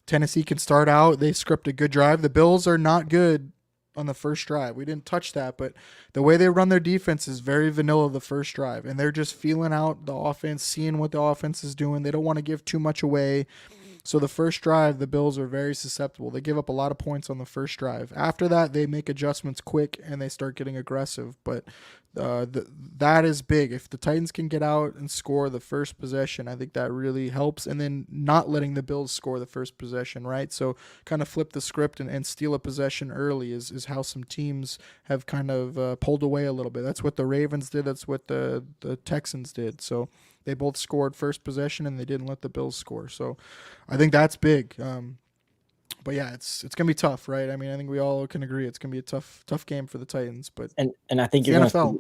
Tennessee can start out, they script a good drive. The Bills are not good on the first drive. We didn't touch that, but the way they run their defense is very vanilla the first drive, and they're just feeling out the offense, seeing what the offense is doing. They don't want to give too much away. So the first drive, the Bills are very susceptible. They give up a lot of points on the first drive. After that, they make adjustments quick and they start getting aggressive. But that is big. If the Titans can get out and score the first possession, I think that really helps. And then not letting the Bills score the first possession, right? So kind of flip the script and steal a possession early is how some teams have kind of pulled away a little bit. That's what the Ravens did. That's what the Texans did. So they both scored first possession and they didn't let the Bills score. So I think that's big. But yeah, it's gonna be tough, right? I mean, I think we all can agree it's gonna be a tough game for the Titans. But and I think you're gonna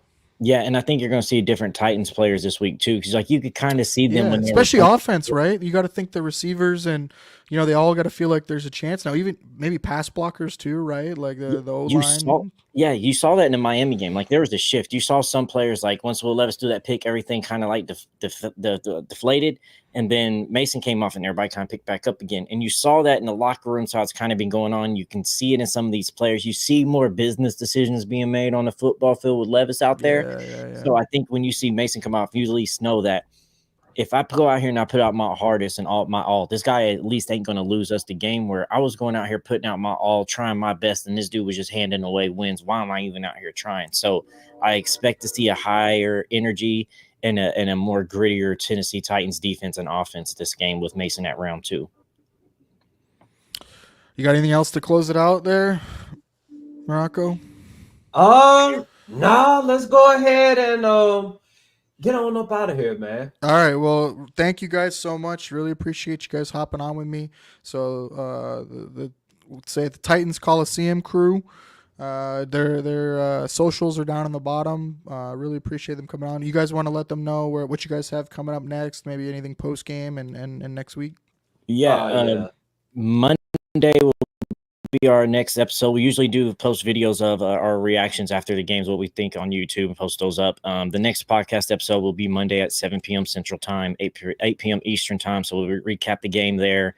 and I think you're gonna see different Titans players this week too, because like you could kind of see them when especially offense, right? You got to think the receivers and they all got to feel like there's a chance now. Even maybe pass blockers too, right? Like the O-line. You saw that in the Miami game. Like there was a shift. You saw some players like once Will Levis do that pick, everything kind of like deflated, and then Mason came off and everybody kind of picked back up again. And you saw that in the locker room, so it's kind of been going on. You can see it in some of these players. You see more business decisions being made on the football field with Levis out there. Yeah. So I think when you see Mason come off, you at least know that if I go out here and I put out my hardest and all, this guy at least ain't going to lose us the game, where I was going out here putting out my all, trying my best, and this dude was just handing away wins. Why am I even out here trying? So I expect to see a higher energy in a more grittier Tennessee Titans defense and offense this game with Mason at round 2. You got anything else to close it out there, Morocco? No, let's go ahead and get on up out of here, man. All right. Well, thank you guys so much. Really appreciate you guys hopping on with me. So let's say the Titans Coliseum crew. Their socials are down on the bottom. Really appreciate them coming on. You guys want to let them know what you guys have coming up next? Maybe anything post game and next week. Yeah. Monday will be our next episode. We usually do post videos of our reactions after the games, what we think on YouTube, and post those up. The next podcast episode will be Monday at 7 p.m. Central Time, 8 p.m. Eastern Time. So we'll recap the game there.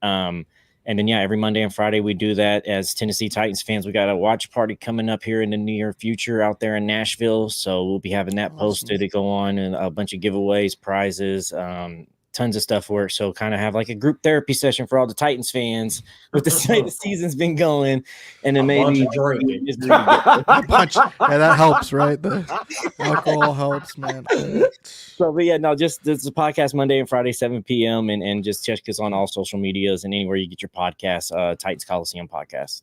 And then, every Monday and Friday we do that. As Tennessee Titans fans, we got a watch party coming up here in the near future out there in Nashville. So we'll be having that posted to go on, and a bunch of giveaways, prizes, tons of stuff for it. So kind of have like a group therapy session for all the Titans fans with the way the season's been going. And then maybe a bunch. Yeah, that helps, right? The alcohol helps, man. So, but just this is a podcast Monday and Friday, 7 p.m. And just check us on all social medias and anywhere you get your podcast, Titans Coliseum podcast.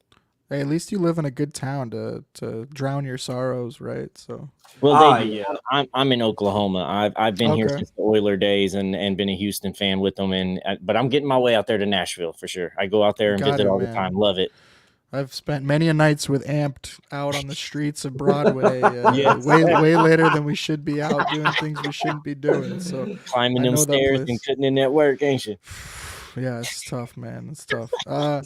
Hey, at least you live in a good town to drown your sorrows, right? So, I'm in Oklahoma. I've been here since the Oiler days and been a Houston fan with them. But I'm getting my way out there to Nashville for sure. I go out there and visit all the time. Love it. I've spent many a nights with Amped out on the streets of Broadway, way later than we should be out doing things we shouldn't be doing. So climbing them stairs and cutting in that work, ain't you? Yeah, it's tough, man. It's tough. All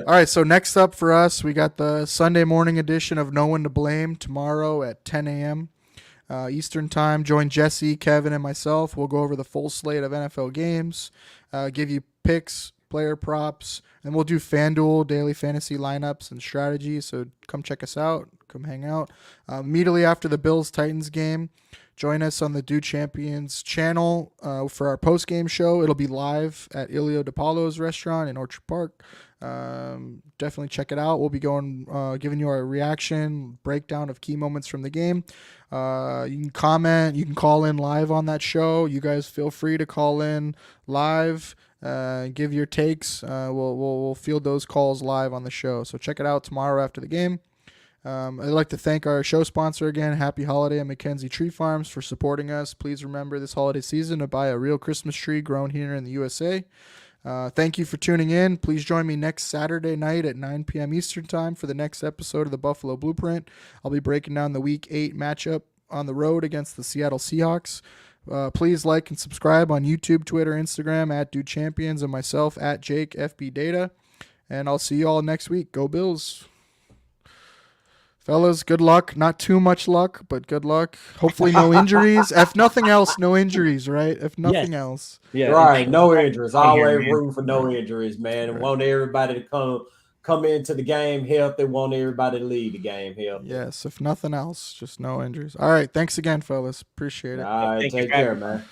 right, so next up for us, we got the Sunday morning edition of No One to Blame tomorrow at 10 a.m. Eastern Time. Join Jesse, Kevin, and myself. We'll go over the full slate of NFL games, give you picks, player props, and we'll do FanDuel daily fantasy lineups and strategies. So come check us out. Come hang out. Immediately after the Bills-Titans game, join us on the Do Champions channel for our post-game show. It'll be live at Ilio DiPaolo's restaurant in Orchard Park. Definitely check it out. We'll be giving you our reaction, breakdown of key moments from the game. You can comment. You can call in live on that show. You guys feel free to call in live. Give your takes. We'll field those calls live on the show. So check it out tomorrow after the game. I'd like to thank our show sponsor again, Happy Holiday and Mackenzie Tree Farms, for supporting us. Please remember this holiday season to buy a real Christmas tree grown here in the USA. Thank you for tuning in. Please join me next Saturday night at 9 p.m. Eastern Time for the next episode of the Buffalo Blueprint. I'll be breaking down the Week 8 matchup on the road against the Seattle Seahawks. Please like and subscribe on YouTube, Twitter, Instagram at Dude Champions, and myself at Jake FB Data. And I'll see you all next week. Go Bills. Fellas, good luck. Not too much luck, but good luck. Hopefully no injuries. If nothing else, no injuries, right? If nothing else. Yeah. Right, no injuries. Always rooting for no injuries, man. And want everybody to come into the game healthy. Want everybody to leave the game healthy. Yes, if nothing else, just no injuries. All right, thanks again, fellas. Appreciate it. All right, take care, man.